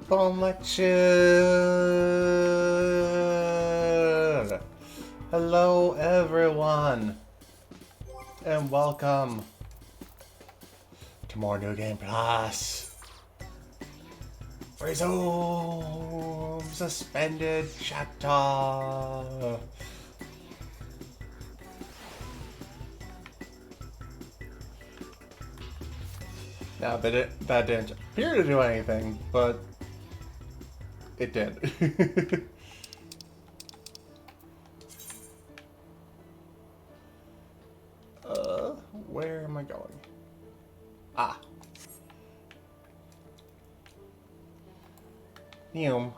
Bon lecture! Hello everyone! And welcome to more New Game Plus! Resume suspended chapter! Now that didn't appear to do anything, but it did. Where am I going? Ah. Neum.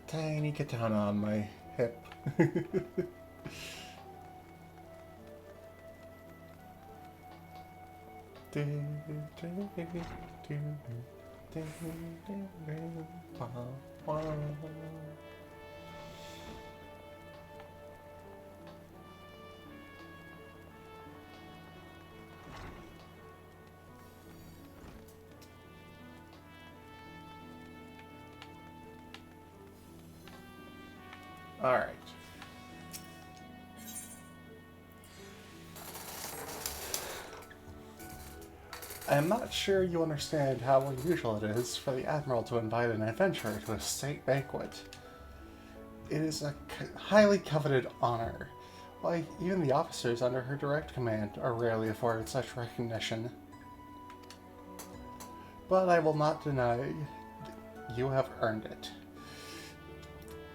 Tiny katana on my hip. All right. I am not sure you understand how unusual it is for the Admiral to invite an adventurer to a state banquet. It is a highly coveted honor. Why, even the officers under her direct command are rarely afforded such recognition. But I will not deny you have earned it.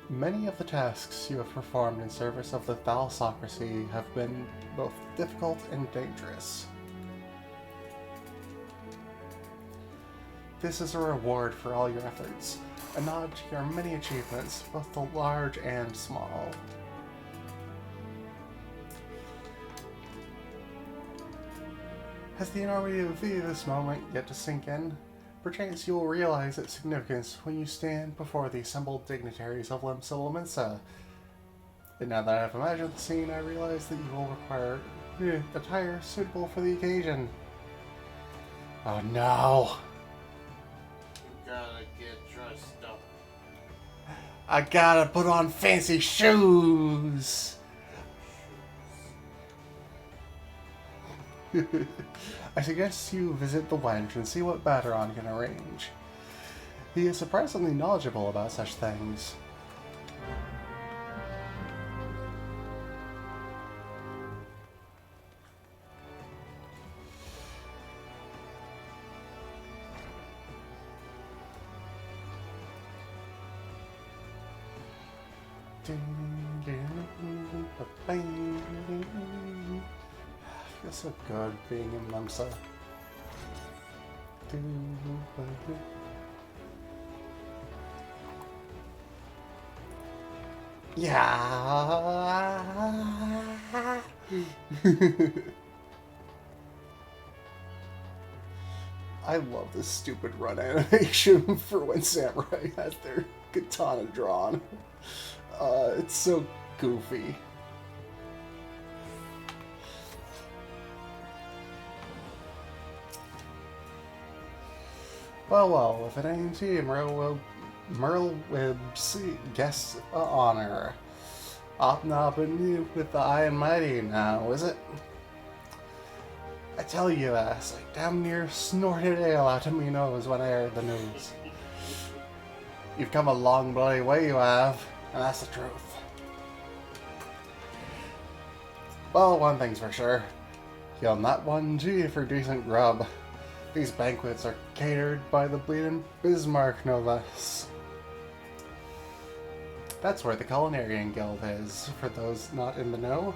Many of the tasks you have performed in service of the thalassocracy have been both difficult and dangerous. This is a reward for all your efforts, a nod to your many achievements, both the large and small. Has the enormity of this moment yet to sink in? Perchance you will realize its significance when you stand before the assembled dignitaries of Limsa. And now that I have imagined the scene, I realize that you will require attire suitable for the occasion. Oh no! Gotta get dressed up. I gotta put on fancy shoes! I suggest you visit the wench and see what Bateron can arrange. He is surprisingly knowledgeable about such things. Feels so good being in Limsa. Yeah. I love this stupid run animation for when samurai has their katana drawn. It's so goofy. Well, if it ain't he, Merle Wibb's guest honor. Hobnobbing with the high and mighty now, is it? I tell you, I damn near snorted ale out of me nose when I heard the news. You've come a long bloody way, you have, and that's the truth. Well, one thing's for sure. You'll not one G for decent grub. These banquets are catered by the bleeding Bismarck, no less. That's where the Culinarian Guild is, for those not in the know.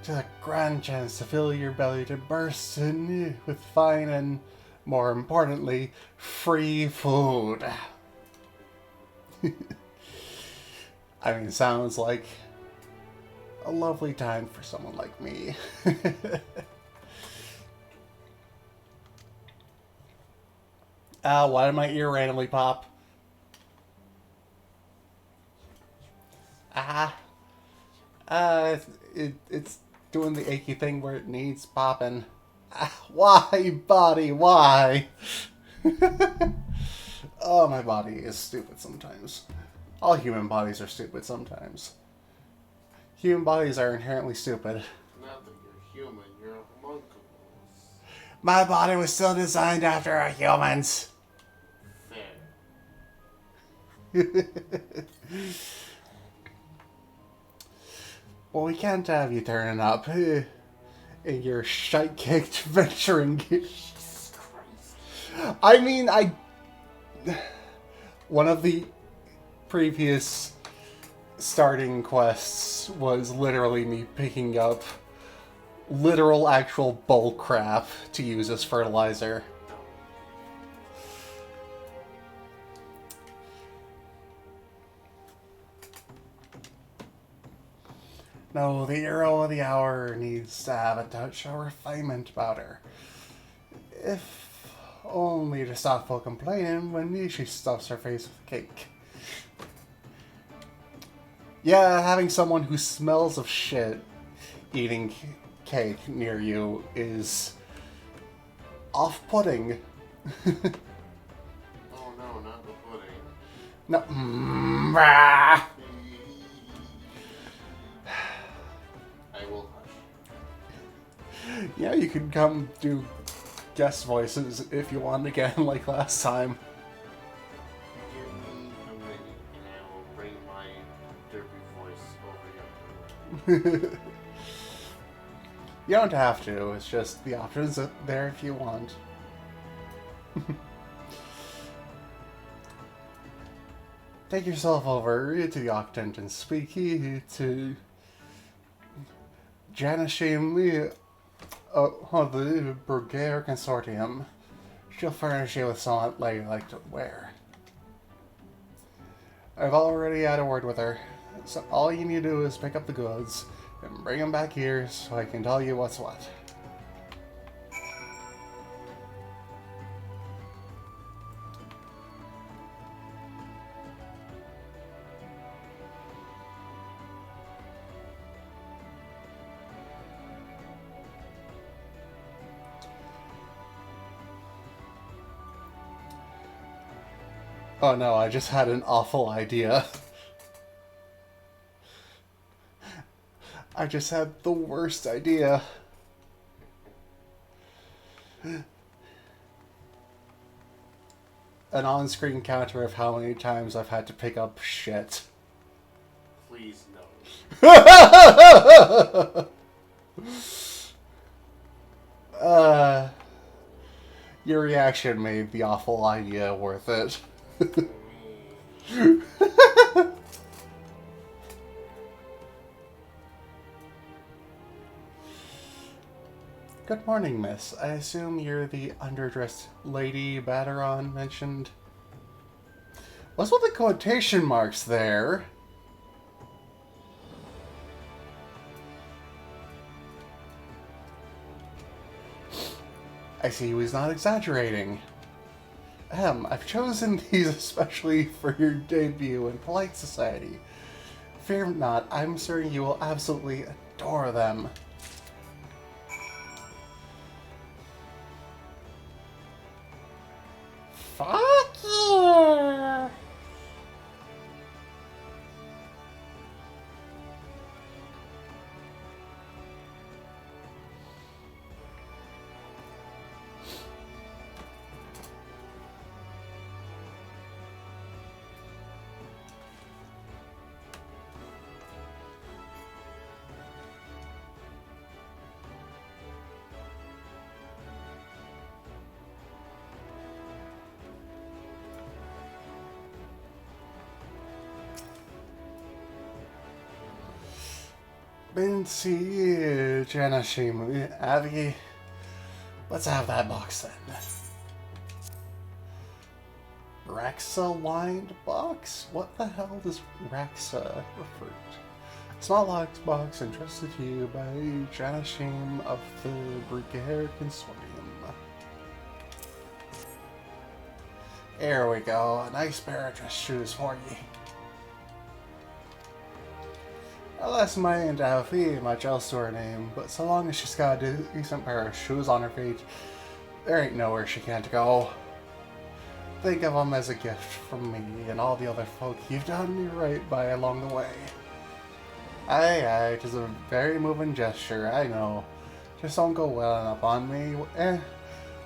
It's a grand chance to fill your belly to bursting with fine and, more importantly, free food. I mean, sounds like a lovely time for someone like me. Why did my ear randomly pop? It's doing the achy thing where it needs popping. Why, body? Why? Oh, my body is stupid sometimes. All human bodies are stupid sometimes. Human bodies are inherently stupid. Not that you're human, you're a homunculus. My body was still designed after a human's. Fair. Well, we can't have you turning up in your shite-caked venturing gear. Jesus Christ. I mean, one of the previous starting quests was literally me picking up literal actual bull crap to use as fertilizer. No, the hero of the hour needs to have a touch of refinement about her. If only to stop full complaining when she stuffs her face with cake. Yeah, having someone who smells of shit eating cake near you is off-putting. Oh no, not the pudding. No. I will hush. Yeah, you can come do guest voices if you want again, like last time. Give me a minute and I will bring my derpy voice over here. You don't have to, it's just the option's there if you want. Take yourself over to the Octant and speak to Janishim of the Brugere Consortium. She'll furnish you with something that you like to wear. I've already had a word with her, so all you need to do is pick up the goods and bring them back here so I can tell you what's what. Oh no, I just had an awful idea. I just had the worst idea. An on-screen counter of how many times I've had to pick up shit. Please no. Your reaction made the awful idea worth it. Good morning, miss. I assume you're the underdressed lady Bateron mentioned. What's with the quotation marks there? I see he's not exaggerating. I've chosen these especially for your debut in polite society. Fear not, I'm certain you will absolutely adore them. Fuck you! Binsi Janashim Avi. Let's have that box then. Raxa lined box? What the hell does Raxa refer to? Small locked box entrusted to you by Janashim of the Brugere Consortium. Here we go, a nice pair of dress shoes for ye. Unless my Aunt Alfie much else to her name, but so long as she's got a decent pair of shoes on her feet, there ain't nowhere she can't go. Think of them as a gift from me and all the other folk you've done me right by along the way. Aye, 'tis a very moving gesture, I know. Just don't go welling up on me.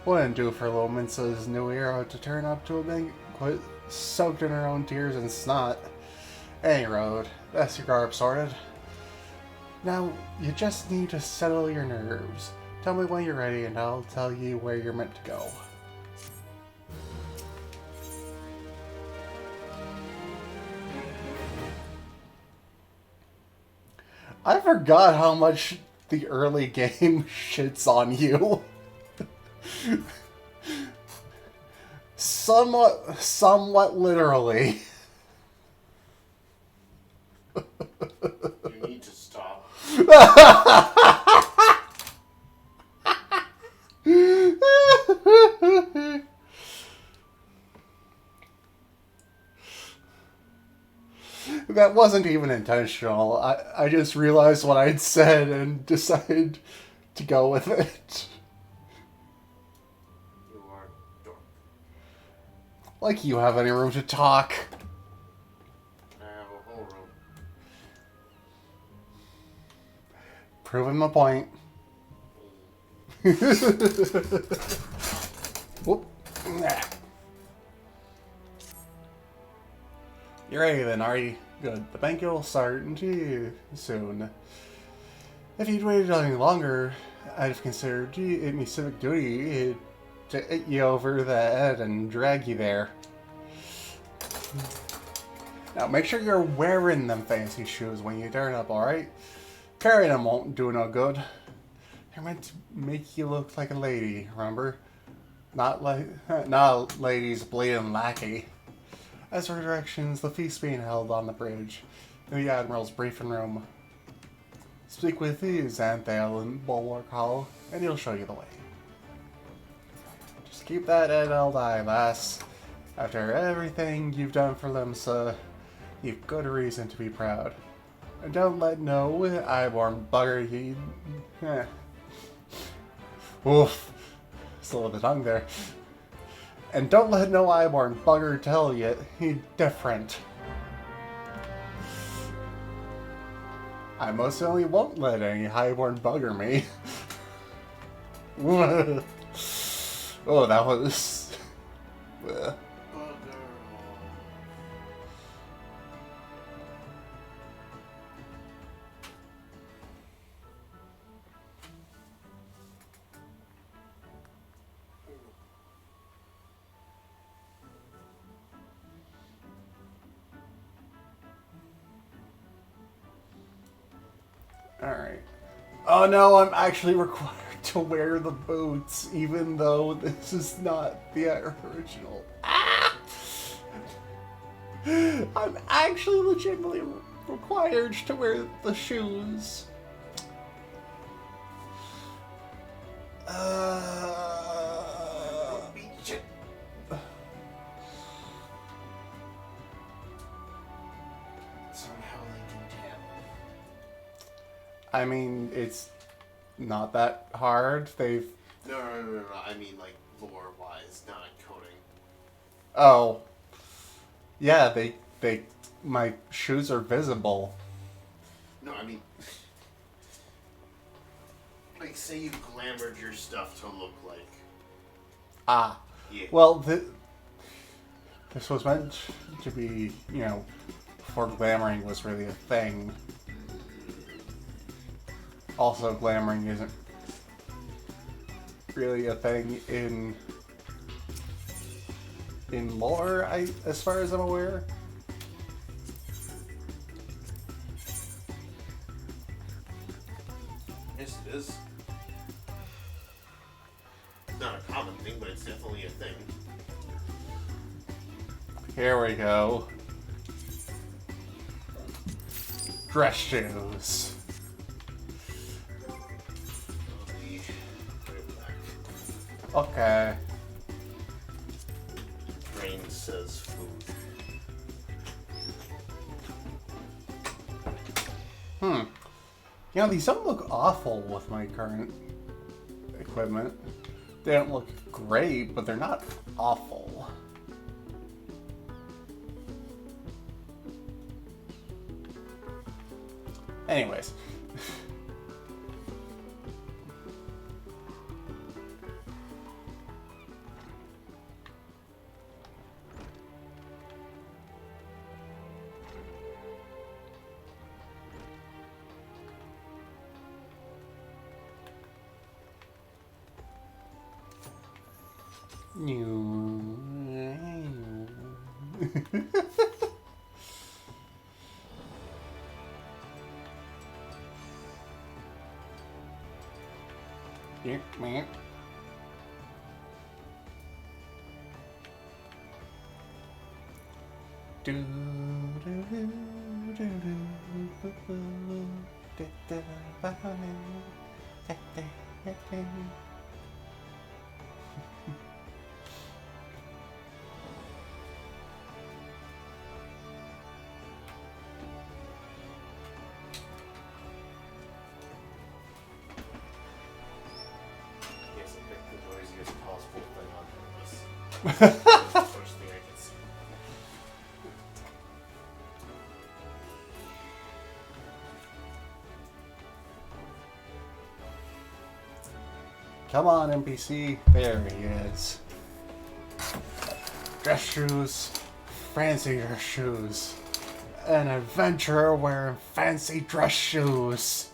Wouldn't do for little Mince's new hero to turn up to a banquet soaked in her own tears and snot. Any road, that's your garb sorted. Now, you just need to settle your nerves. Tell me when you're ready and I'll tell you where you're meant to go. I forgot how much the early game shits on you. Somewhat literally. You need to stop. That wasn't even intentional. I just realized what I'd said and decided to go with it. You are dork. Like you have any room to talk. I have a whole room. Proving my point. Whoop. You're ready then, are you? Good. The banquet will start soon. If you'd waited any longer, I'd have considered it my civic duty to hit you over the head and drag you there. Now make sure you're wearing them fancy shoes when you turn up, alright? Carrying them won't do no good. They're meant to make you look like a lady, remember? Not a lady's bleeding lackey. As for directions, the feast being held on the bridge in the Admiral's briefing room. Speak with Xanthale in Bulwark Hall, and he'll show you the way. Just keep that head held high, lass. After everything you've done for Limsa, you've good reason to be proud. And don't let no eyeborn bugger he... Oof. Still with the tongue there. And don't let no eyeborn bugger tell you he different. I most certainly won't let any highborn bugger me. Oh, that was... Alright. Oh no, I'm actually required to wear the boots, even though this is not the original. Ah! I'm actually legitimately required to wear the shoes. I mean, it's not that hard. They've... No. I mean, like, lore-wise, not coding. Oh. Yeah, my shoes are visible. No, I mean... Like, say you glamored your stuff to look like... Ah. Yeah. Well, this was meant to be, you know, before glamoring was really a thing. Also, glamoring isn't really a thing in lore, as far as I'm aware. Yes, it is. It's not a common thing, but it's definitely a thing. Here we go. Dress shoes. Okay. Brain says food. You know, these don't look awful with my current equipment. They don't look great, but they're not awful. Anyways. Yes, I picked the noisiest possible thing on purpose. That's the first thing I can see. Come on, NPC. There he is. Dress shoes. Fancy dress shoes. An adventurer wearing fancy dress shoes.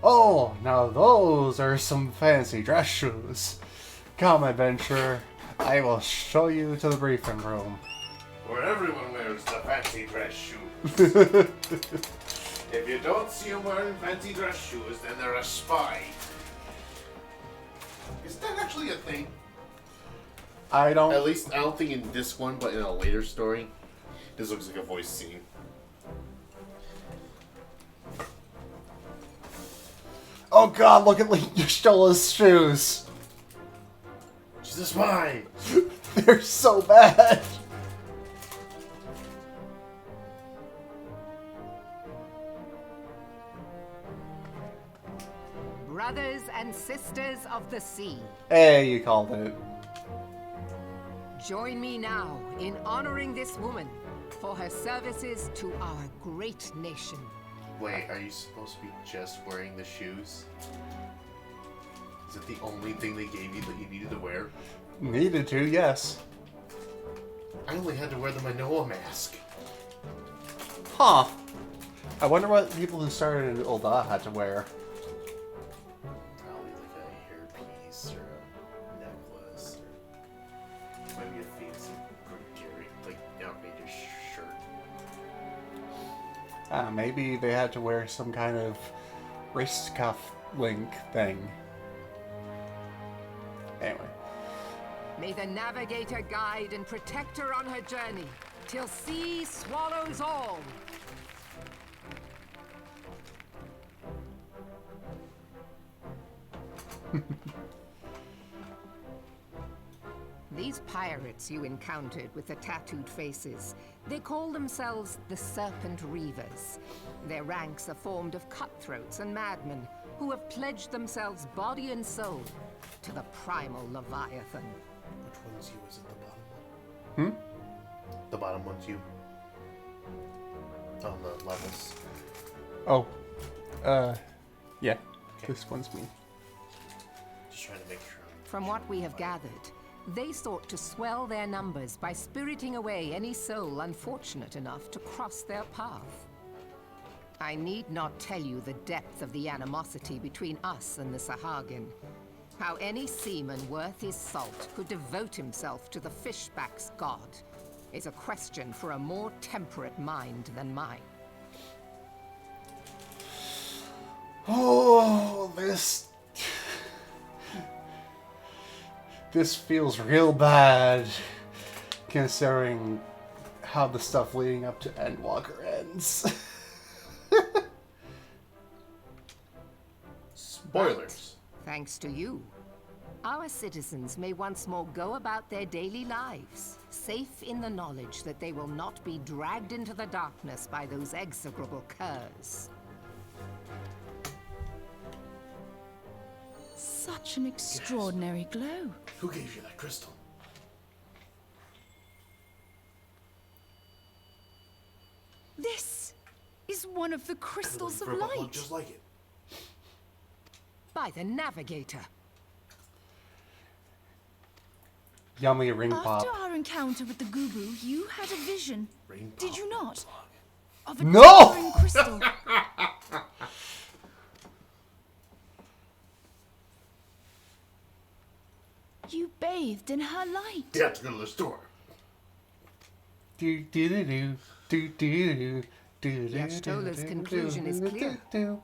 Oh, now those are some fancy dress shoes. Come, adventurer. I will show you to the briefing room. Where everyone wears the fancy dress shoes. If you don't see them wearing fancy dress shoes, then they're a spy. Is that actually a thing? I don't... At least, I don't think in this one, but in a later story. This looks like a voice scene. Oh god, look at Stola's shoes. She's a spy! They're so bad. Brothers and sisters of the sea, Hey, you called it. join me now in honoring this woman for her services to our great nation. Wait, are you supposed to be just wearing the shoes? Is it the only thing they gave you that you needed to wear? Needed to, yes. I only had to wear the Manoa mask. Huh. I wonder what people who started in Ul'dah had to wear. Probably like a hairpiece or a necklace or maybe a fancy gray, like outrageous shirt. Maybe they had to wear some kind of wrist cuff link thing. Anyway. May the navigator guide and protect her on her journey, till sea swallows all. These pirates you encountered with the tattooed faces, they call themselves the Serpent Reavers. Their ranks are formed of cutthroats and madmen who have pledged themselves body and soul to the primal Leviathan. Which one's you? Is it the bottom one? The bottom one's you. On the levels. Oh. Yeah. Okay. This one's me. Just trying to make sure. From what we have gathered, they sought to swell their numbers by spiriting away any soul unfortunate enough to cross their path. I need not tell you the depth of the animosity between us and the Sahagin. How any seaman worth his salt could devote himself to the fishback's god is a question for a more temperate mind than mine. Oh, this feels real bad, considering how the stuff leading up to Endwalker ends. Spoilers. Thanks to you, Our citizens may once more go about their daily lives, safe in the knowledge that they will not be dragged into the darkness by those execrable curs. Such an extraordinary glow. Who gave you that crystal? This is one of the crystals of Look light. just like it. By the Navigator. Yummy ring pop. After our encounter with the Gubu, you had a vision. Ring Did pop you not? song. Of a No! differing crystal. You bathed in her light. You have to go to the store. Do do do do do do do do. Yashtola's conclusion is clear,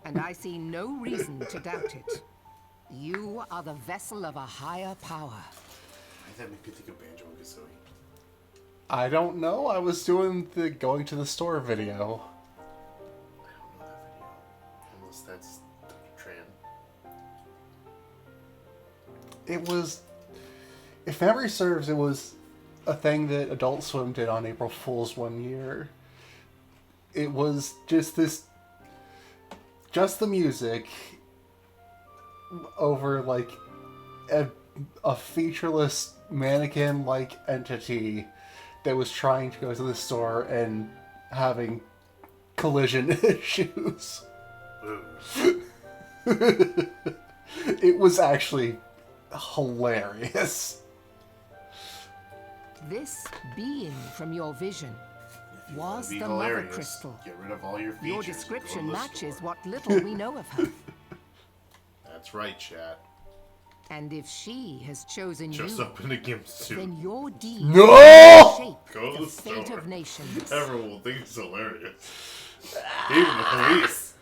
and I see no reason to doubt it. You are the vessel of a higher power. That make you think of Banjo and Kazooie. I don't know. I was doing the going to the store video. I don't know that video. Unless that's Dr. Tran. It was, if memory serves, it was a thing that Adult Swim did on April Fool's one year. It was just the music over like a featureless mannequin-like entity that was trying to go to the store and having collision issues. It was actually hilarious. This being from your vision If you wanna was be the hilarious, Mother Crystal. Get rid of all your features. Your and go to description the matches store. what little we know of her. That's right, chat. And if she has chosen Just you, up in a gimp suit. then your deeds No! will shape Go to the the fate store. of nations. Everyone will think it's hilarious. Even the police.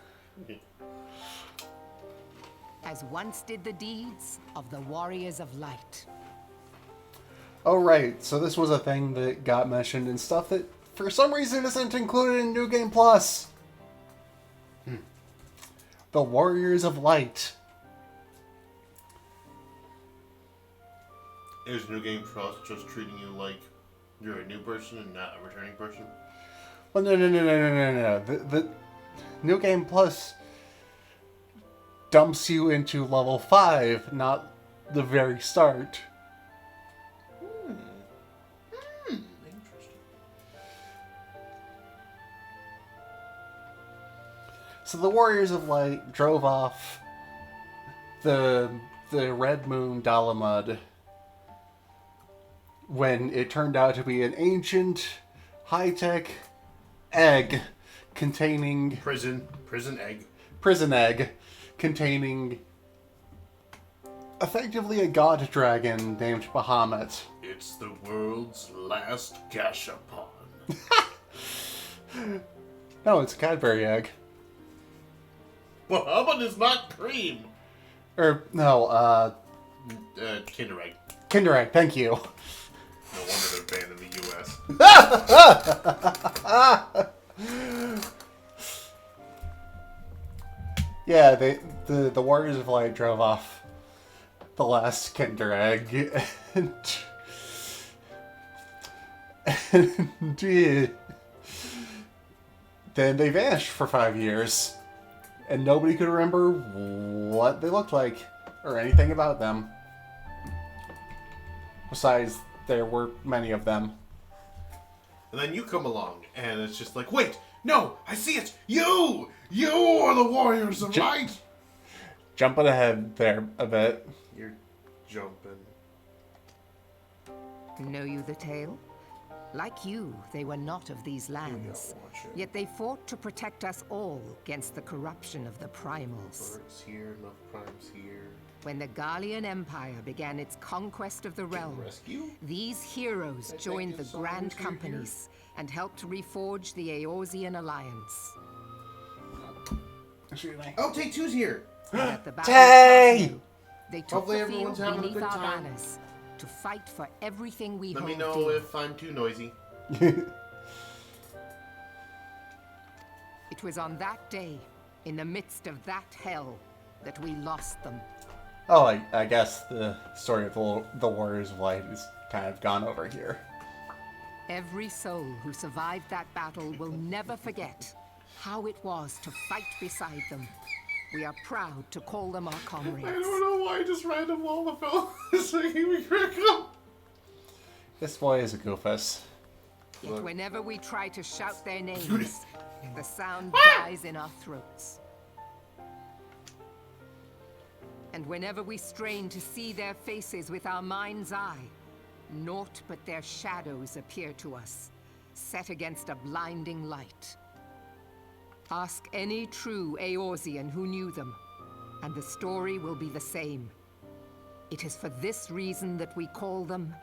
As once did the deeds of the Warriors of Light. Oh right, so this was a thing that got mentioned and stuff that for some reason isn't included in New Game Plus. The Warriors of Light. Is New Game Plus just treating you like you're a new person and not a returning person? Well, no. The New Game Plus dumps you into level 5, not the very start. Interesting. So the Warriors of Light drove off the Red Moon Dalamud when it turned out to be an ancient, high-tech egg containing... Prison egg. prison egg containing effectively a god dragon named Bahamut. It's the world's last gashapon. No, it's a Cadbury egg. Bahamut is not cream. Or, no, Kinder egg. Kinder Egg, thank you. No wonder they're banned in the U.S. Yeah, the Warriors of Light drove off the last Kinder Egg, and yeah, then they vanished for 5 years, and nobody could remember what they looked like or anything about them. Besides, there were many of them. And then you come along, and it's just like, wait, no, I see it. You are the Warriors of Light. Jumping ahead there a bit. You're jumping. Know you the tale? Like you, they were not of these lands. watch it. Yet they fought to protect us all against the corruption of the primals. Birds here, enough crimes here. When the Gallian Empire began its conquest of the realm, Rescue? these heroes joined the someone Grand who's here? Companies and helped reforge the Eorzean alliance. Excuse me. Oh, take two's here. And at the Battle Tay! of Waterloo, they took Hopefully the everyone's field having a beneath good our time. banners to fight for everything we Let hold me know dear. if I'm too noisy. It was on that day, in the midst of that hell, that we lost them. Oh, I guess the story of the Warriors of Light is kind of gone over here. Every soul who survived that battle will never forget how it was to fight beside them. We are proud to call them our comrades. I don't know why just random Lalafell is making me crack up. This boy is a goofus. Yet whenever we try to shout their names, the sound dies in our throats. And whenever we strain to see their faces with our mind's eye, naught but their shadows appear to us, set against a blinding light. Ask any true Eorzean who knew them, and the story will be the same. It is for this reason that we call them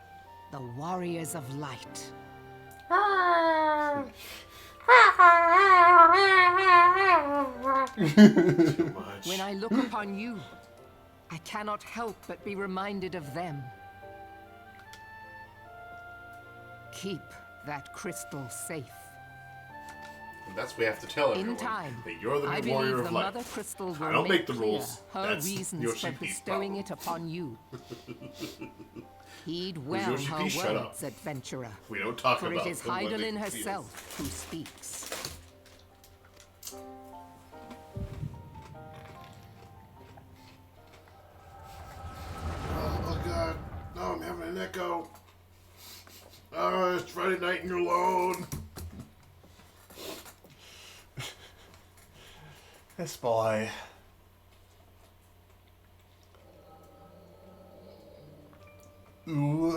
the Warriors of Light. Too much. When I look upon you, I cannot help but be reminded of them. Keep that crystal safe. And that's what we have to tell everyone. In time, that you're the I new warrior believe of the light. Mother Crystal I will don't make the clear rules. her That's reasons Yoshi for P's bestowing problem. it upon you. Heed Yoshi well P, her shut up. words, adventurer. We don't talk For about it is the living Heidelin fields. herself who speaks. Oh god. No, I'm having an echo. Oh, it's Friday night and you're alone. This boy. Wow.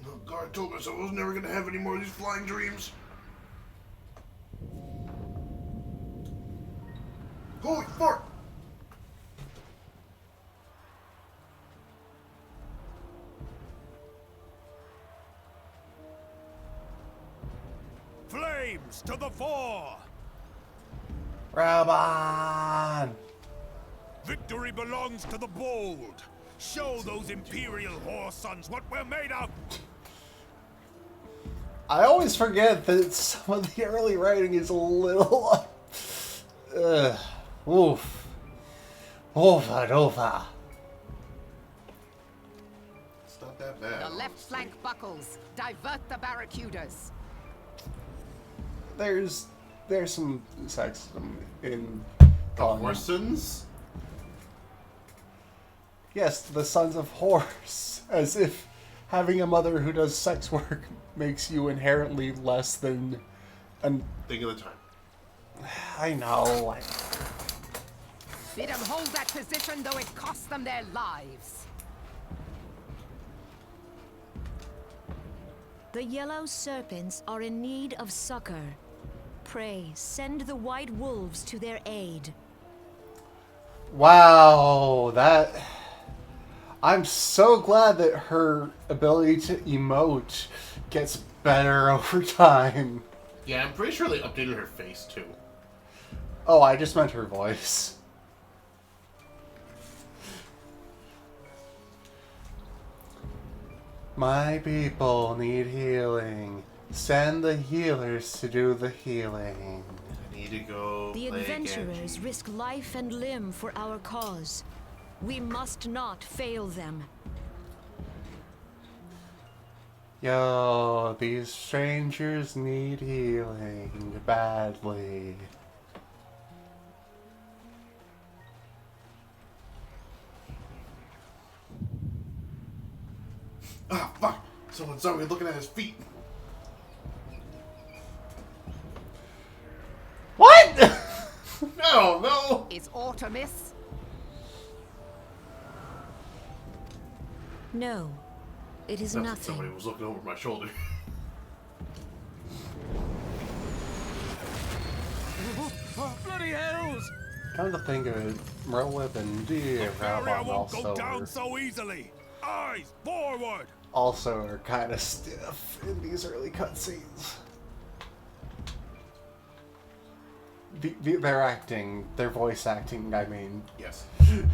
Oh, God told us I was never gonna have any more of these flying dreams. Holy fuck! Flames to the fore! Raban! Victory belongs to the bold! Show those Imperial whore sons what we're made of! I always forget that some of the early writing is a little... oof. Over. It's not that bad. The left flank buckles. Divert the barracudas. There's some sexism in The calling them- Horsons? Yes, the sons of horse. As if having a mother who does sex work makes you inherently less than an... Think of the time. I know. Bid them hold that position, though it costs them their lives. The yellow serpents are in need of succor. Pray, send the white wolves to their aid. Wow, that... I'm so glad that her ability to emote gets better over time. Yeah, I'm pretty sure they updated her face too. Oh, I just meant her voice. My people need healing. Send the healers to do the healing. I need to go. The play adventurers Genji. risk life and limb for our cause. We must not fail them. Yo, these strangers need healing badly. Ah, fuck! Someone saw me looking at his feet. What? No! Is Artemis? No, it is That's what nothing. somebody was looking over my shoulder. Bloody hells! Come to think of it, Merlin and Deer Area won't go also down so easily! Eyes forward! are kind of stiff in these early cutscenes. Their acting, their voice acting, I mean. Yes. If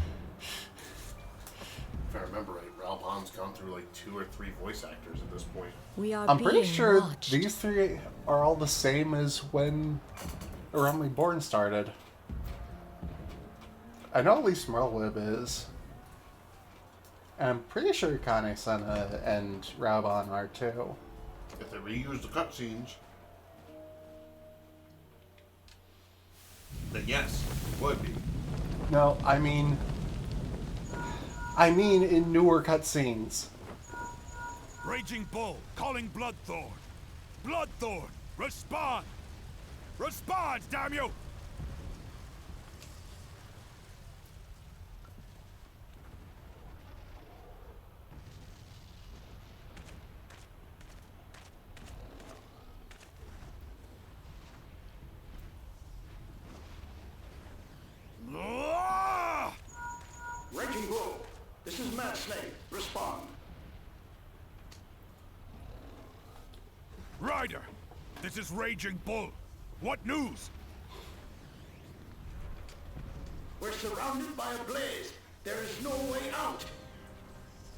I remember right, Ralphon's gone through like 2 or 3 voice actors at this point. We are I'm pretty being sure watched. these 3 are all the same as when Realmly Born started. I know at least Merlewib is. And I'm pretty sure Kane Senna and Raubon are too. If they reuse the cutscenes, then yes, it would be. No, I mean in newer cutscenes. Raging Bull, calling Bloodthorn. Bloodthorn, respond! Respond, damn you! Raging Bull, this is Mad Snake. Respond. Ryder, this is Raging Bull. What news? We're surrounded by a blaze. There is no way out.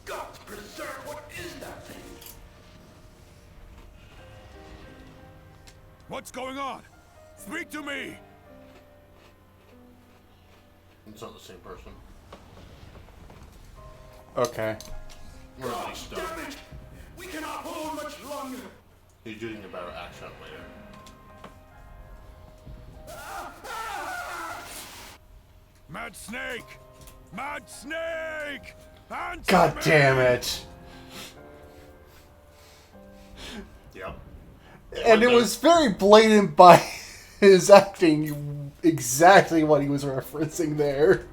God preserve, what is that thing? What's going on? Speak to me! It's not the same person. Okay. Or at God least, damn it! We cannot hold much longer. he's doing a better accent later. Mad Snake! Mad Snake! Answer God me! damn it. Yep. And it was very blatant by his acting exactly what he was referencing there.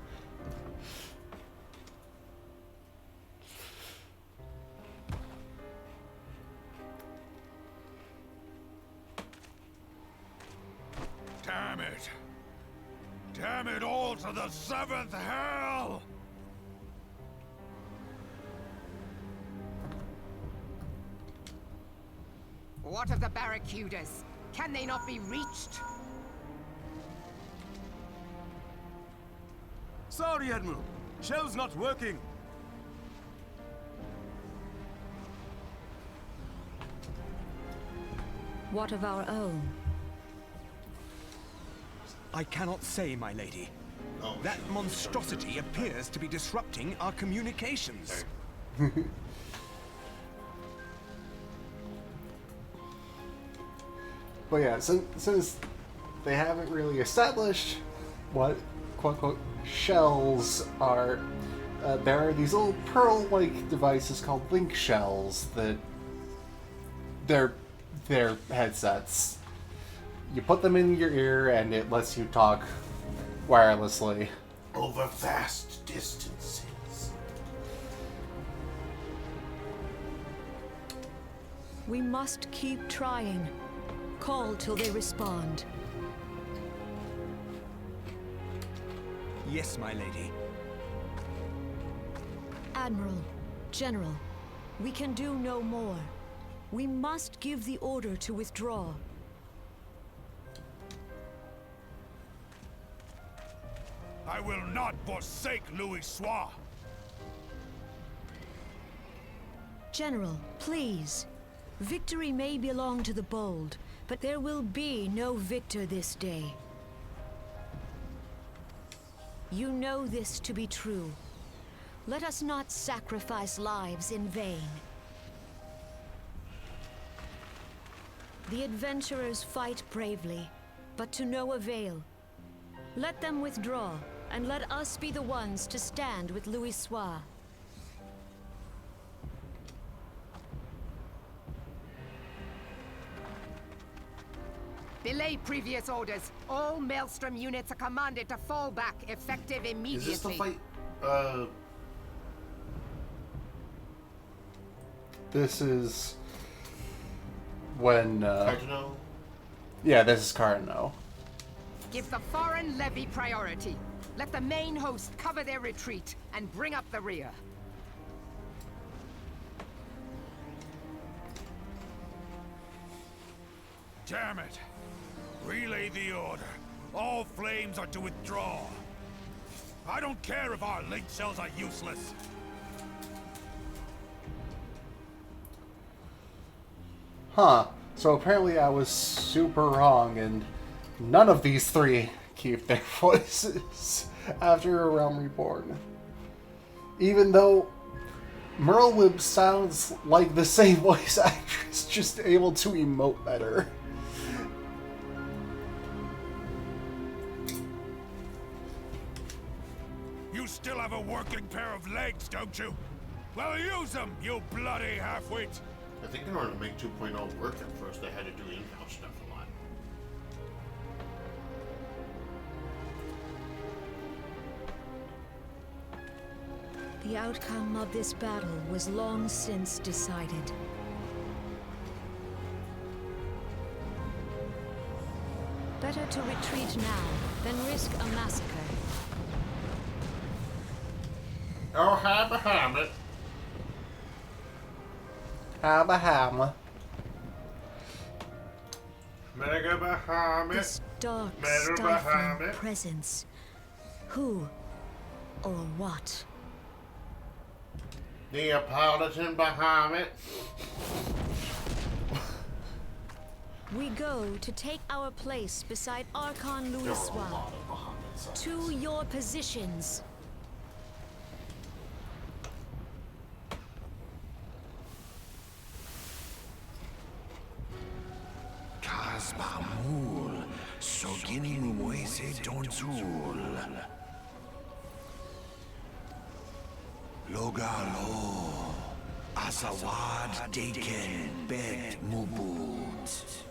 Damn it! Damn it all to the seventh hell! What of the barracudas? Can they not be reached? Sorry, Admiral. Shell's not working. What of our own? I cannot say, my lady. Oh, That shit. monstrosity appears to be disrupting our communications. But yeah, since they haven't really established what quote-unquote shells are, there are these little pearl-like devices called link shells that they're headsets. You put them in your ear and it lets you talk wirelessly. Over vast distances. We must keep trying. Call till they respond. Yes, my lady. Admiral, General, we can do no more. We must give the order to withdraw. I will not forsake Louis Soir! General, please. Victory may belong to the bold, but there will be no victor this day. You know this to be true. Let us not sacrifice lives in vain. The adventurers fight bravely, but to no avail. Let them withdraw, and let us be the ones to stand with Louis Soir. Belay previous orders. All Maelstrom units are commanded to fall back, effective immediately. Is this the fight? This is when Cardinal? yeah, this is Cardinal. Give the foreign levy priority. Let the main host cover their retreat and bring up the rear. Damn it! Relay the order. All flames are to withdraw. I don't care if our link shells are useless. Huh. So apparently I was super wrong, and None of these three keep their voices after a realm reborn. Even though Merlwyb sounds like the same voice actress, just able to emote better. You still have a working pair of legs, don't you? Well, use them, you bloody half-wit! I think in order to make 2.0 work at first, they had to do in-house stuff a lot. The outcome of this battle was long since decided. Better to retreat now than risk a massacre. Oh, Hammer. Hammer. Mega Bahamut. This dark, Mega stifling Bahamut. presence. Who or what? Neapolitan Bahamut. We go to take our place beside Archon There were a Louis. lot of Bahamuts. To your positions. Kasbamul, Soginin Wese Donzul. Logalo, Asawad Daken Bet Mubut.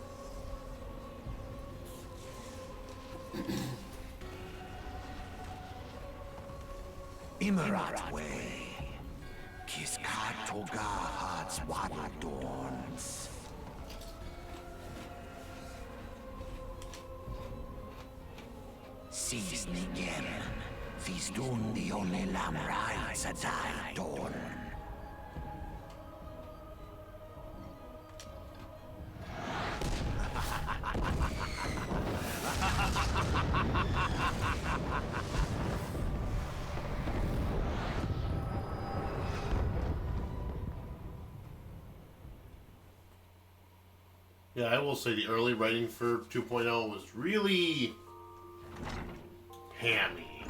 Imarat Way, Kiskat Toga Hats Wadadorns. Sis Nigem, Fisdun the only Lamrai Sadai Dorn. Yeah, I will say the early writing for 2.0 was really hammy.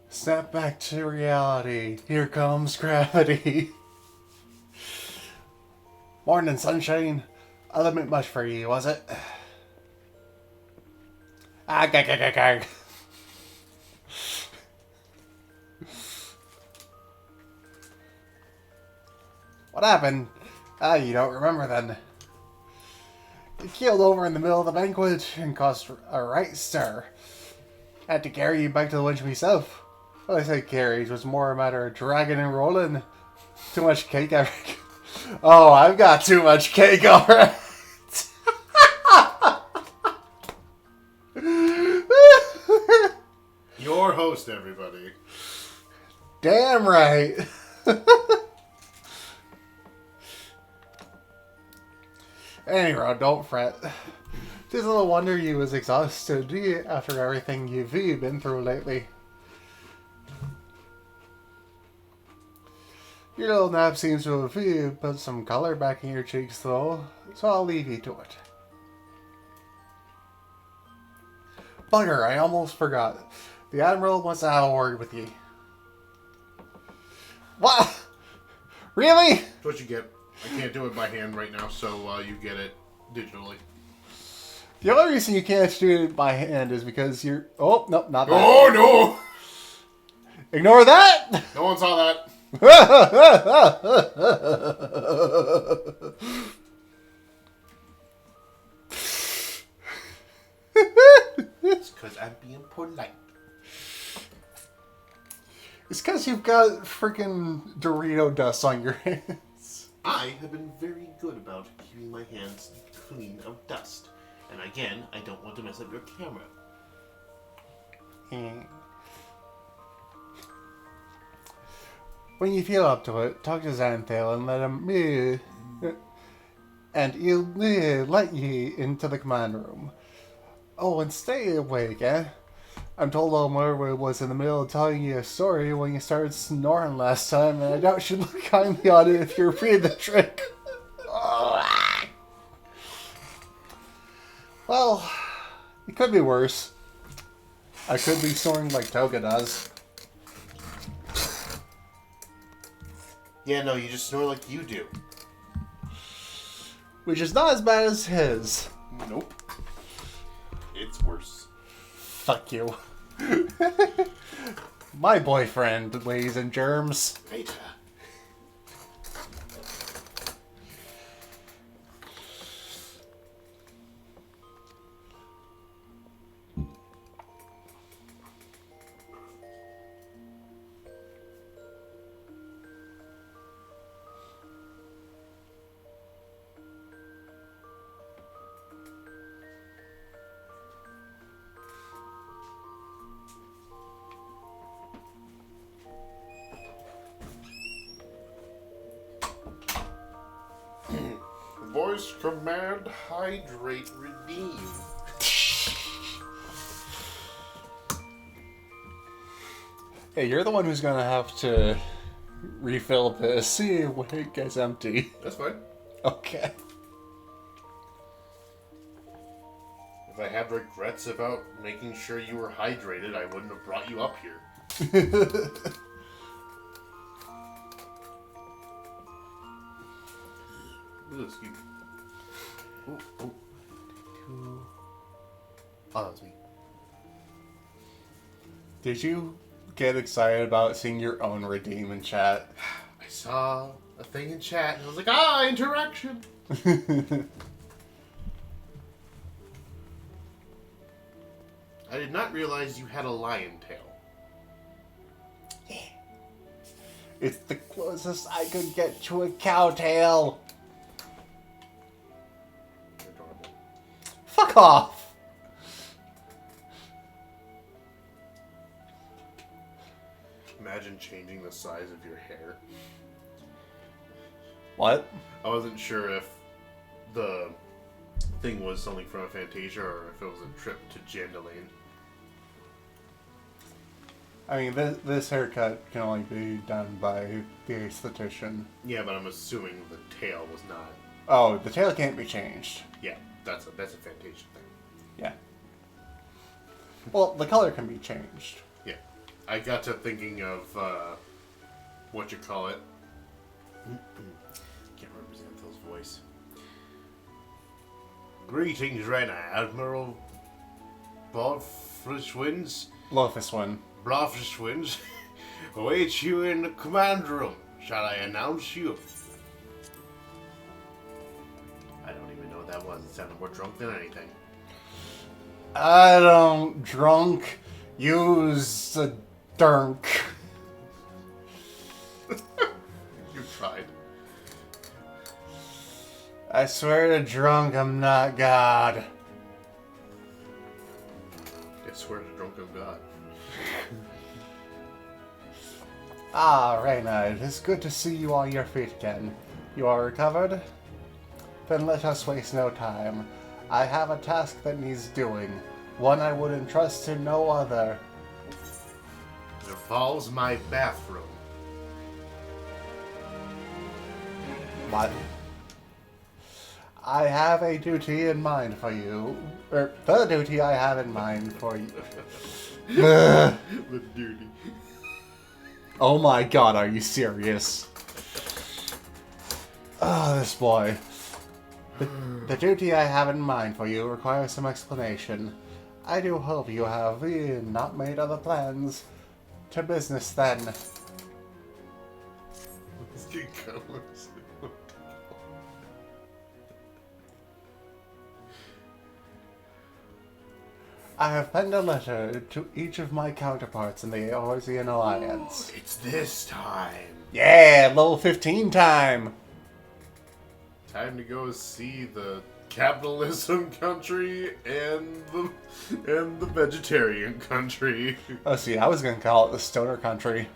Snap back to reality. Here comes gravity. Morning, sunshine. A little bit much for you, was it? Ah, gag. What happened? Ah, you don't remember then. He keeled over in the middle of the banquet and caused a right stir. Had to carry you back to the winch myself. Well, I said carried. It was more a matter of dragging and rolling. Too much cake, Eric. Oh, I've got too much cake, alright. Your host, everybody. Damn right. Anyway, don't fret. Tis little wonder you was exhausted after everything you've been through lately. Your little nap seems to have put some color back in your cheeks though, so I'll leave you to it. Bugger, I almost forgot. The Admiral wants to have a word with you. What? Really? That's what you get. I can't do it by hand right now, so you get it digitally. The only reason you can't do it by hand is because you're... Oh, no, not that. Oh, no! Ignore that! No one saw that. It's because I'm being polite. It's because you've got freaking Dorito dust on your hands. I have been very good about keeping my hands clean of dust. And again, I don't want to mess up your camera. When you feel up to it, talk to Xanthale and let him... and he'll let you into the command room. Oh, and stay awake, eh? I'm told old Merlwyb was in the middle of telling you a story when you started snoring last time, and I doubt she'd look kindly on it if you repeated the trick. Could be worse. I could be snoring like Toga does. Yeah, no, you just snore like you do. Which is not as bad as his. Nope. It's worse. Fuck you. My boyfriend lays in germs. Beta. Voice command, hydrate, redeem. Hey, you're the one who's gonna have to refill this. See when it gets empty. That's fine. Okay. If I had regrets about making sure you were hydrated, I wouldn't have brought you up here. Ooh, excuse me. Ooh, ooh. Oh, that was me. Did you get excited about seeing your own redeem in chat? I saw a thing in chat and I was like, ah, interaction! I did not realize you had a lion tail. It's the closest I could get to a cow tail. Adorable. Fuck off. Imagine changing the size of your hair. What? I wasn't sure if the thing was something from a Fantasia or if it was a trip to Jandaline. I mean, this haircut can only be done by the aesthetician. Yeah, but I'm assuming the tail was not. Oh, the tail can't be changed. Yeah, that's a Fantasia thing. Yeah. Well, the color can be changed. Yeah. I got to thinking of, what you call it. Can't remember Xanthel's voice. Greetings, Ren Admiral Blofrishwinds. Lofus one. Blofrishwinds. Await you in the command room. Shall I announce you? I don't even know what that was. It sounded more drunk than anything. I don't drunk. Use a dunk. You tried. I swear to drunk, I'm not God. I swear to drunk of God. Ah, Reyna, it is good to see you on your feet again. You are recovered? Then let us waste no time. I have a task that needs doing. One I would entrust to no other. It involves my bathroom. What? I have a duty in mind for you. Or, the duty I have in mind for you. The duty. Oh my god, are you serious? Oh, this boy. The duty I have in mind for you requires some explanation. I do hope you have not made other plans. To business, then. Let's get going. I have penned a letter to each of my counterparts in the Eorzean Alliance. It's this time. Yeah, level 15 time! Time to go see the capitalism country and the vegetarian country. Oh, see, I was gonna call it the stoner country.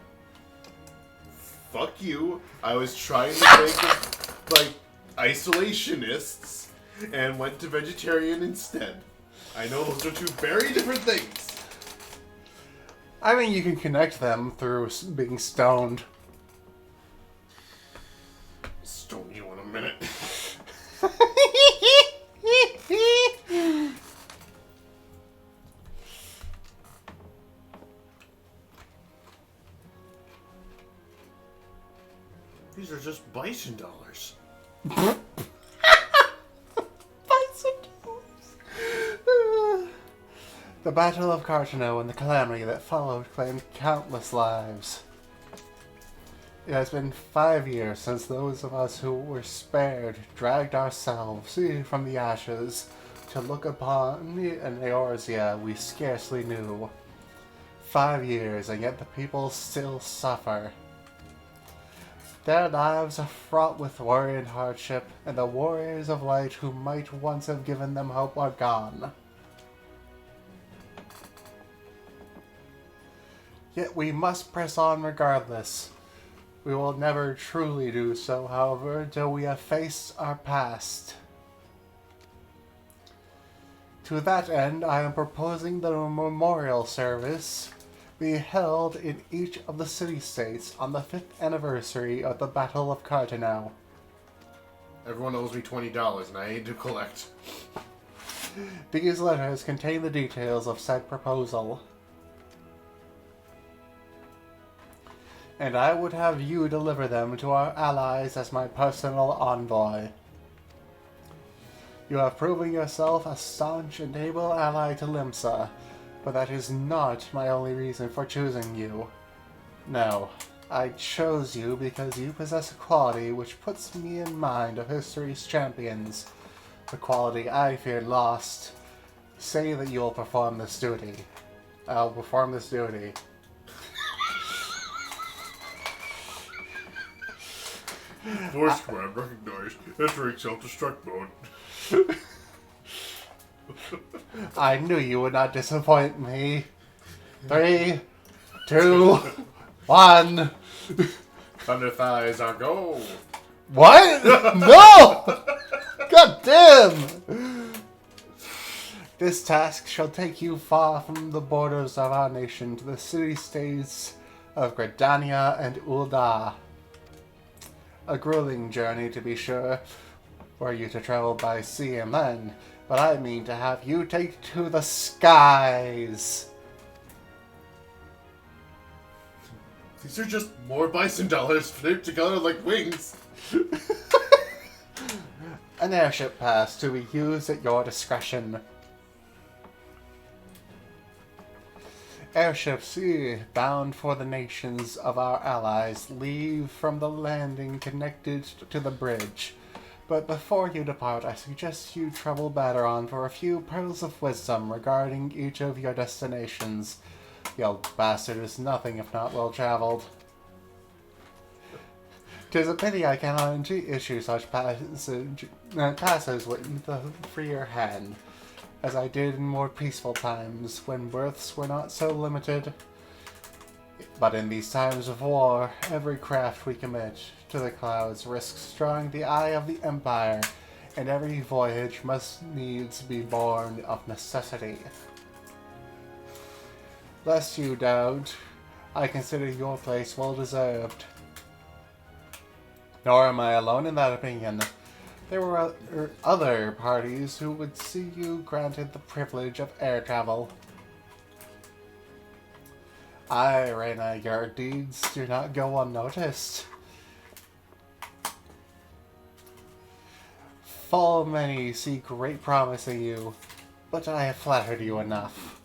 Fuck you. I was trying to make them, like, isolationists and went to vegetarian instead. I know those are two very different things. I mean, you can connect them through being stoned. Stone you in a minute. These are just bison dollars. Bison dollars. The Battle of Cartano and the calamity that followed claimed countless lives. It has been 5 years since those of us who were spared dragged ourselves from the ashes to look upon an Eorzea we scarcely knew. 5 years, and yet the people still suffer. Their lives are fraught with worry and hardship, and the warriors of light who might once have given them hope are gone. Yet we must press on regardless. We will never truly do so, however, until we have faced our past. To that end, I am proposing that a memorial service be held in each of the city-states on the 5th anniversary of the Battle of Cartano. Everyone owes me $20 and I need to collect. These letters contain the details of said proposal. And I would have you deliver them to our allies as my personal envoy. You have proven yourself a staunch and able ally to Limsa, but that is not my only reason for choosing you. No, I chose you because you possess a quality which puts me in mind of history's champions, the quality I feared lost. Say that you will perform this duty. I'll perform this duty. Voice command recognized. Entering self-destruct mode. I knew you would not disappoint me. 3, 2, 1. Thunder thighs are go. What? No! God damn! This task shall take you far from the borders of our nation to the city-states of Gridania and Ul'dah. A grueling journey, to be sure, were you to travel by sea and land, but I mean to have you take to the skies. These are just more bison dollars put together like wings. An airship pass to be used at your discretion. Airships bound for the nations of our allies leave from the landing connected to the bridge. But before you depart, I suggest you travel Baderon for a few pearls of wisdom regarding each of your destinations. The old bastard is nothing if not well-traveled. 'Tis a pity I cannot issue such passes with the freer hand, as I did in more peaceful times, when berths were not so limited. But in these times of war, every craft we commit to the clouds risks drawing the eye of the Empire, and every voyage must needs be born of necessity. Lest you doubt, I consider your place well deserved. Nor am I alone in that opinion. There were other parties who would see you granted the privilege of air travel. Aye, Reyna, your deeds do not go unnoticed. Full many see great promise in you, but I have flattered you enough.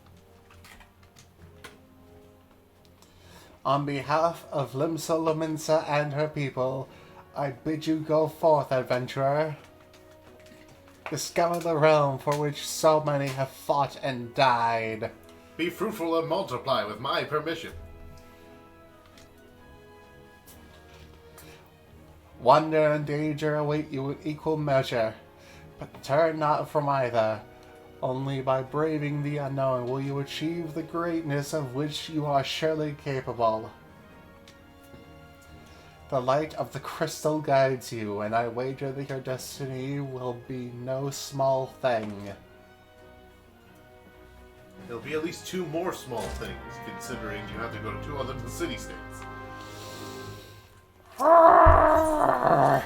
On behalf of Limsa Lominsa and her people, I bid you go forth, adventurer. Discover the realm for which so many have fought and died. Be fruitful and multiply with my permission. Wonder and danger await you in equal measure, but turn not from either. Only by braving the unknown will you achieve the greatness of which you are surely capable. The light of the crystal guides you, and I wager that your destiny will be no small thing. There'll be at least 2 more small things, considering you have to go to 2 other city-states. I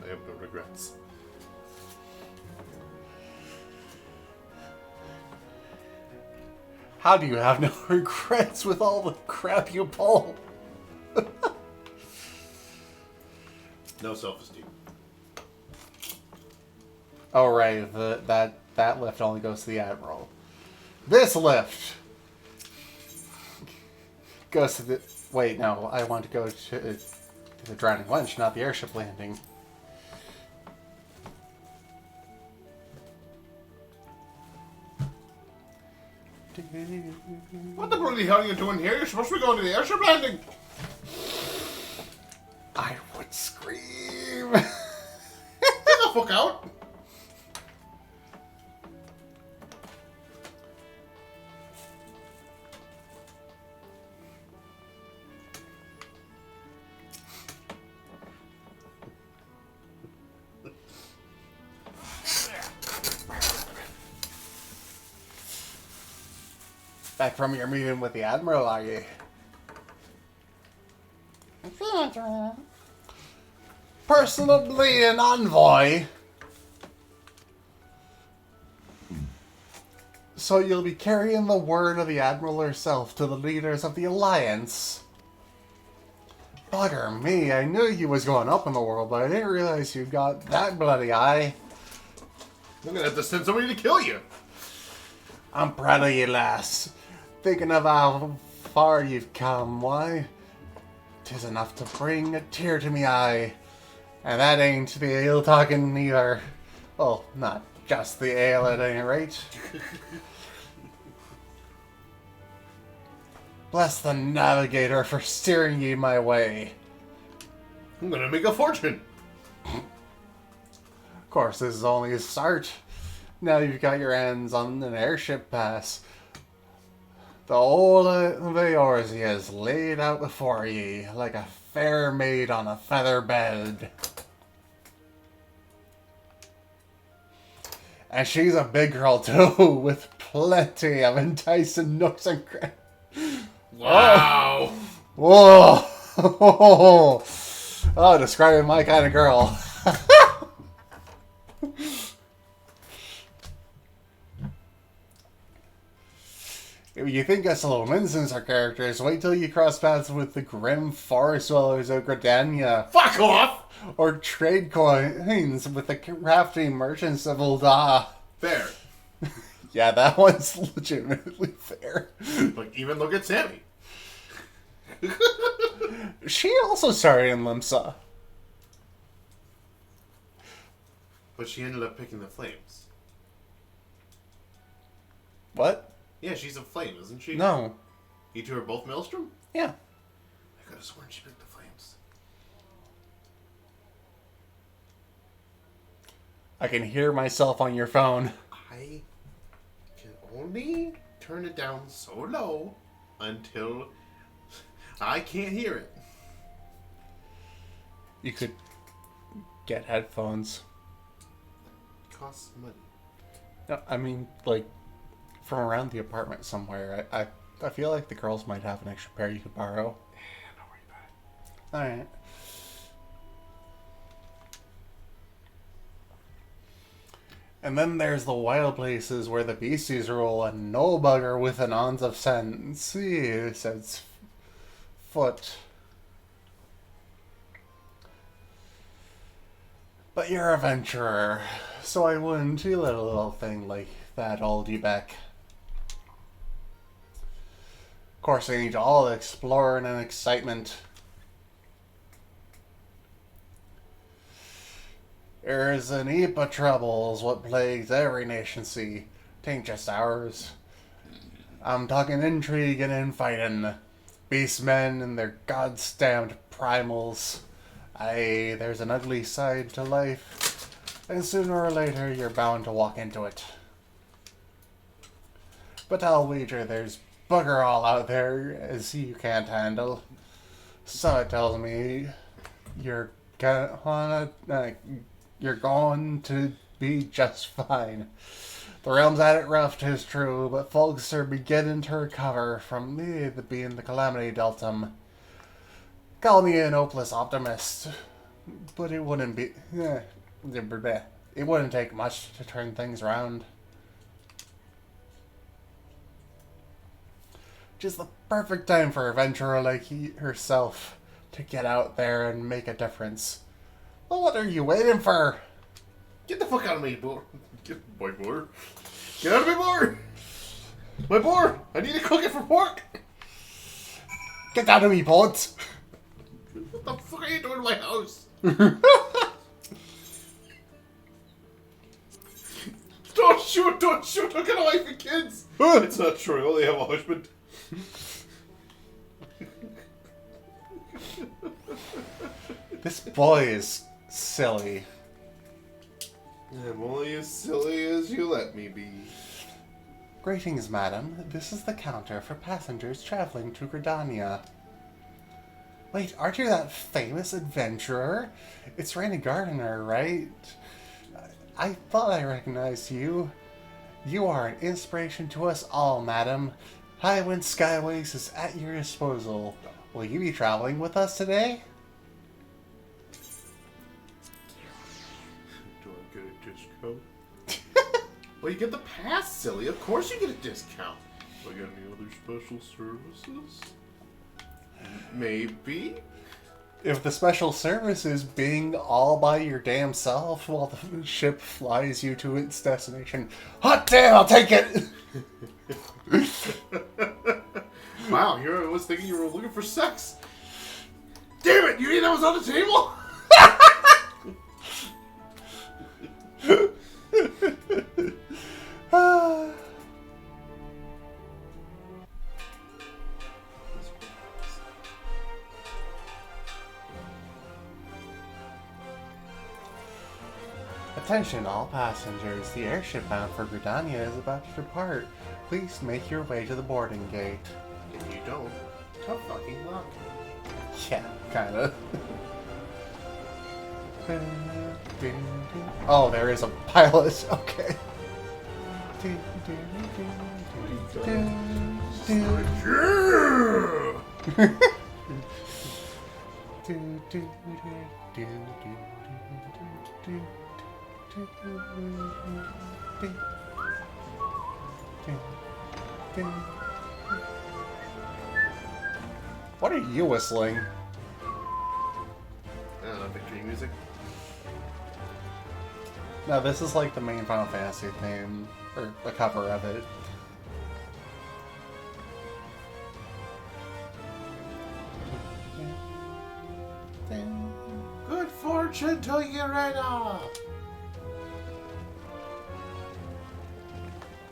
have no regrets. How do you have no regrets with all the crap you pull? No self-esteem. Oh, right. That lift only goes to the Admiral. This lift goes to the... Wait, no. I want to go to the Drowning Wench, not the airship landing. What the bloody hell are you doing here? You're supposed to be going to the airship landing. I would scream. Get the fuck out. Back from your meeting with the Admiral, are you? Personally an envoy. So you'll be carrying the word of the Admiral herself to the leaders of the Alliance. Bugger me, I knew you was going up in the world, but I didn't realize you got that bloody eye. I'm gonna have to send somebody to kill you. I'm proud of you, lass. Thinking of how far you've come, why? 'Tis enough to bring a tear to me eye. And that ain't the ale talking neither. Well, not just the ale at any rate. Bless the navigator for steering ye my way. I'm gonna make a fortune. Of course, this is only a start. Now you've got your hands on an airship pass. The whole of Eorzea is laid out before ye, like a fair maid on a feather bed. And she's a big girl too, with plenty of enticing nooks and crannies. Wow. Whoa! Oh, describing my kind of girl. If you think us little mincins are characters, wait till you cross paths with the grim forest dwellers of Gridania. Fuck off! Or trade coins with the crafty merchants of Ul'dah. Fair. Yeah, that one's legitimately fair. Like, even look at Sammy. She also started in Limsa. But she ended up picking the flames. What? Yeah, she's a flame, isn't she? No. You two are both Maelstrom? Yeah. I could have sworn she picked the flames. I can hear myself on your phone. I can only turn it down so low until I can't hear it. You could get headphones. Costs money. No, I mean, like, from around the apartment somewhere. I feel like the girls might have an extra pair you could borrow. Yeah, don't worry about it. Alright. And then there's the wild places where the beasties rule, and no bugger with an ounce of sense says foot. But you're a venturer, so I wouldn't let a little thing like that hold you back. Of course, I need all the exploring and excitement. There's an heap of troubles what plagues every nation sea. Tain't just ours. I'm talking intrigue and infighting. Beastmen and their god-stamped primals. Aye, there's an ugly side to life. And sooner or later, you're bound to walk into it. But I'll wager there's bugger all out there as you can't handle. So it tells me you're going to be just fine. The realm's at it rough, 'tis true, but folks are beginning to recover from being the calamity dealt 'em. Call me an hopeless optimist, but it wouldn't be. It wouldn't take much to turn things around. Just the perfect time for a adventurer like herself to get out there and make a difference. Well, what are you waiting for? Get the fuck out of me, boar. Get my boar. Get out of me, boar! My boar! I need to cook it for pork! Get down to me, pods! What the fuck are you doing in my house? Don't shoot! Don't shoot! Look at a wife and kids! It's not true. I only have a husband. This boy is silly. I'm only as silly as you let me be. Greetings, madam. This is the counter for passengers traveling to Gridania. Wait, aren't you that famous adventurer? It's Rainy Gardener, right? I thought I recognized you. You are an inspiration to us all, madam. Highwind Skyways is at your disposal. Will you be traveling with us today? Do I get a discount? Well, you get the pass, silly. Of course you get a discount. Do I get any other special services? Maybe? If the special service is being all by your damn self while the ship flies you to its destination, hot damn, I'll take it! Wow, here I was thinking you were looking for sex. Damn it, you mean that was on the table? Attention all passengers, the airship bound for Gridania is about to depart. Please make your way to the boarding gate. If you don't, tough fucking luck. Yeah, kinda. Oh, there is a pilot. Okay. What are you whistling? I don't know, victory music. No, this is like the main Final Fantasy theme, or a cover of it. Good fortune to Eorzea!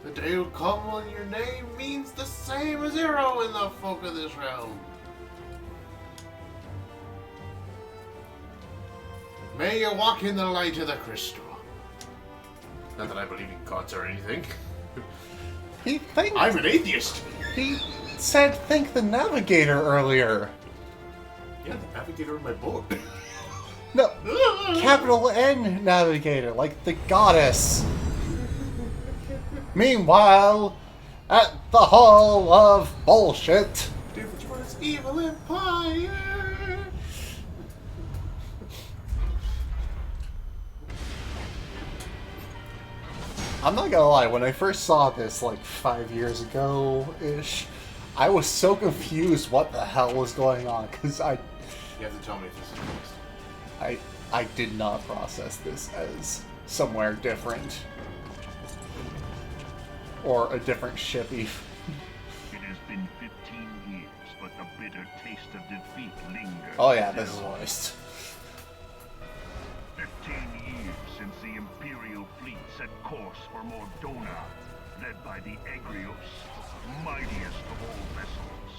The day will come when your name means the same as hero in the folk of this realm. May you walk in the light of the crystal. Not that I believe in gods or anything. He thinks I'm an atheist. he said think the navigator earlier. Yeah, the navigator of my boat. No, capital N navigator, like the goddess. Meanwhile, at the Hall of Bullshit. Difference evil empire. I'm not gonna lie, when I first saw this like 5 years ago-ish, I was so confused what the hell was going on, because You have to tell me if this is next. I did not process this as somewhere different. Or a different ship even. It has been 15 years, but the bitter taste of defeat lingers. Oh yeah, this is moist. 15 years since the Imperial fleet set course for Mordona, led by the Egrios, mightiest of all vessels.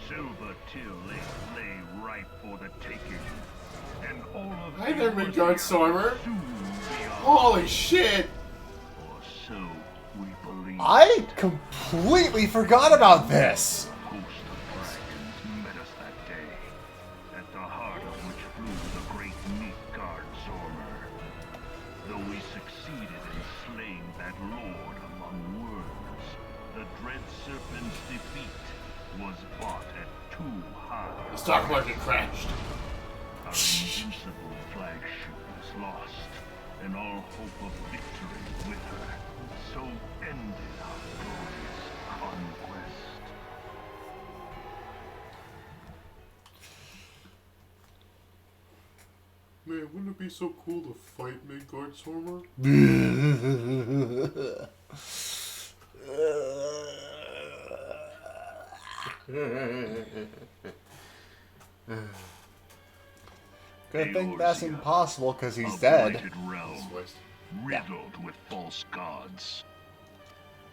Silver Till lay ripe for the taking, and all of Hi there, Eorzea Midgard Stormer. soon be ours. Holy shit! Or so we believe. I completely forgot about this! A host of dragons met us that day, at the heart of which flew the great Midgard Stormer. Though we succeeded in slaying that lord among worlds, the dread serpent's defeat was bought at too high. The stock market crashed. Our invincible flagship was lost, and all hope of victory with her. So ended our glorious conquest. Man, wouldn't it be so cool to fight Midgard Sormer? Good thing that's Eorzea, impossible because he's a dead. blighted realm, riddled with false gods.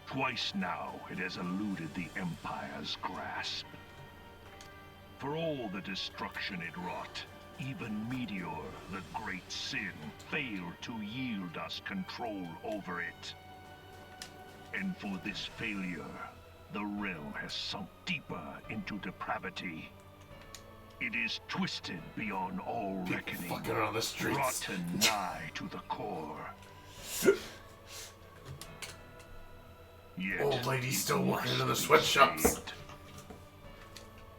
Twice now it has eluded the Empire's grasp. For all the destruction it wrought, even Meteor, the great sin, failed to yield us control over it. And for this failure, the realm has sunk deeper into depravity. It is twisted beyond all reckoning, fucking on the streets. rotten nigh to the core. Yet, Old lady's still it working in the must be sweatshops. saved.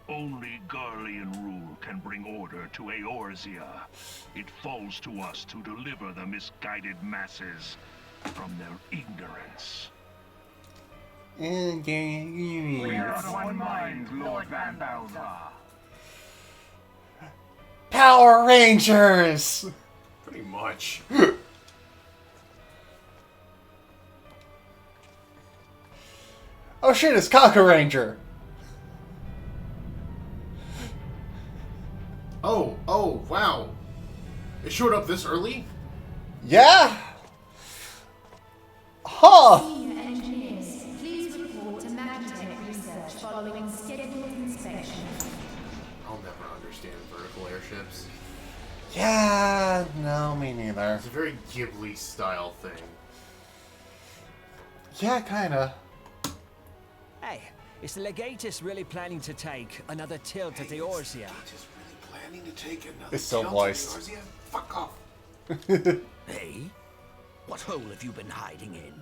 Only Garlean rule can bring order to Eorzea. It falls to us to deliver the misguided masses from their ignorance. We are of one mind, Lord Van Balthar. Power Rangers! Pretty much. Oh shit, it's Cocker Ranger! Oh, wow. It showed up this early? Yeah? Huh! Senior engineers, please report to Magitech research following scheduled inspection. I'll never understand vertical airships. Yeah, no, me neither. It's a very Ghibli style thing. Yeah, kinda. Hey, is the Legatus really planning to take another tilt at the Eorzea? Just really planning to take another It's so tilt at voiced. Eorzea? Fuck off. Hey? What hole have you been hiding in?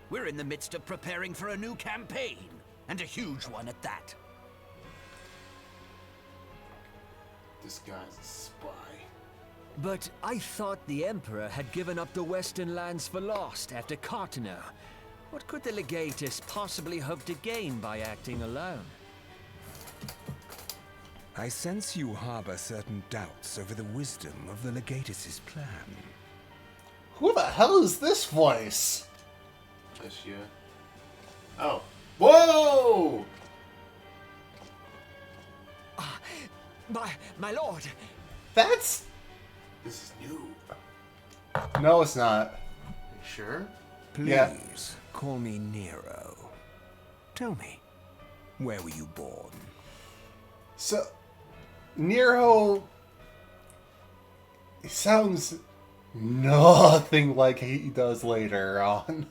We're in the midst of preparing for a new campaign, and a huge one at that. This guy's a spy. But I thought the Emperor had given up the Western lands for lost after Cartener. What could the Legatus possibly hope to gain by acting alone? I sense you harbor certain doubts over the wisdom of the Legatus' plan. Who the hell is this voice? This year. Oh. Whoa! My lord! That's... This is new. No, it's not. You sure? Please, Yeah. call me Nero. Tell me, where were you born? So, Nero... He sounds nothing like he does later on.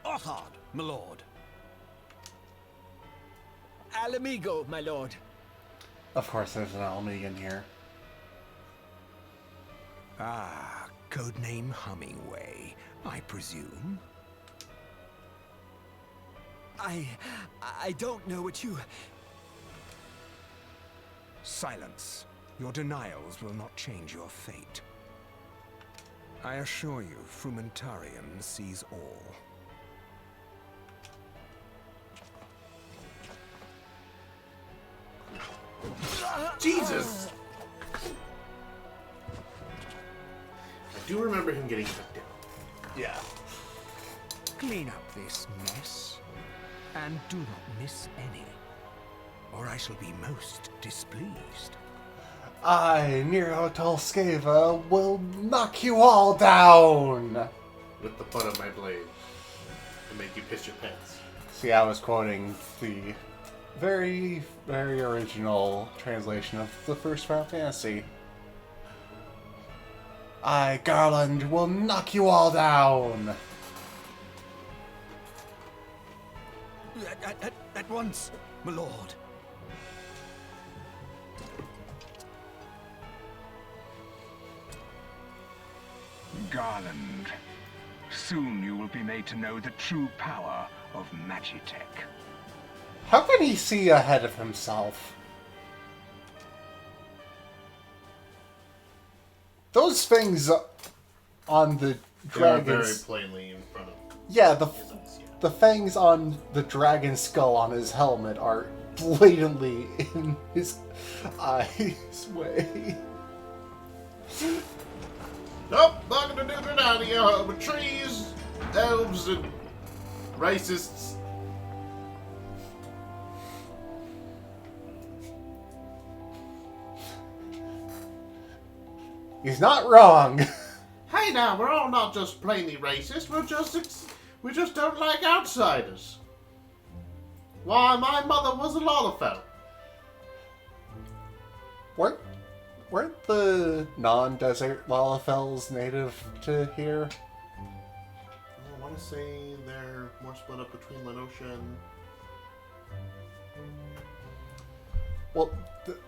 Othard, my lord. Alamigo, my lord. Of course, there's an Alamigan here. Ah, codename Hummingway, I presume. I don't know what you... Silence. Your denials will not change your fate. I assure you, Frumentarium sees all. Jesus! I do remember him getting cut down. Yeah. Clean up this mess, and do not miss any, or I shall be most displeased. I, Nero Tolskeva, will knock you all down! With the butt of my blade. To make you piss your pants. See, I was quoting the very, very original translation of the first Final Fantasy. I, Garland, will knock you all down! At once, my lord. Garland, soon you will be made to know the true power of Magitech. How can he see ahead of himself? Those things on the They're very dragon's... plainly in front of Yeah, the fangs on the dragon skull on his helmet are blatantly in his eyes way. Nope, not gonna do it out here with trees, elves, and racists. He's not wrong. Hey now, we're all not just plainly racist, we just don't like outsiders. Why, my mother was a Lalafell. Weren't the non-desert Lalafells native to here? I want to say they're more split up between Lenosha and... Well,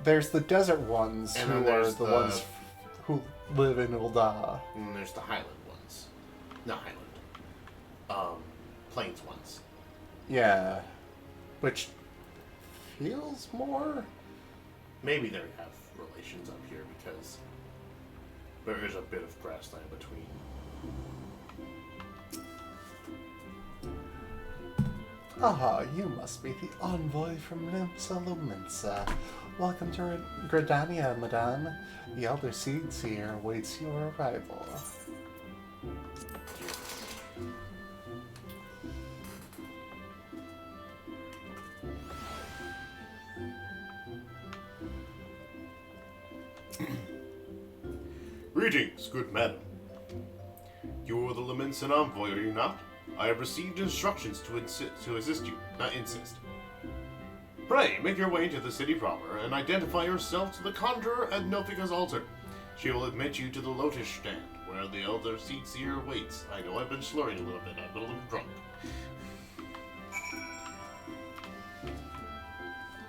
there's the desert ones And who then are there's the the- ones who live in Ul'dah. And there's the Highland ones. Not Highland. Plains ones. Yeah. Which feels more... Maybe they have relations up here because there is a bit of grassland between. Ah, you must be the envoy from Limsa Lumensa. Welcome to Gridania, madame. The Elder Seedseer awaits your arrival. Greetings, good madam. You are the Lamensin envoy, are you not? I have received instructions to assist you, not insist. Pray, make your way to the city proper, and identify yourself to the Conjurer at Nofika's altar. She will admit you to the Lotus stand, where the Elder Seedseer waits. I know I've been slurring a little bit, I've been a little drunk.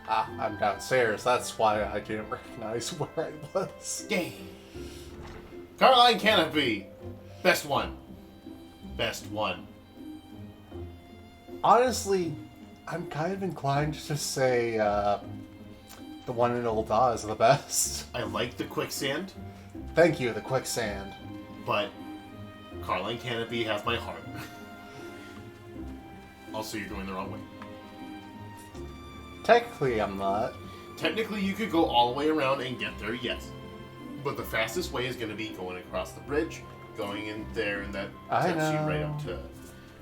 Ah, I'm downstairs. That's why I didn't recognize where I was. Yay! Caroline Canopy! Best one. Best one. Honestly, I'm kind of inclined to just say the one in Ul'dah is the best. I like the quicksand. Thank you, the quicksand. But Caroline Canopy has my heart. Also, you're going the wrong way. Technically, I'm not. Technically, you could go all the way around and get there, yes. But the fastest way is going to be going across the bridge, going in there, and that takes you right up to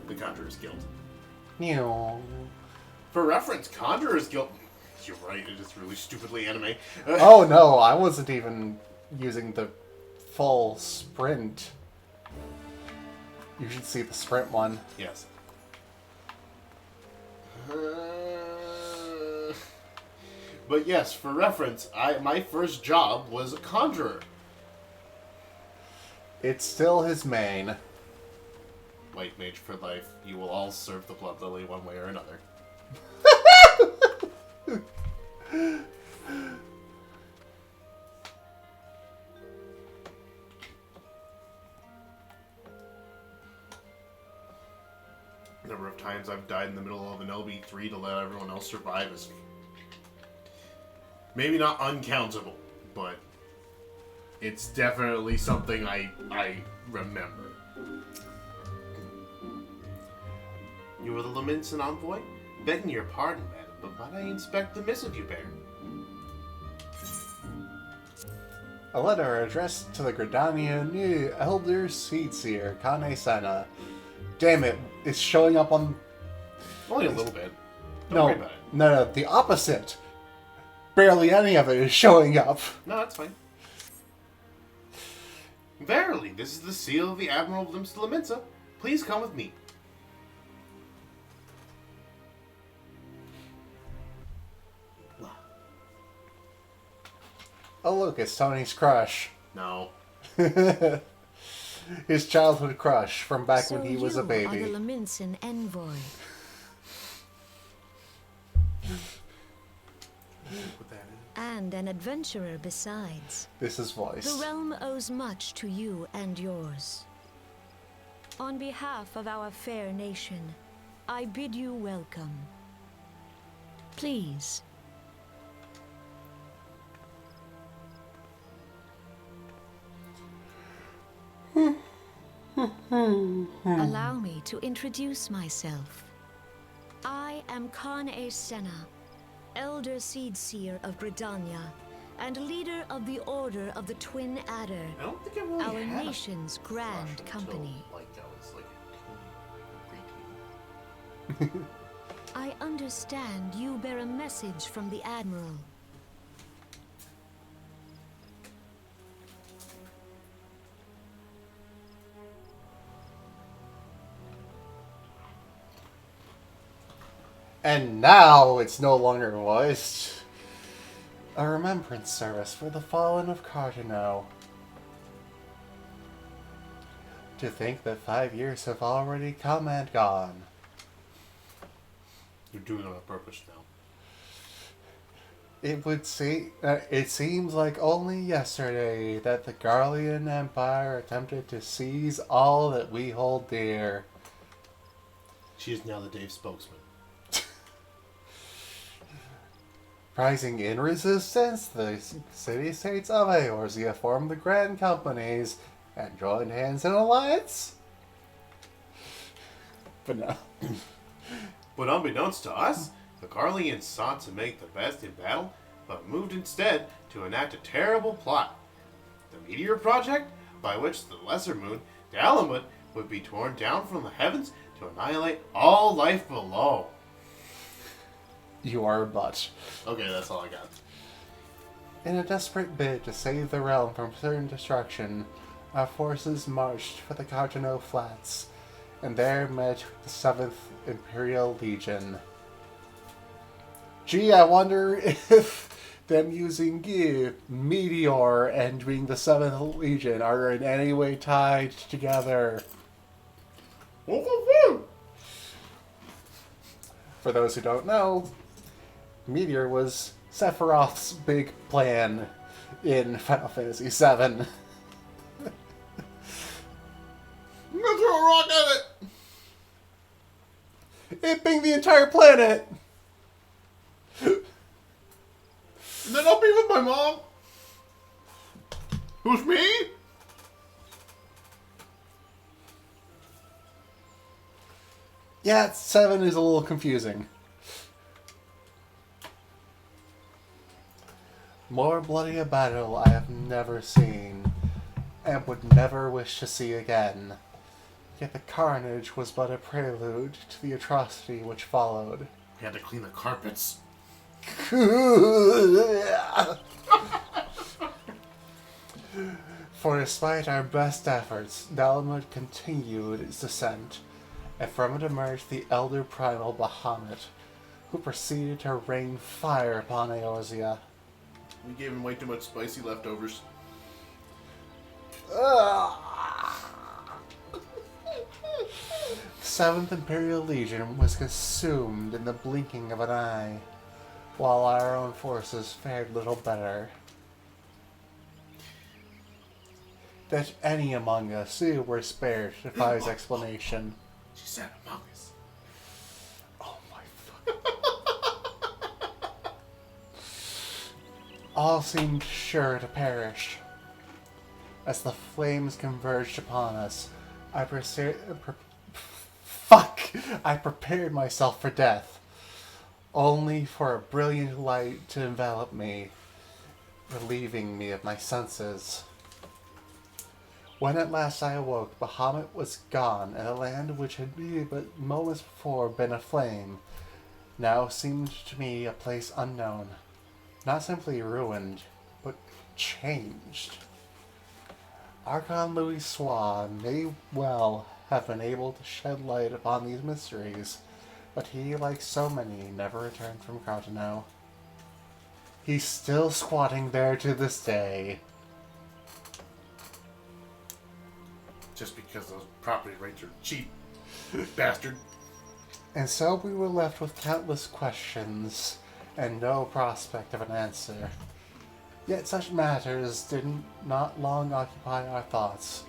the Conjurer's Guild. No. For reference, Conjurer's Guild... You're right, it is really stupidly anime. Oh no, I wasn't even using the full sprint. You should see the sprint one. Yes. But yes, for reference, my first job was a conjurer. It's still his main. White mage for life. You will all serve the blood lily one way or another. The number of times I've died in the middle of an LB3 to let everyone else survive is maybe not uncountable, but it's definitely something I remember. You are the Laminson envoy? Begging your pardon, madam, but might I inspect the missive you bear? A letter addressed to the Gridania new Elder Seedseer, Kane Senna. Damn it, it's showing up on... Only a little bit. Don't worry about it. No, the opposite. Barely any of it is showing up. No, that's fine. Verily, this is the seal of the Admiral of Laminsa. Please come with me. Oh look, it's Tony's crush. No. His childhood crush from back when he was a baby. So you are the Laminson envoy. And an adventurer besides. This is voice. The realm owes much to you and yours. On behalf of our fair nation, I bid you welcome. Please. Allow me to introduce myself. I am Kane Senna, Elder Seedseer of Gridania, and leader of the Order of the Twin Adder. I don't think I really our had nation's grand company. Like I was like a teen, I understand you bear a message from the Admiral. And now it's no longer voiced. A remembrance service for the fallen of Cartano. To think that 5 years have already come and gone. You're doing it on purpose now. It seems like only yesterday that the Garlean Empire attempted to seize all that we hold dear. She is now the Dave spokesman. Rising in resistance, the city-states of Eorzea formed the Grand Companies and joined hands in alliance. But no. But unbeknownst to us, the Garleans sought to make the best in battle, but moved instead to enact a terrible plot. The Meteor Project, by which the lesser moon, Dalamut, would be torn down from the heavens to annihilate all life below. You are a butt. Okay, that's all I got. In a desperate bid to save the realm from certain destruction, our forces marched for the Cartano Flats, and there met the 7th Imperial Legion. Gee, I wonder if them using Meteor and being the 7th Legion are in any way tied together. For those who don't know, Meteor was Sephiroth's big plan in Final Fantasy VII. I'm gonna throw a rock at it! It being the entire planet! And then I'll be with my mom! Who's me? Yeah, 7 is a little confusing. More bloody a battle I have never seen, and would never wish to see again. Yet the carnage was but a prelude to the atrocity which followed. We had to clean the carpets. For despite our best efforts, Dalamud continued its descent, and from it emerged the elder primal Bahamut, who proceeded to rain fire upon Eorzea. We gave him way too much spicy leftovers. Seventh Imperial Legion was consumed in the blinking of an eye, while our own forces fared little better. That any among us who were spared defies explanation. She said among us. Oh my fuck. All seemed sure to perish. As the flames converged upon us, I prepared myself for death, only for a brilliant light to envelop me, relieving me of my senses. When at last I awoke, Bahamut was gone, and the land which had but moments before been aflame now seemed to me a place unknown. Not simply ruined, but changed. Archon Louis Swan may well have been able to shed light upon these mysteries, but he, like so many, never returned from Cartano. He's still squatting there to this day. Just because those property rates are cheap, bastard. And so we were left with countless questions, and no prospect of an answer. Yet such matters did not long occupy our thoughts,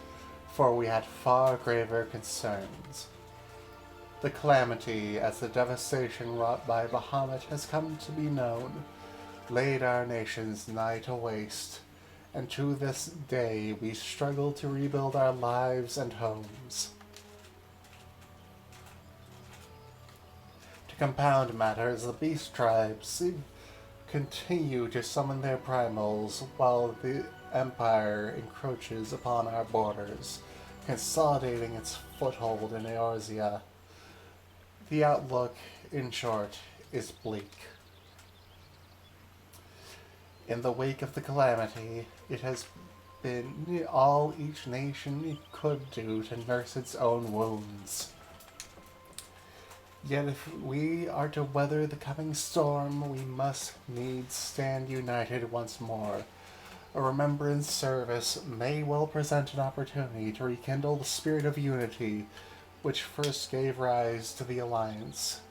for we had far graver concerns. The calamity, as the devastation wrought by Bahamut has come to be known, laid our nations nigh to waste, and to this day we struggle to rebuild our lives and homes. To compound matters, the beast tribes continue to summon their primals while the Empire encroaches upon our borders, consolidating its foothold in Eorzea. The outlook, in short, is bleak. In the wake of the calamity, it has been all each nation could do to nurse its own wounds. Yet if we are to weather the coming storm, we must needs stand united once more. A remembrance service may well present an opportunity to rekindle the spirit of unity which first gave rise to the Alliance.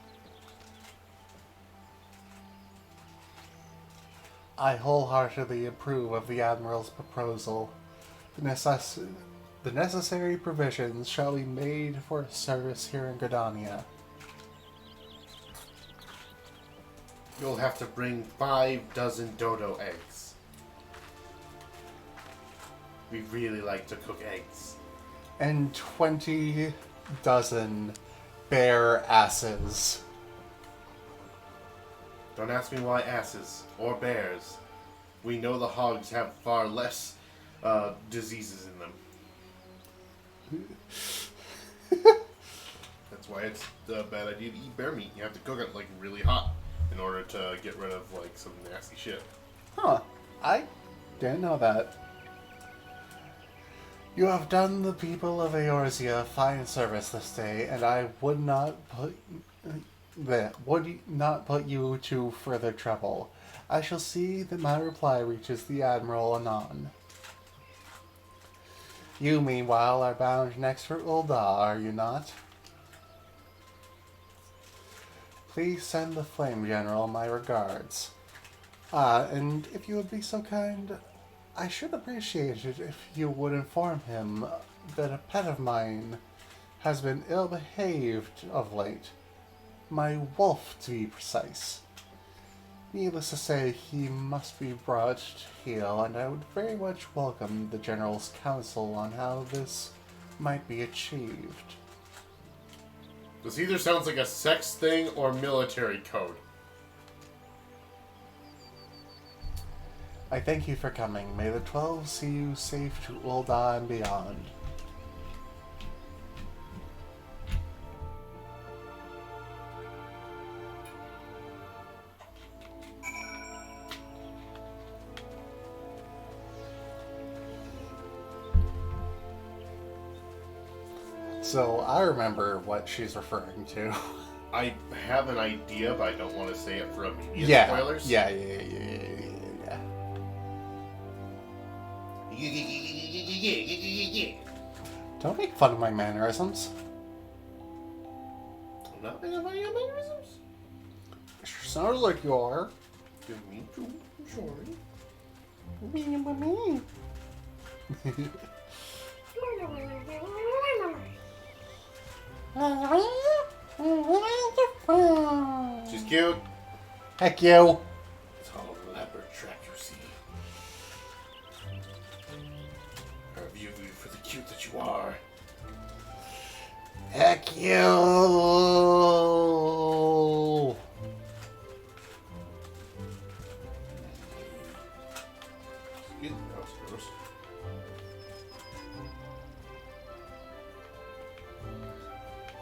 I wholeheartedly approve of the Admiral's proposal. The necessary provisions shall be made for service here in Gridania. You'll have to bring 5 dozen dodo eggs. We really like to cook eggs. And 20 dozen bear asses. Don't ask me why asses or bears. We know the hogs have far less diseases in them. That's why it's a bad idea to eat bear meat. You have to cook it like really hot in order to get rid of like some nasty shit. Huh. I didn't know that. You have done the people of Eorzea fine service this day, and I would not put you to further trouble. I shall see that my reply reaches the Admiral anon. You, meanwhile, are bound next for Ul'dah, are you not? Please send the Flame General my regards. And if you would be so kind, I should appreciate it if you would inform him that a pet of mine has been ill-behaved of late. My wolf, to be precise. Needless to say, he must be brought to heel, and I would very much welcome the General's counsel on how this might be achieved. This either sounds like a sex thing or military code. I thank you for coming. May the 12 see you safe to Ul'dah and beyond. So I remember what she's referring to. I have an idea, but I don't want to say it for immediate spoilers. Yeah. Don't make fun of my mannerisms. I'm not making fun of your mannerisms. It sure sounds like you are. Didn't mean to. I'm sorry. She's cute. Heck you. It's all a leopard trap, you see. I review you for the cute that you are. Heck you.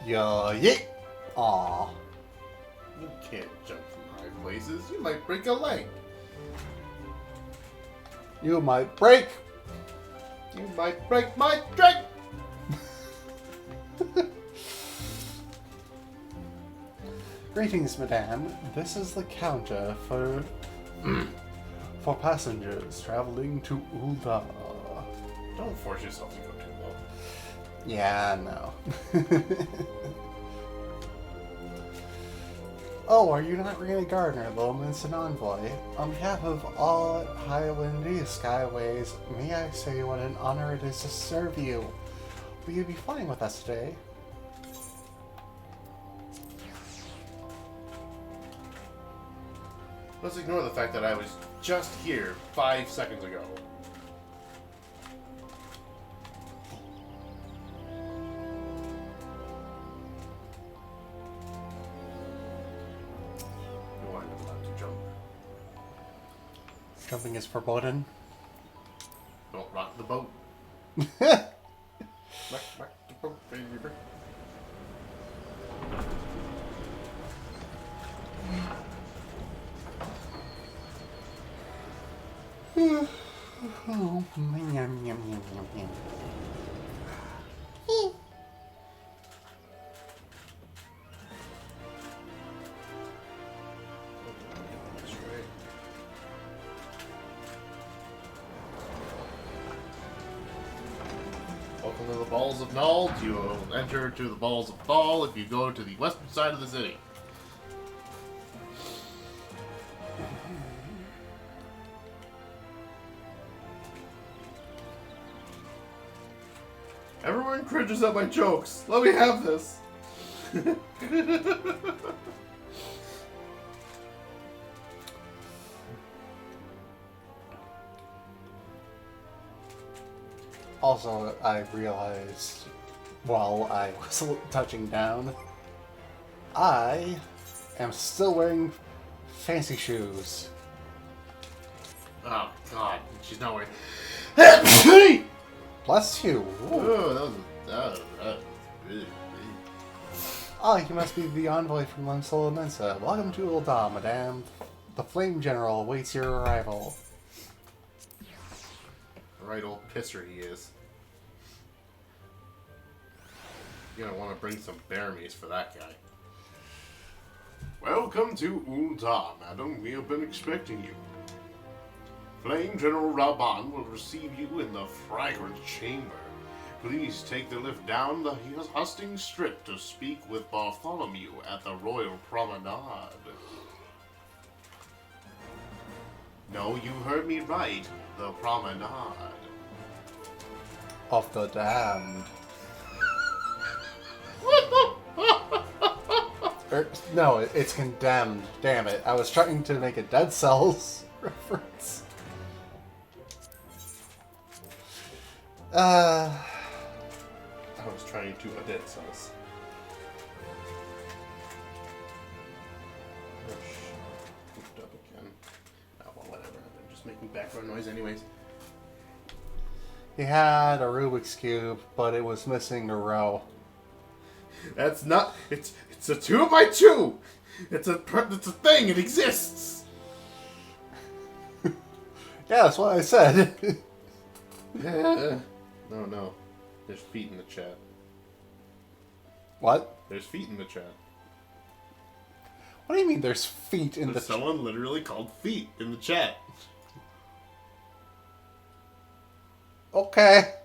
Yeah. Aw. You can't jump from high places. You might break a leg. You might break. You might break my drink. Greetings, madame. This is the counter for passengers traveling to Ul'dah. Don't force yourself to go too low. Yeah, no. Oh, are you not Rena Gardner, Lominson Envoy? On behalf of all at Highlandy Skyways, may I say what an honor it is to serve you. Will you be flying with us today? Let's ignore the fact that I was just here 5 seconds ago. You aren't allowed to jump. Jumping is forbidden. Don't rock the boat. Rock the boat, baby. Oh, yum, yum, yum, yum, yum. Welcome to the Balls of Null. You will enter to the Balls of Thal if you go to the western side of the city. Everyone cringes at my jokes. Let me have this. Also, I realized while I was touching down, I am still wearing fancy shoes. Oh, God. She's not wearing... Bless you. Oh, that was really... Ah, you must be the envoy from Lunsola Mensa. Welcome to Ul'dah, madame. The Flame General awaits your arrival. Right old pisser he is. You're gonna want to bring some bear mace for that guy. Welcome to Ul'dah, madam. We have been expecting you. Flame General Raban will receive you in the Fragrant Chamber. Please take the lift down the Hustings Strip to speak with Bartholomew at the Royal Promenade. No, you heard me right. The Promenade. Of the damned. No, it's condemned. Damn it. I was trying to make a Dead Cells reference. I was trying to a Dead Cells. Oh, goofed up again. Oh, well, whatever. I'm just making background noise anyways. He had a Rubik's Cube, but it was missing a row. That's not... It's a 2x2! It's a thing! It exists! Yeah, that's what I said. No. There's feet in the chat. What? There's feet in the chat. What do you mean there's feet in the chat? Someone literally called feet in the chat. Okay.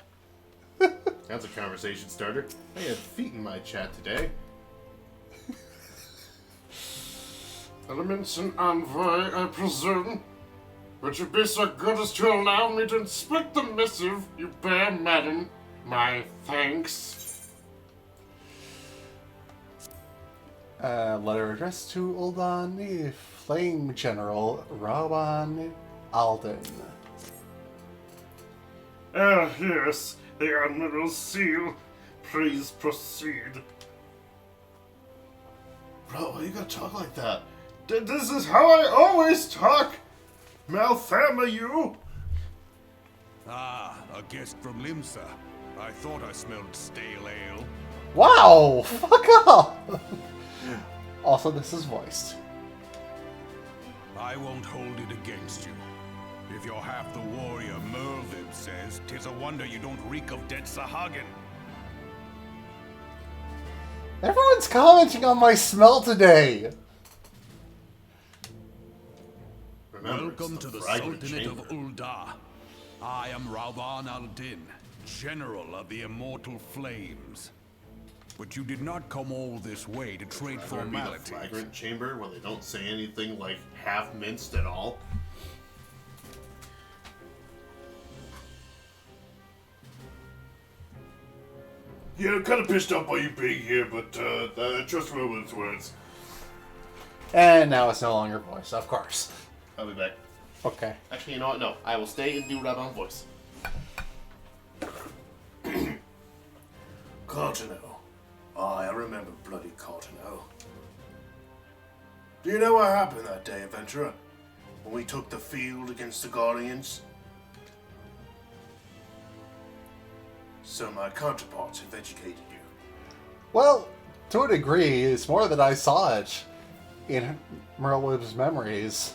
That's a conversation starter. I had feet in my chat today. Elements and envoy, I presume. Would you be so good as to allow me to inspect the missive you bear, madam? My thanks. Letter addressed to Ul'dah, the Flame General Raban Alden. Yes, the Admiral's seal. Please proceed. Bro, why you gotta talk like that? This is how I always talk! Malfama, you! Ah, a guest from Limsa. I thought I smelled stale ale. Wow! Fuck off! Also, this is voiced. I won't hold it against you. If you're half the warrior Merlin says, 'tis a wonder you don't reek of dead Sahagin. Everyone's commenting on my smell today! Welcome to the Sultanate of Ul'dah. I am Raban al-Din, General of the Immortal Flames. But you did not come all this way to trade formalities. Fragrant Chamber where they don't say anything like half minced at all. Yeah, I'm kind of pissed off by you being here, but I trust Rowan's words. And now it's no longer voiced, of course. I'll be back. Okay. Actually, you know what? No, I will stay and do Raban's voice. Cartano. Oh, I remember bloody Cartano. Do you know what happened that day, adventurer? when we took the field against the Guardians? So my counterparts have educated you. Well, to a degree, it's more that I saw it in Merlewood's memories.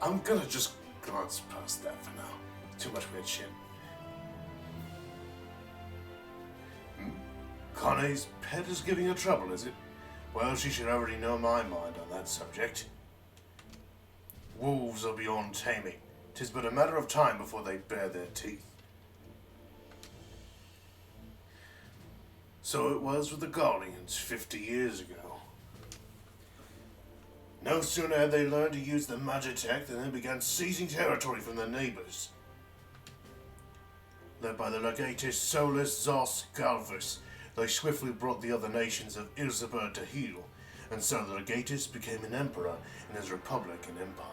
I'm gonna just glance past that for now. Too much red shit. Connie's pet is giving her trouble, is it? Well, she should already know my mind on that subject. Wolves are beyond taming. 'Tis but a matter of time before they bare their teeth. So it was with the Guardians 50 years ago. No sooner had they learned to use the Magitech than they began seizing territory from their neighbors. Led by the legatus Solus Zos Galvus, they swiftly brought the other nations of Eorzea to heel, and so the legatus became an emperor in his republic and empire.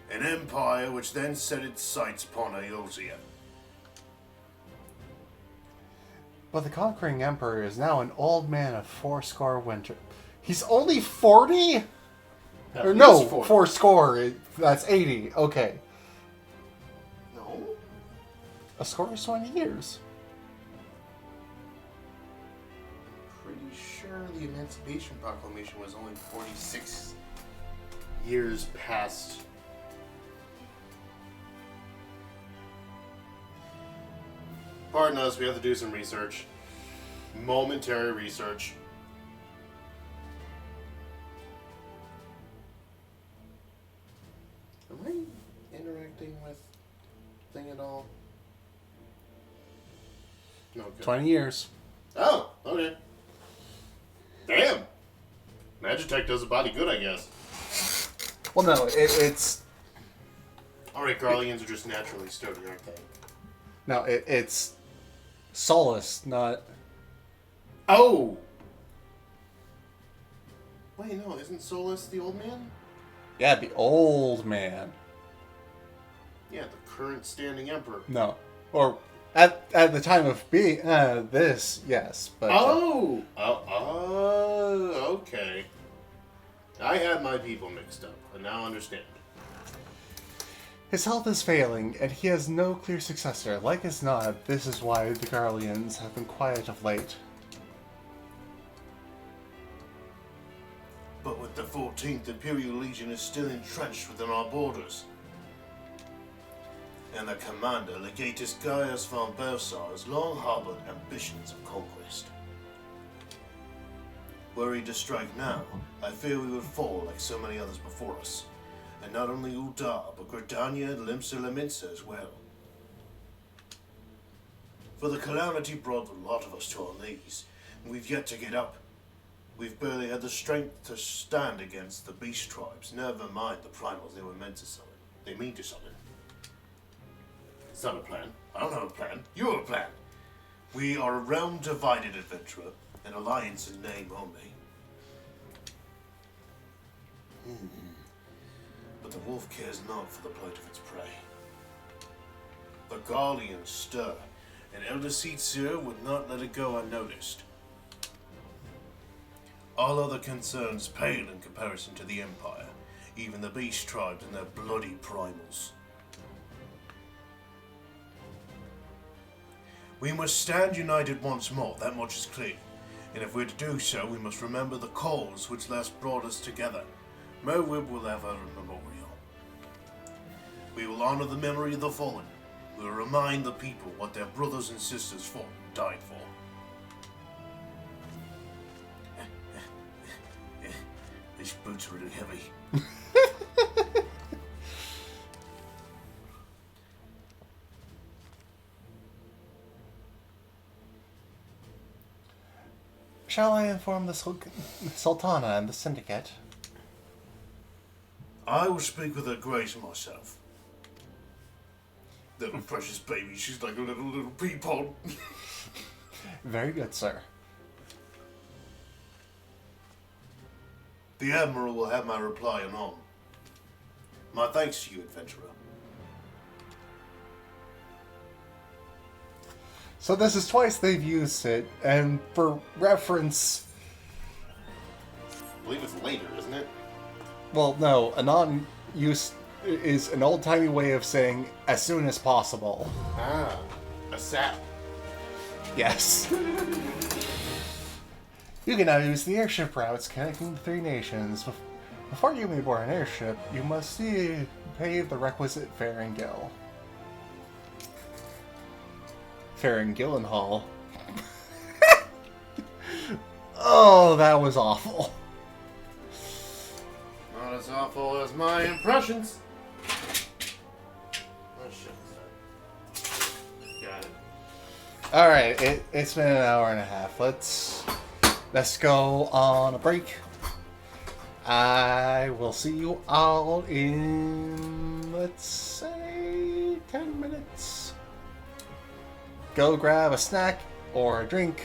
An empire which then set its sights upon Eorzea. But the conquering emperor is now an old man of 40 winter. He's only 40? Or no, 40. That's 80. Okay. No? A score is 20 years. Pretty sure the Emancipation Proclamation was only 46 years past. Pardon us, we have to do some research. Momentary research. Am I interacting with thing at all? No, good. 20 years. Oh, okay. Damn! Magitech does a body good, I guess. Well, no, it's... Alright, Garleans are just naturally sturdy, aren't they? No, it's Solus, not... Oh! Wait, no, isn't Solus the old man? Yeah, the old man. Yeah, the current standing emperor. No. Or, at the time of being, this, yes, but... Okay. I had my people mixed up, and now I understand. His health is failing, and he has no clear successor. Like as not, this is why the Garleans have been quiet of late. But with the 14th Imperial Legion is still entrenched within our borders. And the commander, Legatus Gaius von Bersar, has long harbored ambitions of conquest. Were he to strike now, I fear we would fall like so many others before us. And not only Uldar, but Gridania and Limsa Laminsa as well. For the calamity brought a lot of us to our knees, and we've yet to get up. We've barely had the strength to stand against the beast tribes, never mind the primals they were meant to summon. They mean to summon. It's not a plan. I don't have a plan. You have a plan. We are a realm-divided adventurer, an alliance in name only. But the wolf cares not for the plight of its prey. The Garleans stir, and Elder Seatsir would not let it go unnoticed. All other concerns pale in comparison to the Empire, even the beast tribes and their bloody primals. We must stand united once more, that much is clear. And if we're to do so, we must remember the cause which last brought us together. Merwib will have a memorial. We will honor the memory of the fallen. We will remind the people what their brothers and sisters fought and died for. These boots are really heavy. Shall I inform the Sultana and the Syndicate? I will speak with her grace myself. Little precious baby, she's like a little peapod. Very good, sir. The Admiral will have my reply anon. My thanks to you, adventurer. So this is twice they've used it, and for reference... I believe it's later, isn't it? Well, no, anon use is an old-timey way of saying as soon as possible. Ah, a sap. Yes. You can now use the airship routes connecting the three nations. Before you may board an airship, you must pay the requisite fare and gill. Fare and Gyllenhaal. Oh, that was awful. Not as awful as my impressions. Oh shit. Got it. Alright, it's been an hour and a half. Let's go on a break. I will see you all in, let's say, 10 minutes. Go grab a snack or a drink.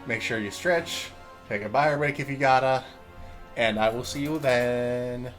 Make sure you stretch. Take a bio break if you gotta. And I will see you then.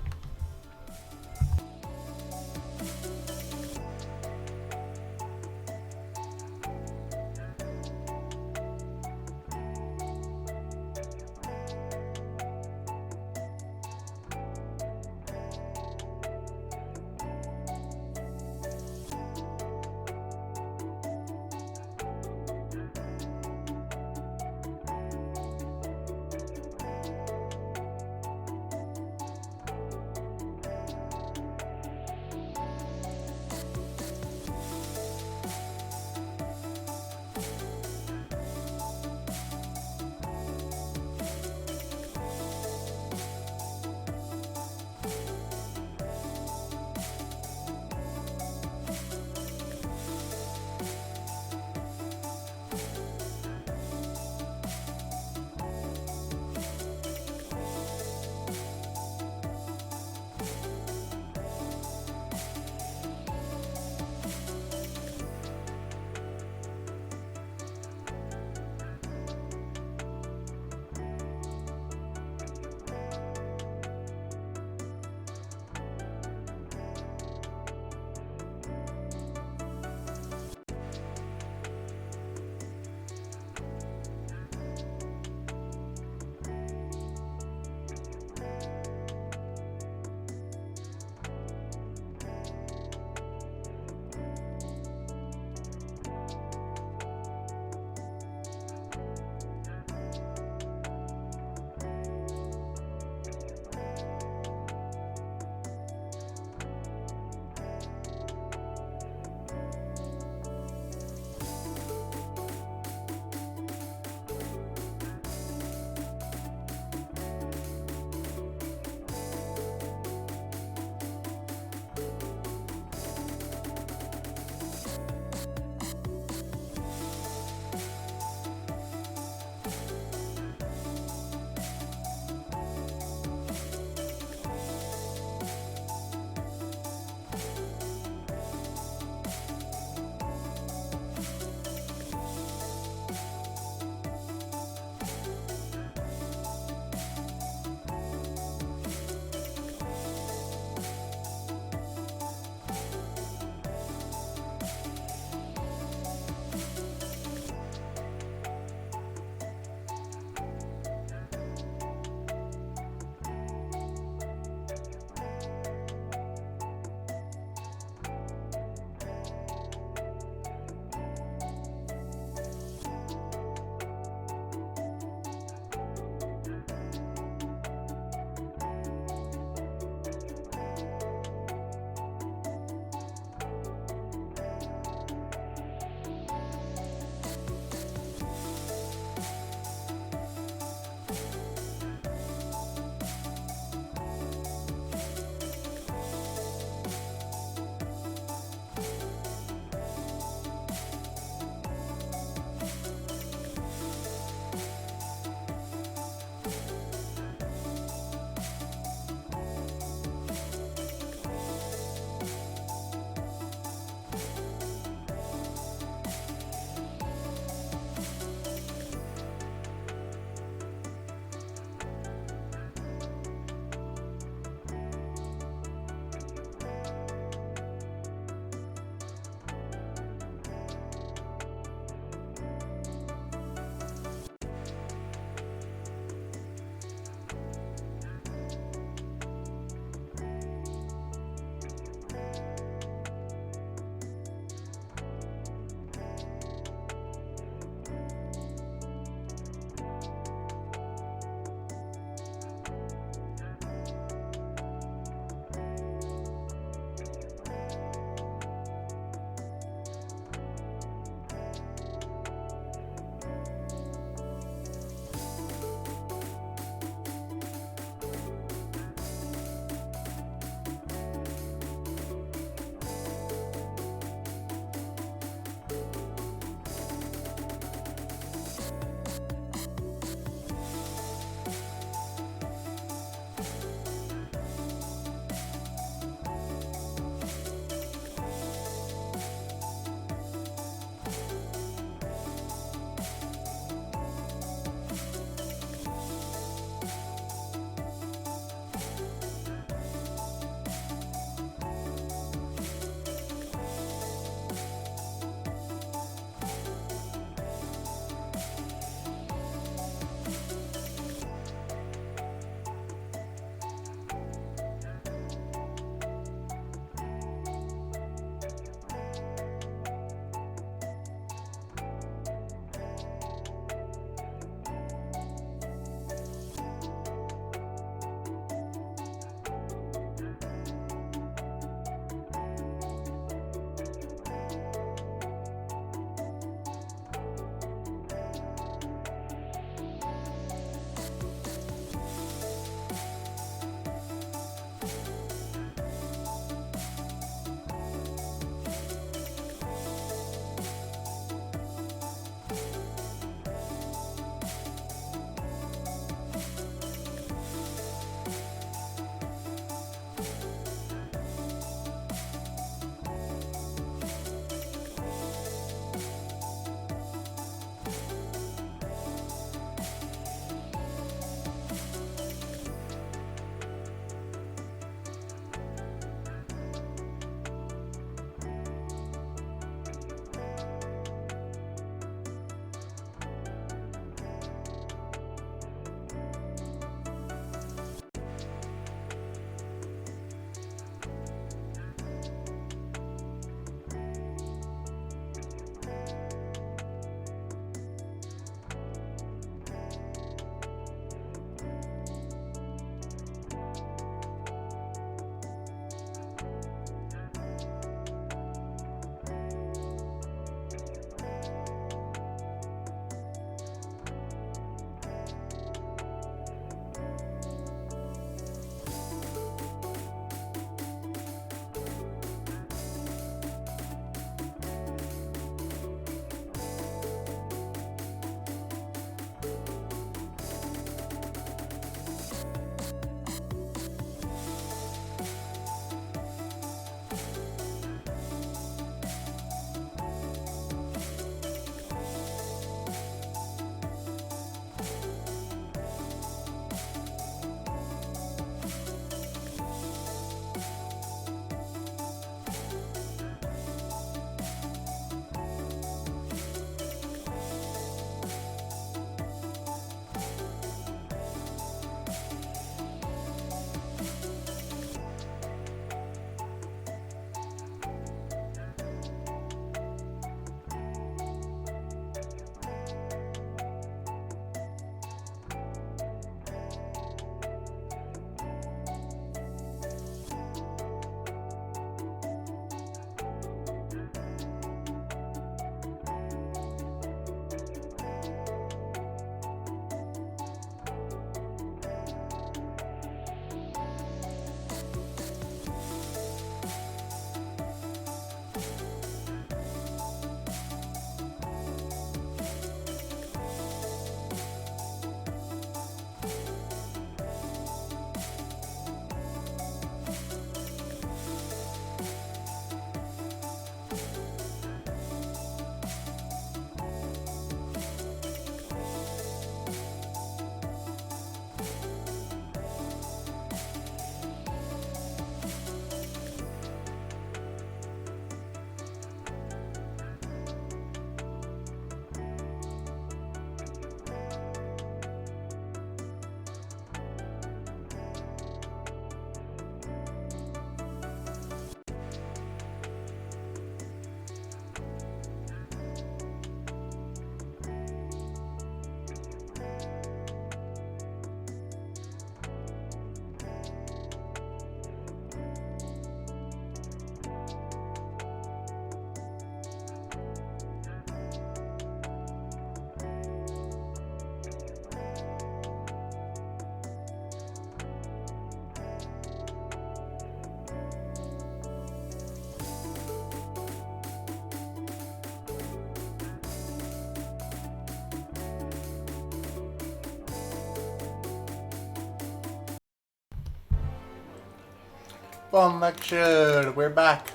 Fun lecture, we're back.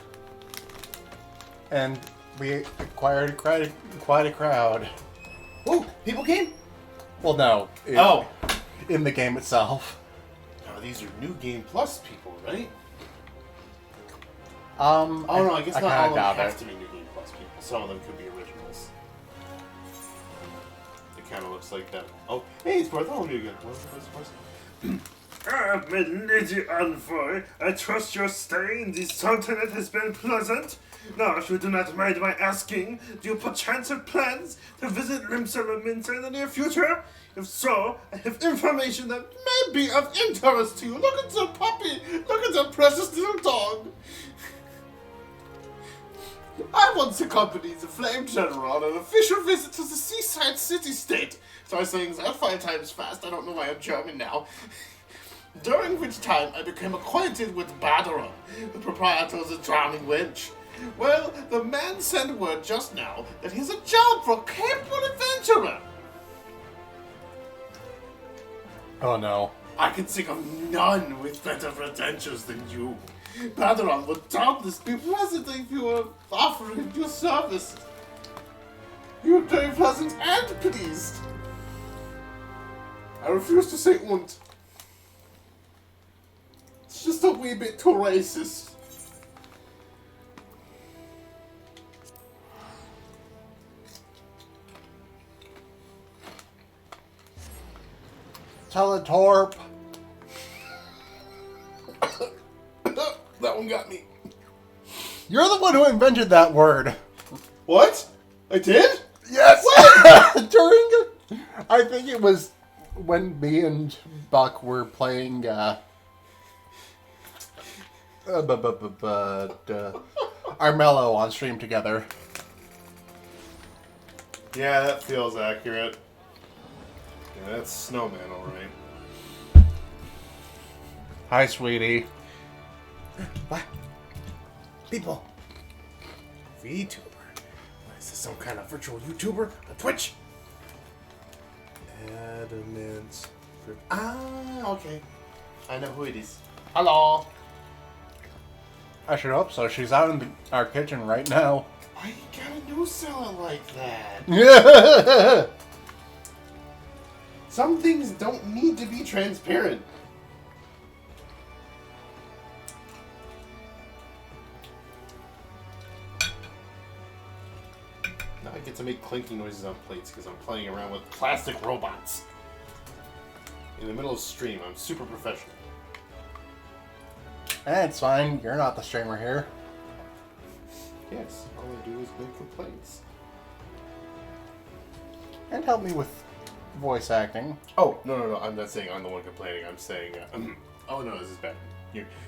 And we acquired quite a crowd. Oh, people came? Well, no. Oh. In the game itself. Oh, these are New Game Plus people, right? Oh no, I guess not all of them have it. to be New Game Plus people. Some of them could be originals. It kind of looks like them. Oh, hey, it's Bartholomew again. Where's My Lady Envoy, I trust your stay in the Sultanate has been pleasant. Now, if you do not mind my asking, do you perchance have plans to visit Limsa in the near future? If so, I have information that may be of interest to you. Look at the puppy! Look at the precious little dog! I once accompanied the Flame General on an official visit to the seaside city-state. So I was saying that 5 times fast. I don't know why I'm German now. During which time I became acquainted with Badaron, the proprietor of the Drowning Wench. Well, the man sent word just now that he's a job for a capable adventurer. Oh no. I can think of none with better credentials than you. Badaron would doubtless be present if you were offering your service. You are very pleasant and pleased. I refuse to say und. It's just a wee bit too racist. Teletorp. That one got me. You're the one who invented that word. What? I did? Yes! I think it was when me and Buck were playing, Armello on stream together. Yeah, that feels accurate. Yeah, that's Snowman, alright. Hi, sweetie. What? People. VTuber. Is this some kind of virtual YouTuber on Twitch? Adamant. Ah, okay. I know who it is. Hello. I should hope so. She's out in our kitchen right now. Why you gotta no sell it like that? Yeah. Some things don't need to be transparent. Now I get to make clinking noises on plates because I'm playing around with plastic robots. In the middle of stream, I'm super professional. It's fine. You're not the streamer here. Yes, all I do is make complaints. And help me with voice acting. Oh, no, I'm not saying I'm the one complaining. I'm saying, oh no, this is bad.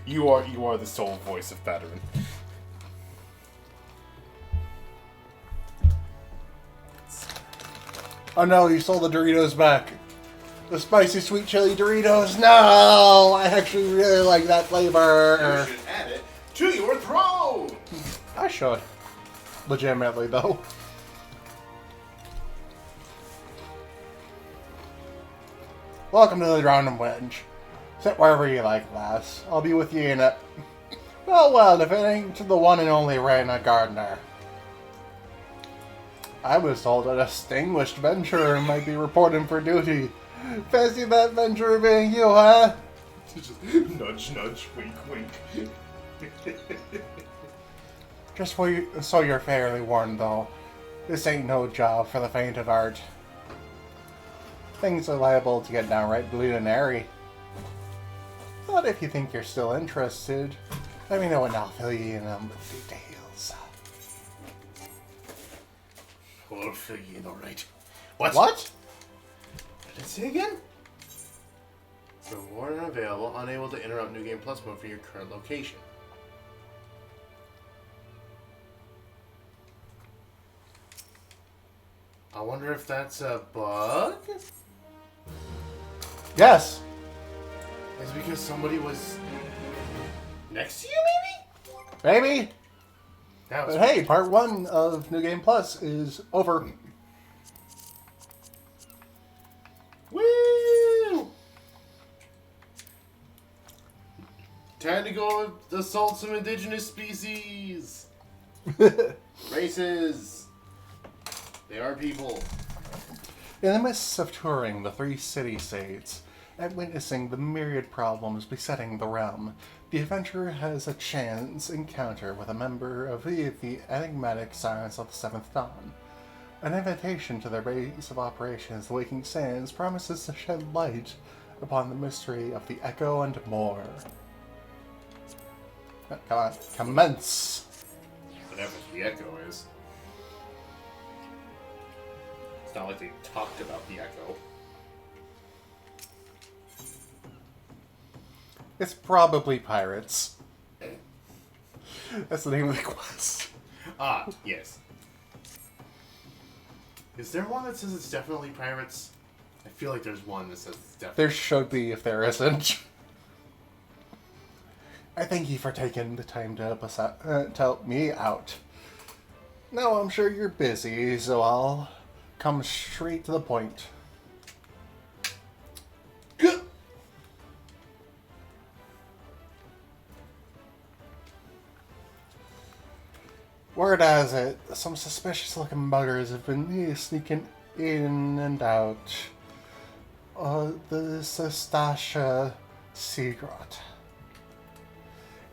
You are the sole voice of Badaron. Oh no, you sold the Doritos back. The spicy sweet chili Doritos. No, I actually really like that flavor. You should add it to your throne. I should. Legitimately, though. Welcome to the Drowning Wench. Sit wherever you like, lass. I'll be with you in it. Well, if it ain't the one and only Raina Gardner. I was told a distinguished venturer might be reporting for duty. Fancy that venturer being you, huh? Just nudge, nudge, wink, wink. Just so you're fairly warned, though. This ain't no job for the faint of heart. Things are liable to get downright blue and airy. But if you think you're still interested, let me know and I'll fill you in on the details. I'll fill you in, alright. What? What? Did it say again? Reward unavailable, unable to interrupt New Game Plus mode for your current location. I wonder if that's a bug? Yes. It's because somebody was next to you, maybe? Maybe. That was But hey, part 1 of New Game Plus is over. Woo! trying to go assault some indigenous species. Races. They are people. In the midst of touring the 3 city-states and witnessing the myriad problems besetting the realm, the adventurer has a chance encounter with a member of the enigmatic Science of the Seventh Dawn. An invitation to their base of operations, the Waking Sands, promises to shed light upon the mystery of the Echo and more. Come on, commence! Whatever the Echo is. It's not like they talked about the Echo. It's probably pirates. That's the name of the quest. Ah, yes. Is there one that says it's definitely pirates? I feel like there's one that says it's definitely... There should be if there isn't. I thank you for taking the time to help us out, to help me out. Now I'm sure you're busy, so I'll come straight to the point. Good. Word has it, some suspicious-looking buggers have been sneaking in and out the Sestasha Sea Grot.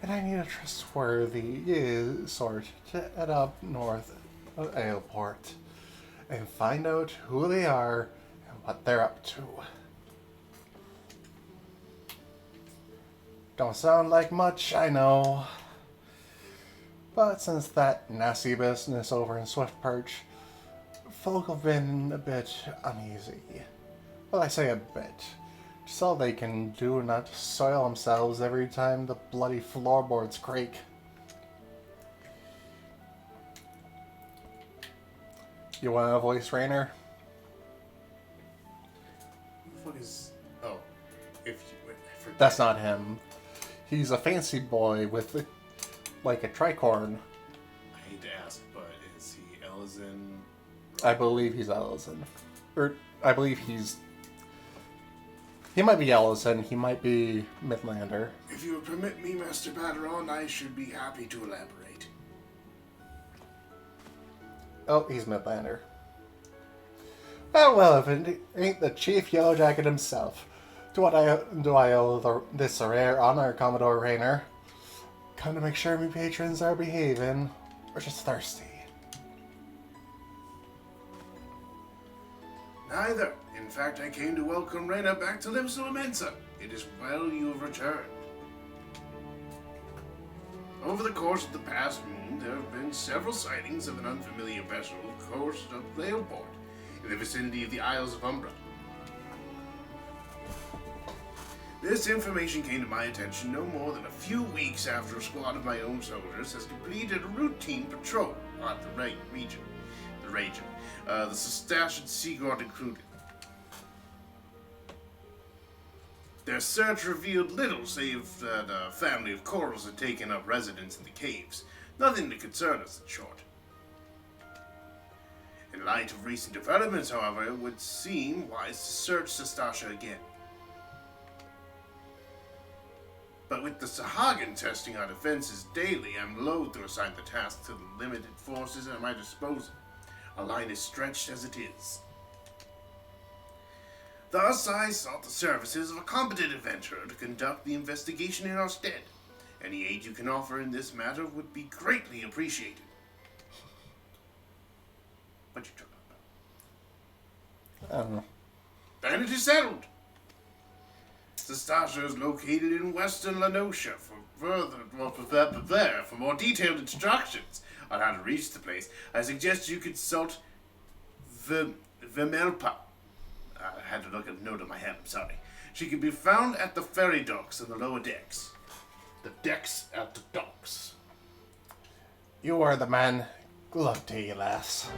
And I need a trustworthy sort to head up north of Aleport and find out who they are and what they're up to. Don't sound like much, I know. But since that nasty business over in Swift Perch, folk have been a bit uneasy. Well, I say a bit. Just all they can do not to soil themselves every time the bloody floorboards creak. You want a voice, Rainer? What is... Oh. If you... I forget. That's not him. He's a fancy boy with like a tricorn. I hate to ask, but is he Elizin? I believe he's Elizin. Or, I believe he's... He might be Elizin, he might be Midlander. If you would permit me, Master Baderon, I should be happy to elaborate. Oh, he's Midlander. Well, if it ain't the Chief Yellow Jacket himself, do I owe this rare honor, Commodore Rainer? Come to make sure my patrons are behaving, or just thirsty? Neither. In fact, I came to welcome Reyna back to Limsa Mensa. It is well you have returned. Over the course of the past moon, there have been several sightings of an unfamiliar vessel coast of Railport in the vicinity of the Isles of Umbra. This information came to my attention no more than a few weeks after a squad of my own soldiers has completed a routine patrol on the region. The Sestasha Sea Grot included. Their search revealed little save that a family of corals had taken up residence in the caves. Nothing to concern us, in short. In light of recent developments, however, it would seem wise to search Sestasha again. But with the Sahagin testing our defenses daily, I'm loath to assign the task to the limited forces at my disposal. A line is stretched as it is. Thus, I sought the services of a competent adventurer to conduct the investigation in our stead. Any aid you can offer in this matter would be greatly appreciated. What you talking about? I don't know. Then it is settled. Sestasha is located in western Lanosha. For more detailed instructions on how to reach the place, I suggest you consult Vimelpa. I had to look at a note on my head, I'm sorry. She can be found at the ferry docks in the lower decks. The decks at the docks. You are the man. Good luck to you, lass.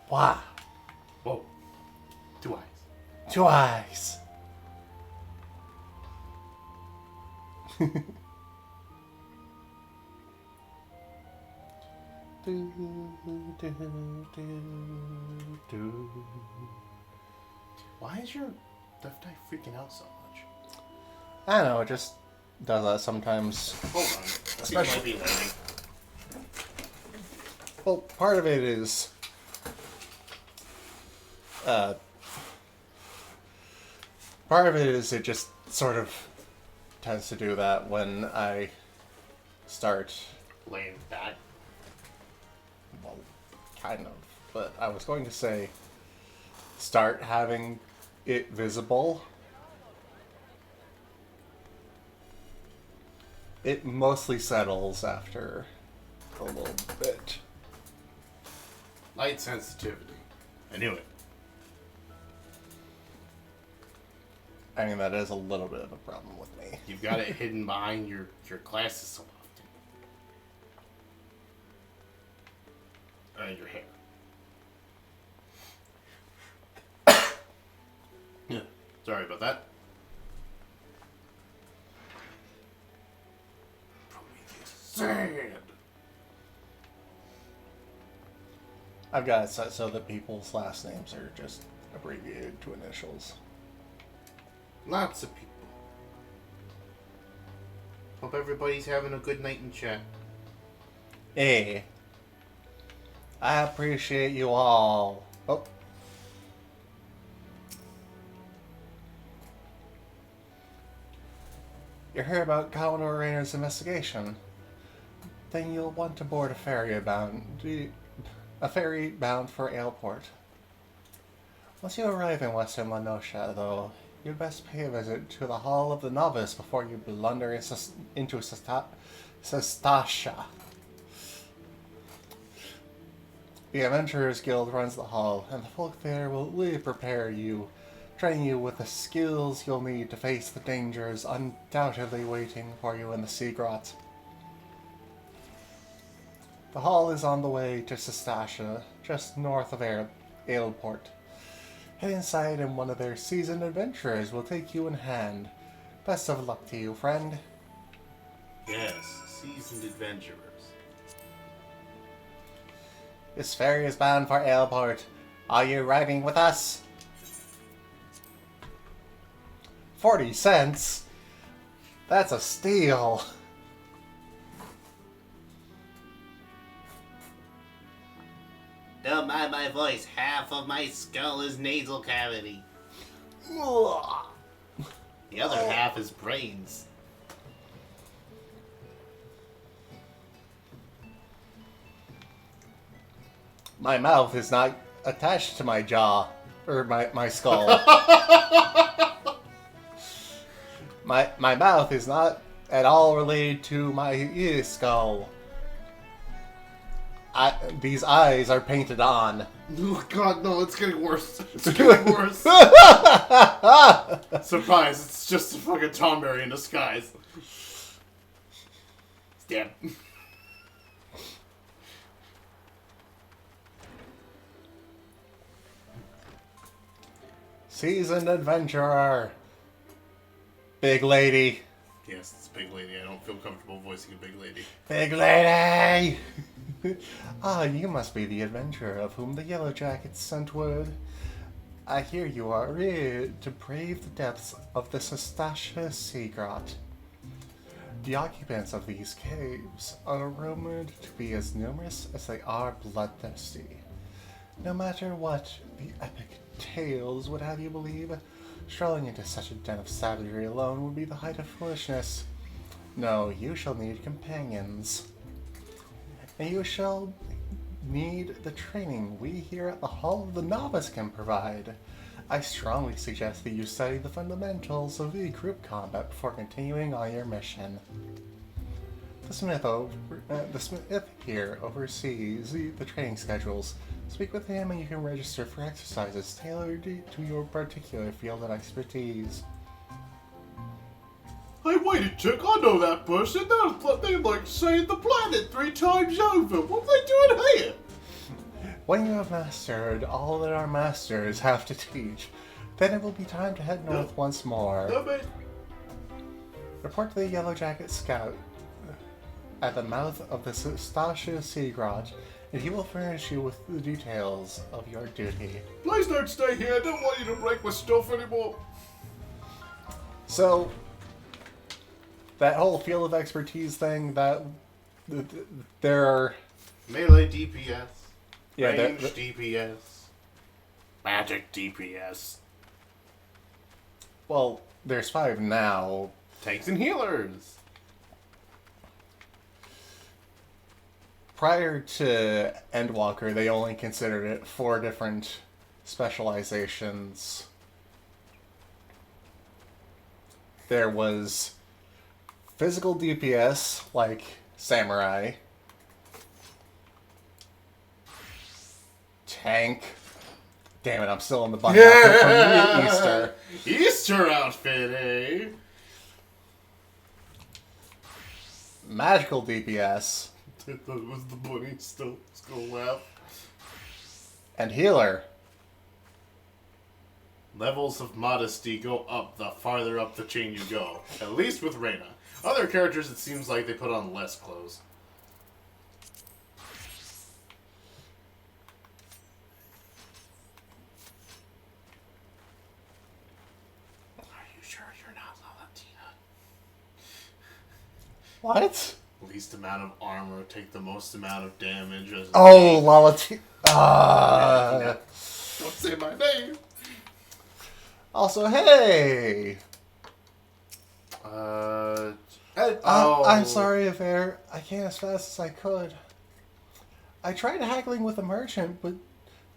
Wow. Whoa. 2 eyes. 2 eyes. Why is your left eye freaking out so much? I don't know, it just does that sometimes. Hold on. Especially. Might be learning. Well, part of it is it just sort of tends to do that when I start laying back. Well, kind of. But I was going to say start having it visible. It mostly settles after a little bit. Light sensitivity. I knew it. I mean, that is a little bit of a problem with me. You've got it hidden behind your glasses so often. And your hair. Yeah. Sorry about that. Sand. I've got it set so that people's last names are just abbreviated to initials. Lots of people. Hope everybody's having a good night in chat. Hey. I appreciate you all. Oh. You heard about Commodore Rayner's investigation? Then you'll want to board a ferry bound for Aleport. Once you arrive in Western Lenosha, though, you'd best pay a visit to the Hall of the Novice before you blunder into Sestasha. The Adventurers Guild runs the hall, and the folk there will really prepare you, train you with the skills you'll need to face the dangers undoubtedly waiting for you in the Sea Grot. The hall is on the way to Sestasha, just north of Aleport. Head inside and one of their seasoned adventurers will take you in hand. Best of luck to you, friend. Yes, seasoned adventurers. This ferry is bound for Aleport. Are you riding with us? 40 cents? That's a steal. Don't mind my voice. Half of my skull is nasal cavity. The other half is brains. My mouth is not attached to my jaw. Or my skull. my mouth is not at all related to my skull. These eyes are painted on. Oh god, no, it's getting worse. It's getting worse. Surprise, it's just a fucking Tomberry in disguise. Damn. Seasoned adventurer. Big lady. Yes, it's big lady. I don't feel comfortable voicing a big lady. Big lady! Ah, you must be the adventurer of whom the Yellow Jackets sent word. I hear you are ready to brave the depths of the Sestasha Sea Grot. The occupants of these caves are rumored to be as numerous as they are bloodthirsty. No matter what the epic tales would have you believe, strolling into such a den of savagery alone would be the height of foolishness. No, you shall need companions. And you shall need the training we here at the Hall of the Novice can provide. I strongly suggest that you study the fundamentals of the group combat before continuing on your mission. The smith here oversees the training schedules. Speak with him and you can register for exercises tailored to your particular field of expertise. Hey, wait a check, I know that person. They like saved the planet 3 times over. What are they doing here? When you have mastered all that our masters have to teach, then it will be time to head north once more. Report to the Yellow Jacket Scout at the mouth of the Sestasha Sea Grot and he will furnish you with the details of your duty. Please don't stay here. I don't want you to break my stuff anymore. So, that whole field of expertise thing, that there are... Melee DPS. Yeah, range DPS. Magic DPS. Well, there's 5 now. Tanks and healers. Prior to Endwalker, they only considered it 4 different specializations. There was physical DPS, like Samurai. Tank. Damn it, I'm still in the bunny outfit from Easter. Easter outfit, eh? Magical DPS. That was the bunny still laugh. And healer. Levels of modesty go up the farther up the chain you go. At least with Reyna. Other characters, it seems like they put on less clothes. Are you sure you're not Lalatina? What? Least amount of armor, take the most amount of damage. As Oh, Lalatina. Don't say my name. Also, hey! I'm sorry, Affair. I came as fast as I could. I tried haggling with the merchant, but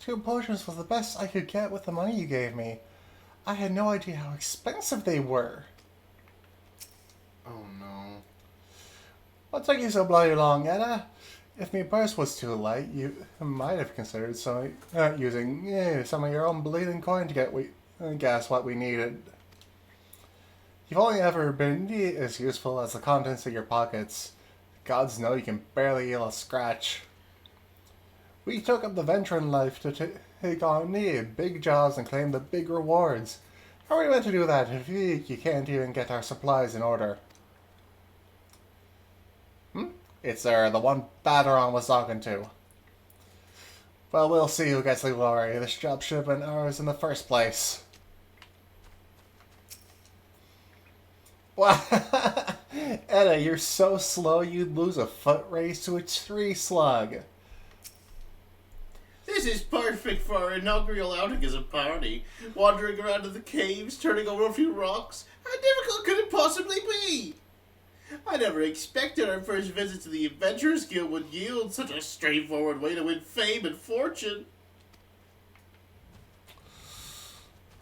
2 potions was the best I could get with the money you gave me. I had no idea how expensive they were. Oh no. What took you so bloody long, Edda? If my purse was too light, you might have considered using some of your own bleeding coin to get guess what we needed. You've only ever been as useful as the contents of your pockets. Gods know you can barely heal a scratch. We took up the venturing life to take on big jobs and claim the big rewards. How are we meant to do that if you can't even get our supplies in order? It's the one Baderon was talking to. Well, we'll see who gets the glory. This job should have been ours in the first place. Wow. Edda, you're so slow you'd lose a foot race to a tree slug. This is perfect for our inaugural outing as a party. Wandering around in the caves, turning over a few rocks. How difficult could it possibly be? I never expected our first visit to the Adventurers Guild would yield such a straightforward way to win fame and fortune.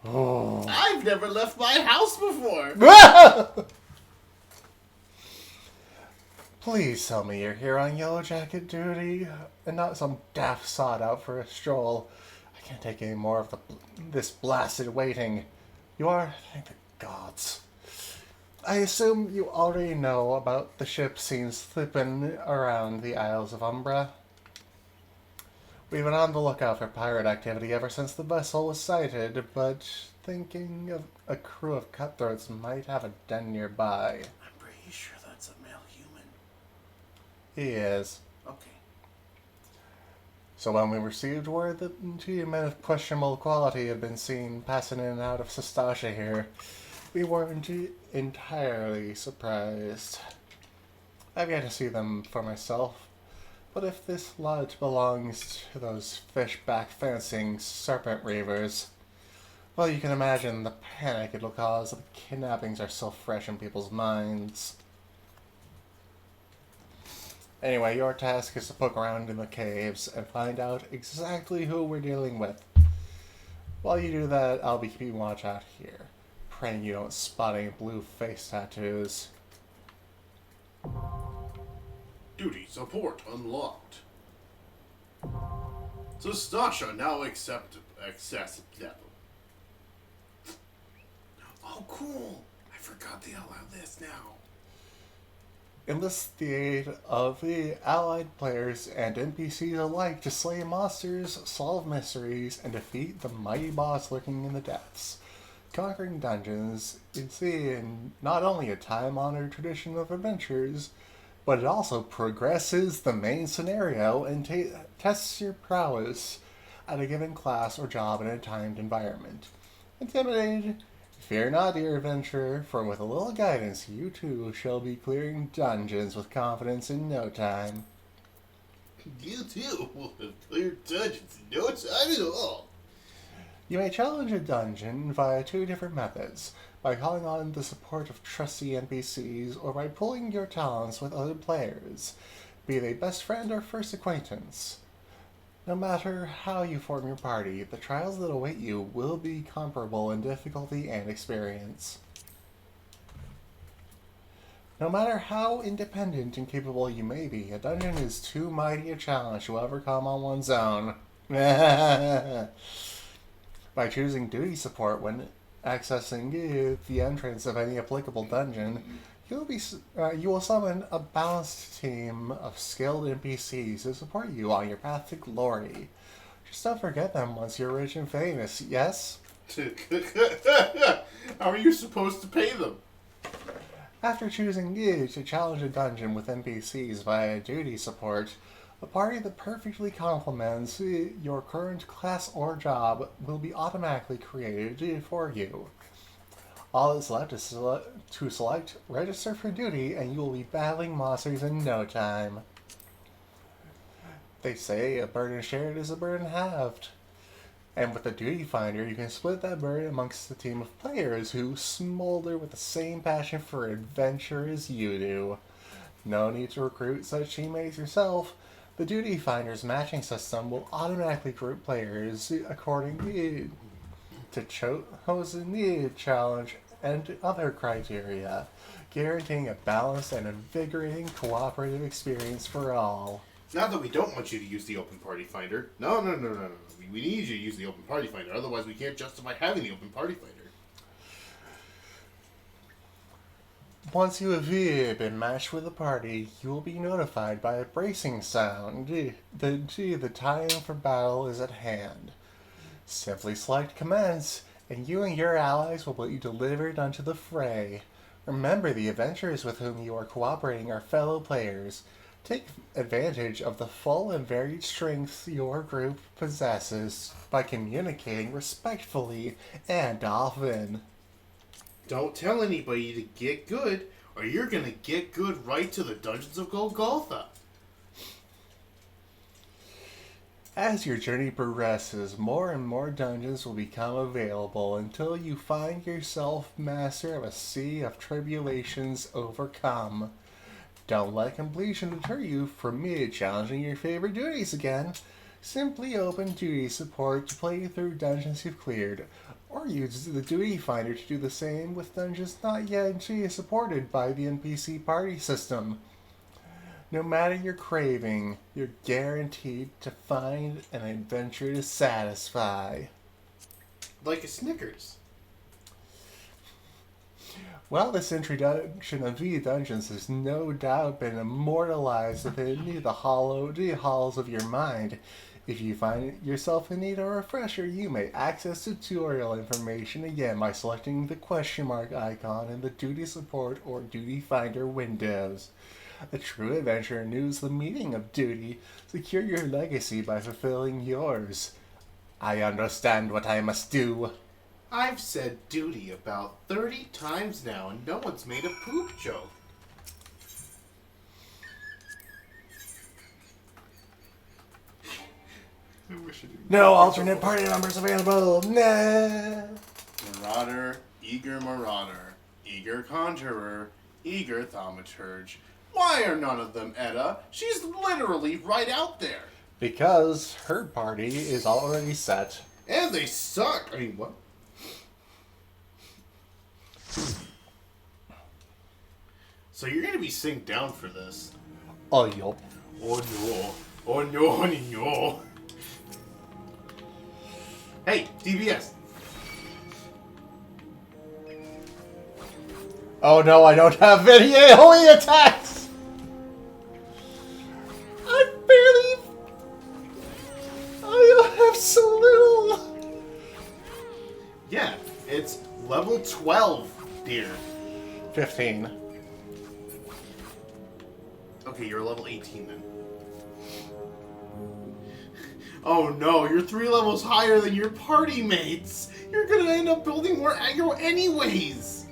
Oh. I've never left my house before. Please tell me you're here on Yellow Jacket duty, and not some daft sod out for a stroll. I can't take any more of this blasted waiting. You are? Thank the gods. I assume you already know about the ship seen slipping around the Isles of Umbra. We've been on the lookout for pirate activity ever since the vessel was sighted, but thinking of a crew of cutthroats might have a den nearby. I'm pretty sure that's a male human. He is. Okay. So when we received word that 2 men of questionable quality had been seen passing in and out of Sastasha here, we weren't entirely surprised. I've yet to see them for myself, but if this lodge belongs to those fish-back-fencing serpent reavers, well, you can imagine the panic it'll cause if the kidnappings are so fresh in people's minds. Anyway, your task is to poke around in the caves and find out exactly who we're dealing with. While you do that, I'll be keeping watch out here, praying you don't spot any blue face tattoos. Duty support unlocked. Sastasha now accessible. Oh, cool. I forgot to allow this now. Enlist the aid of the allied players and NPCs alike to slay monsters, solve mysteries, and defeat the mighty boss lurking in the depths. Conquering dungeons is not only a time-honored tradition of adventures, but it also progresses the main scenario and tests your prowess at a given class or job in a timed environment. Intimidated? Fear not, dear adventurer, for with a little guidance, you too shall be clearing dungeons with confidence in no time. You too will have cleared dungeons in no time at all. You may challenge a dungeon via 2 different methods, by calling on the support of trusty NPCs or by pooling your talents with other players, be they best friend or first acquaintance. No matter how you form your party, the trials that await you will be comparable in difficulty and experience. No matter how independent and capable you may be, a dungeon is too mighty a challenge to overcome on one's own. By choosing duty support when accessing the entrance of any applicable dungeon, you will summon a balanced team of skilled NPCs to support you on your path to glory. Just don't forget them once you're rich and famous, yes? How are you supposed to pay them? After choosing you to challenge a dungeon with NPCs via duty support, a party that perfectly complements your current class or job will be automatically created for you. All that's left is to select register for duty, and you will be battling monsters in no time. They say a burden shared is a burden halved. And with the duty finder, you can split that burden amongst a team of players who smolder with the same passion for adventure as you do. No need to recruit such teammates yourself. The duty finder's matching system will automatically group players according to chosen challenge and other criteria, guaranteeing a balanced and invigorating cooperative experience for all. Not that we don't want you to use the Open Party Finder. No. We need you to use the Open Party Finder, otherwise we can't justify having the Open Party Finder. Once you have been matched with a party, you will be notified by a bracing sound. The time for battle is at hand. Simply select Commence, and you and your allies will be delivered unto the fray. Remember, the adventurers with whom you are cooperating are fellow players. Take advantage of the full and varied strengths your group possesses by communicating respectfully and often. Don't tell anybody to get good, or you're gonna get good right to the Dungeons of Golgotha. As your journey progresses, more and more dungeons will become available until you find yourself master of a sea of tribulations overcome. Don't let completion deter you from challenging your favorite duties again. Simply open duty support to play through dungeons you've cleared, or use the duty finder to do the same with dungeons not yet supported by the NPC party system. No matter your craving, you're guaranteed to find an adventure to satisfy. Like a Snickers. Well, this introduction of the dungeons has no doubt been immortalized within the hallowed halls of your mind. If you find yourself in need of a refresher, you may access tutorial information again by selecting the question mark icon in the Duty Support or Duty Finder windows. A true adventurer knows the meaning of duty. Secure your legacy by fulfilling yours. I understand what I must do. I've said duty about 30 times now, and no one's made a poop joke. No alternate party members available. Nah. Marauder, eager conjurer, eager thaumaturge. Why are none of them Edda? She's literally right out there. Because her party is already set. And they suck. I mean, what? So you're gonna be synced down for this. Oh, yup. Oh no. Oh no, no. Hey, DBS. Oh no, I don't have any AoE attacks! I have so little! Yeah, it's level 12, dear. 15. Okay, you're level 18 then. Oh no, you're 3 levels higher than your party mates! You're gonna end up building more aggro anyways!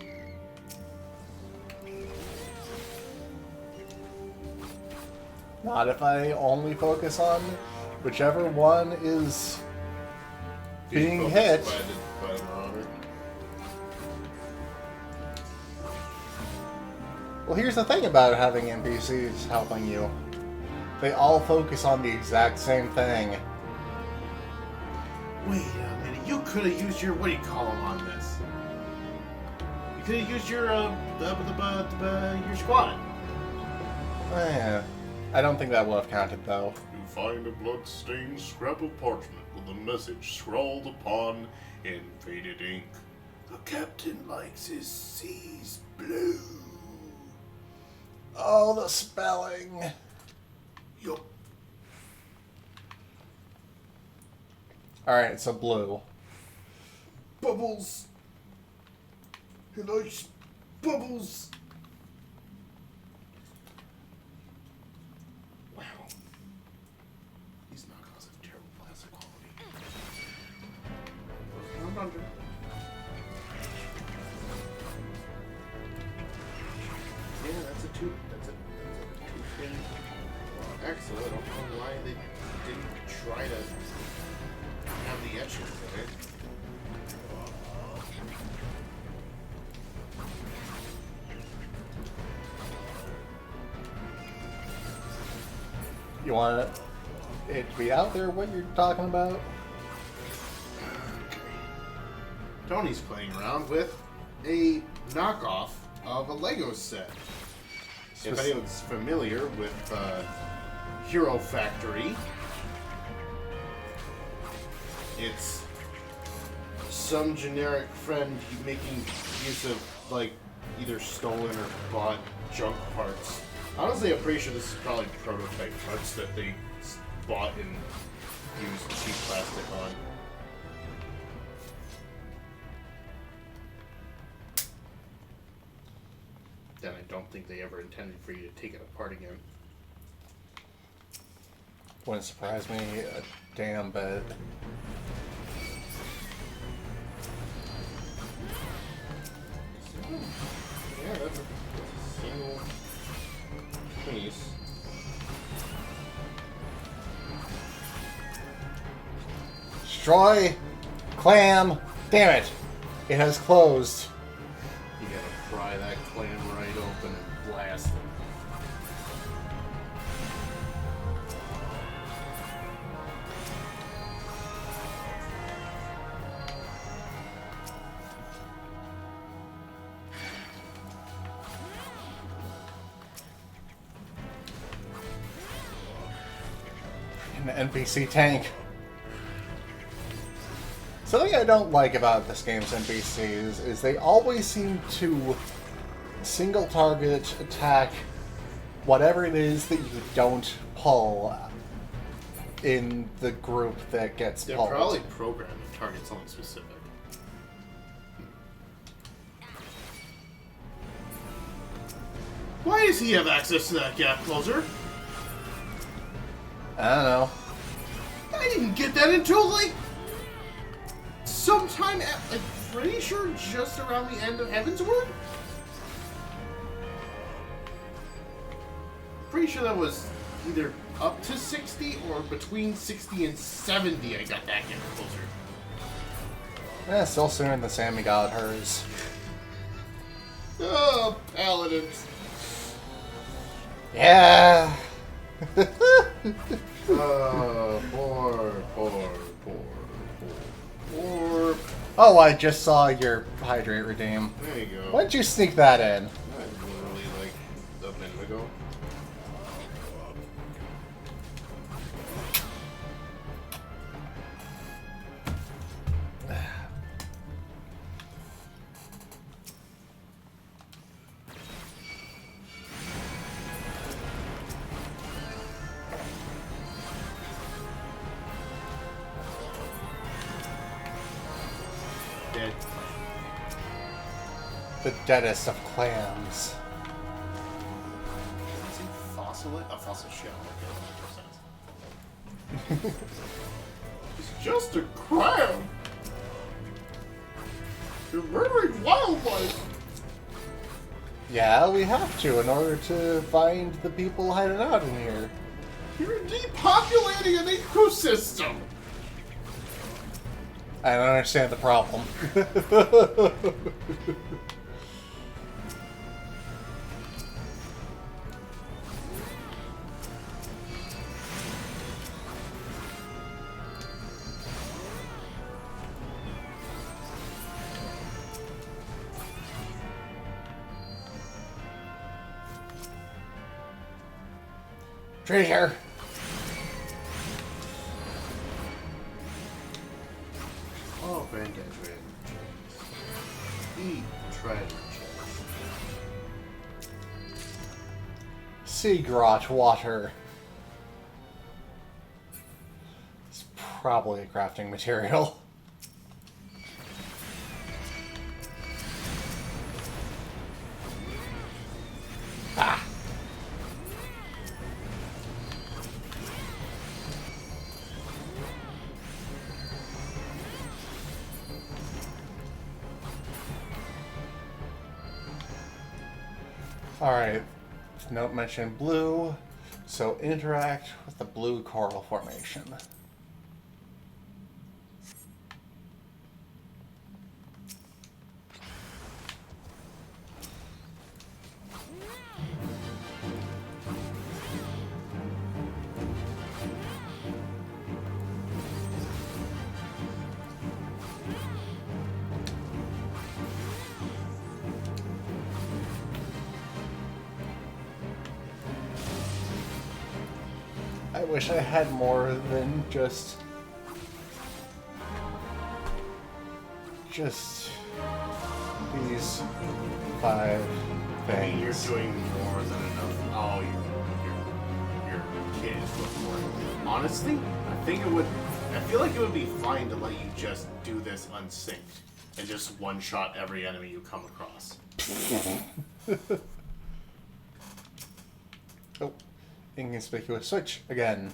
Not if I only focus on whichever one is being hit. By the marauder. Well, here's the thing about having NPCs helping you. They all focus on the exact same thing. Wait a minute, you could have used your, what do you call them on this? You could have used your, your squad. Oh, yeah. I don't think that would have counted, though. You find a blood-stained scrap of parchment with a message scrawled upon in faded ink. The captain likes his seas blue. Oh, the spelling. Yup. Alright, so blue. Bubbles. He likes bubbles. Wow. These knockoffs have terrible plastic quality. I'm under. Yeah, that's a two. That's a two-pin axle. I don't know why they didn't try to have the etchings in it. You want it to be out there what you're talking about? Tony's playing around with a knockoff of a Lego set. If anyone's familiar with Hero Factory, it's some generic friend making use of, like, either stolen or bought junk parts. Honestly, I'm pretty sure this is probably prototype parts that they bought and used cheap plastic on. Then I don't think they ever intended for you to take it apart again. Wouldn't surprise me a damn bit. Yeah, that's a single piece. Destroy clam. Damn it. It has closed. You gotta pry that clam right open and blast it. An NPC tank. Something I don't like about this game's NPCs is they always seem to single target attack whatever it is that you don't pull in the group that gets They're pulled. probably programmed to target something specific. Why does he have access to that gap closer? I don't know. I didn't get that until, like, sometime I'm pretty sure just around the end of Heavensward? Pretty sure that was either up to 60 or between 60 and 70 I got that gap closer. Still sooner than Sammy got hers. Oh, paladins. Yeah. Poor. Oh, I just saw your hydrate redeem. There you go. Why'd you sneak that in? Literally like a minute ago. Dead. The deadest of clams. Is it fossil? A fossil shell. Okay, that makes sense. It's just a crab. You're murdering wildlife. Yeah, we have to in order to find the people hiding out in here. You're depopulating an ecosystem. I don't understand the problem. Treasure. Oh, granddad, eat treasure Sea grot water. It's probably a crafting material. Ah. Alright, note mentioned blue, so interact with the blue coral formation. I wish I had more than just these 5 things. I mean, you're doing more than enough. Oh, your kid is before. Honestly, I feel like it would be fine to let you just do this unsynced and just one-shot every enemy you come across. Oh. Inconspicuous switch again.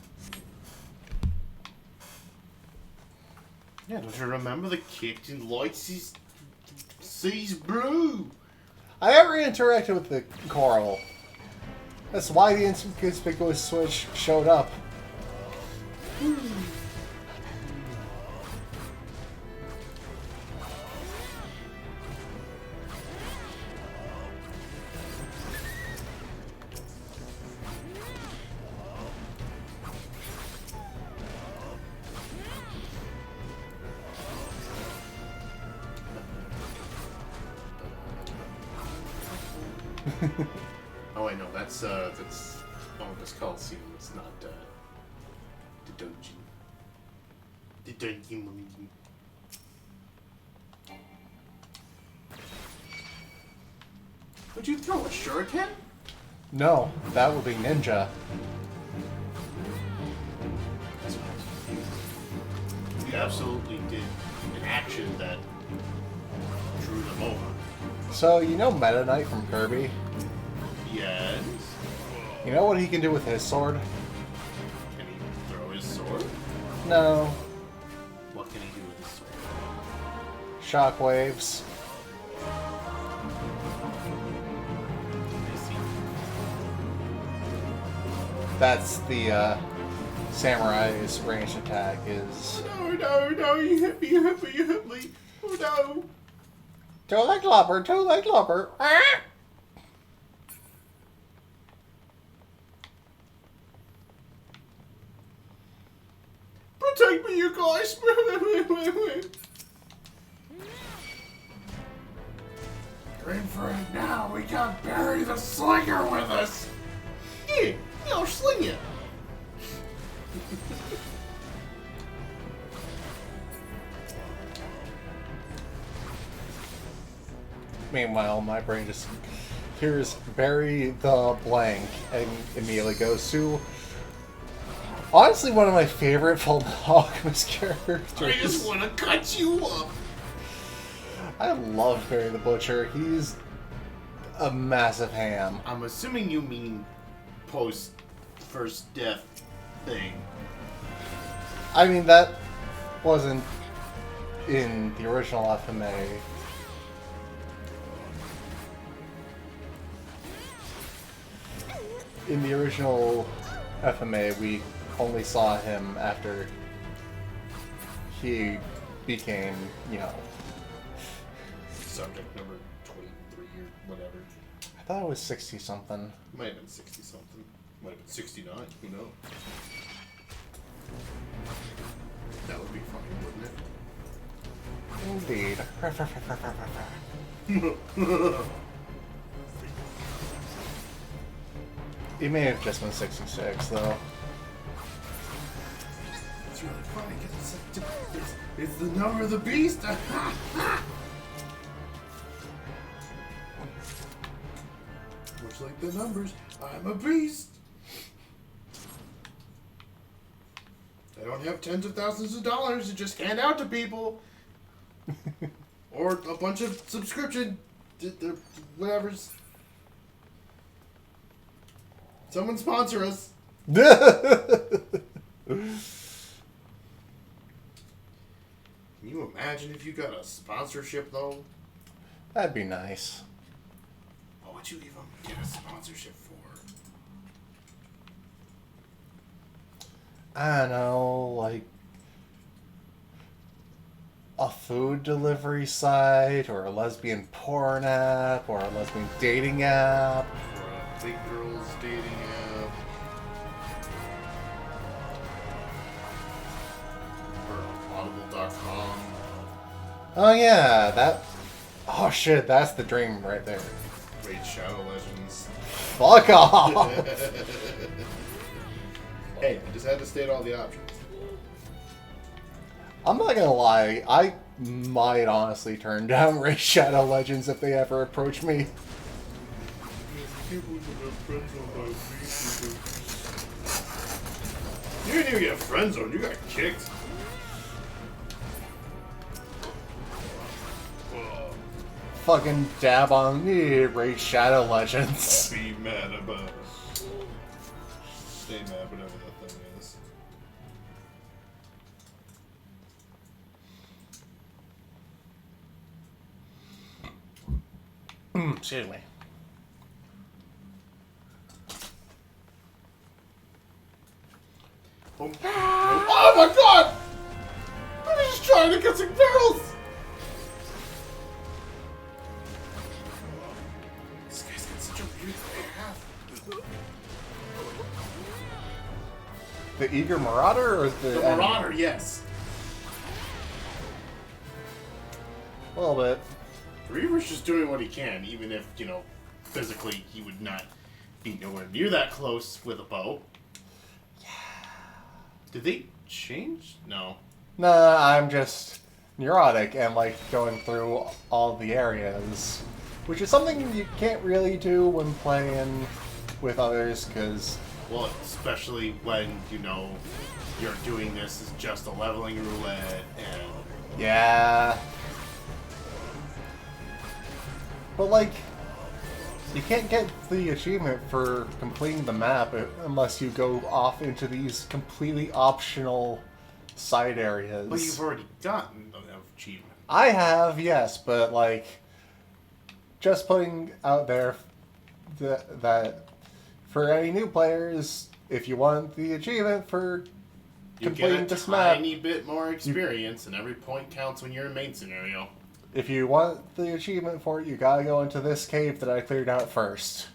Yeah, don't you remember the captain likes his seas blue? I never interacted with the coral. That's why the inconspicuous switch showed up. Oh wait, no, that's this Coliseum. It's not the dungeon. The dungeon. Would you throw a shuriken? No, that would be ninja. You absolutely did an action that drew them over. So, you know Meta Knight from Kirby? Yes. You know what he can do with his sword? Can he throw his sword? No. What can he do with his sword? Shockwaves. I see. That's the samurai's ranged attack is... No, you hit me. Oh no. Two-leg lopper. Ah! Protect me, you guys. Green for it now. We got Barry the Slinger with us. Yeah, I'll sling you. Meanwhile, my brain just hears bury the blank and immediately goes to honestly one of my favorite Full Alchemist characters. I just want to cut you up. I love Barry the Butcher. He's a massive ham. I'm assuming you mean post first death thing. I mean, that wasn't in the original FMA. In the original FMA, we only saw him after he became, you know... Subject number 23 or whatever. I thought it was 60-something. Might have been 60-something. Might have been 69. Who knows? That would be funny, wouldn't it? Indeed. He may have just been 66, though. It's really funny because it's the number of the beast. Much like the numbers, I'm a beast. I don't have tens of thousands of dollars to just hand out to people. Or a bunch of subscription, whatever's. Someone sponsor us. Can you imagine if you got a sponsorship, though? That'd be nice. What would you even get a sponsorship for? I don't know, like a food delivery site, or a lesbian porn app, or a lesbian dating app. Or a big girls dating app. Or audible.com. Oh yeah, that... Oh shit, that's the dream right there. Raid Shadow Legends. Fuck off! Hey, I just had to state all the options. I'm not gonna lie, I might honestly turn down Raid Shadow Legends if they ever approach me. You didn't even get friend zone, you got kicked. Fucking dab on me, Raid Shadow Legends. Be mad about it. Stay mad, whatever that thing is. Excuse me. Oh my god! I was just trying to get some barrels! This guy's got such a weird path. The Eager Marauder or the... The Marauder, yes. A little bit. Reaver's just doing what he can, even if, you know, physically he would not be nowhere near that close with a bow. Yeah. Did they change? No. Nah, I'm just neurotic and like going through all the areas, which is something you can't really do when playing with others, because... Well, especially when, you know, you're doing this as just a leveling roulette and... Yeah. But like, you can't get the achievement for completing the map unless you go off into these completely optional side areas. But you've already gotten an achievement. I have, yes, but like, just putting out there that for any new players, if you want the achievement for completing this map, you get a tiny bit more experience, and every point counts when you're in main scenario. If you want the achievement for it, you gotta go into this cave that I cleared out first.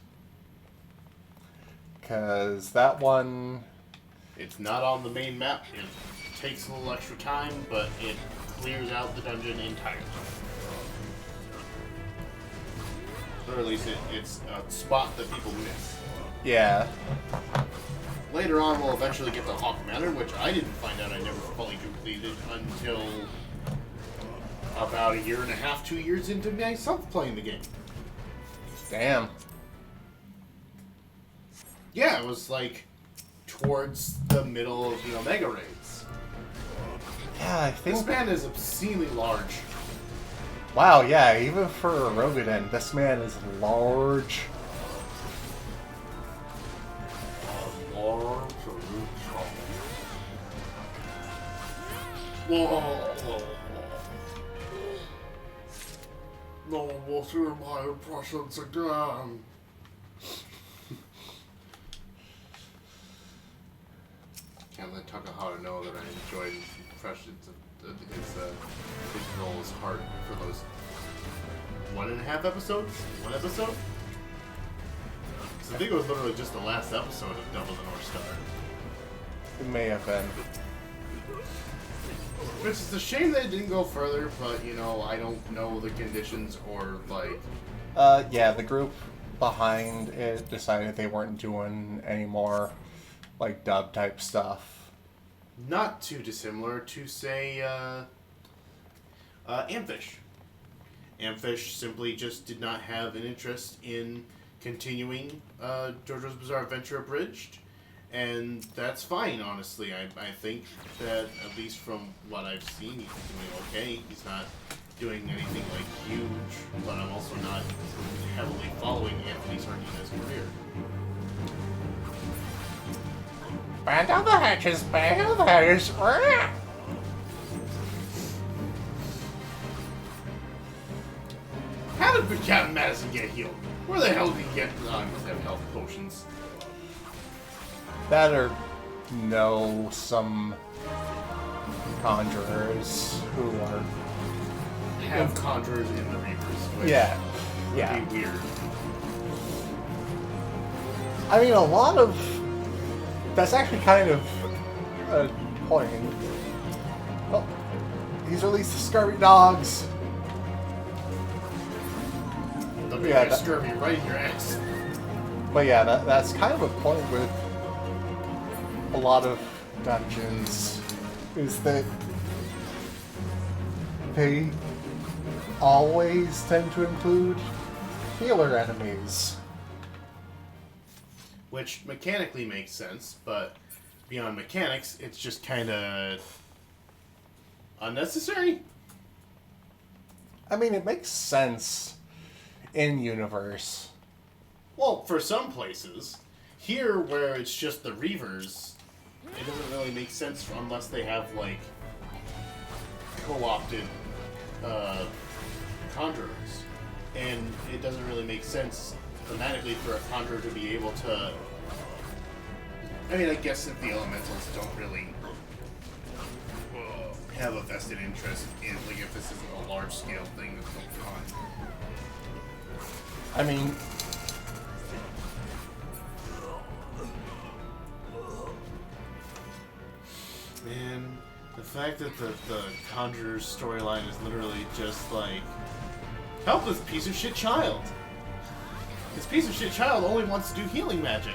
Because that one... It's not on the main map. It takes a little extra time, but it clears out the dungeon entirely. Or at least it's a spot that people miss. Yeah. Later on, we'll eventually get to Hawk Manor, which I didn't find out I never fully completed until about 1.5 years, 2 years into myself playing the game. Damn. Yeah, it was like towards the middle of the Omega raids. Yeah, I think... This man is obscenely large. Wow, yeah, even for a Rogaden, this man is large. Large. No one will hear my impressions again. Can't let Takahata know that I enjoyed impressions of his role as Heart for those 1.5 episodes? 1 episode? I think it was literally just the last episode of Devil the North Star. It may have been. Which is a shame that it didn't go further, but, you know, I don't know the conditions or, like... Yeah, the group behind it decided they weren't doing any more, like, dub-type stuff. Not too dissimilar to, say, Amfish. Amfish simply just did not have an interest in continuing JoJo's Bizarre Adventure Abridged, and that's fine, honestly. I think that, at least from what I've seen, he's doing okay. He's not doing anything, like, huge, but I'm also not heavily following Anthony Sardina's career. Burn down the hatches, burn the hatches. How did Captain Madison get healed? Where the hell did he get? Oh, he must have health potions. That or know some conjurers who are... Have conjurers in the Reapers. Which yeah. would be weird. I mean, a lot of... That's actually kind of a point. Well, he's released the Scurvy Dogs. Yeah, scurvy right in your ass. But yeah, that's kind of a point with a lot of dungeons, is that they always tend to include healer enemies. Which mechanically makes sense, but beyond mechanics, it's just kind of unnecessary. I mean, it makes sense in universe. Well, for some places. Here, where it's just the Reavers, it doesn't really make sense unless they have, like, co-opted conjurers. And it doesn't really make sense thematically for a conjurer to be able to... I mean, I guess if the elementals don't really have a vested interest in, like, if this isn't a large-scale thing that's going on. I mean... Man, the fact that the Conjurer's storyline is literally just like, help this piece of shit child. This piece of shit child only wants to do healing magic.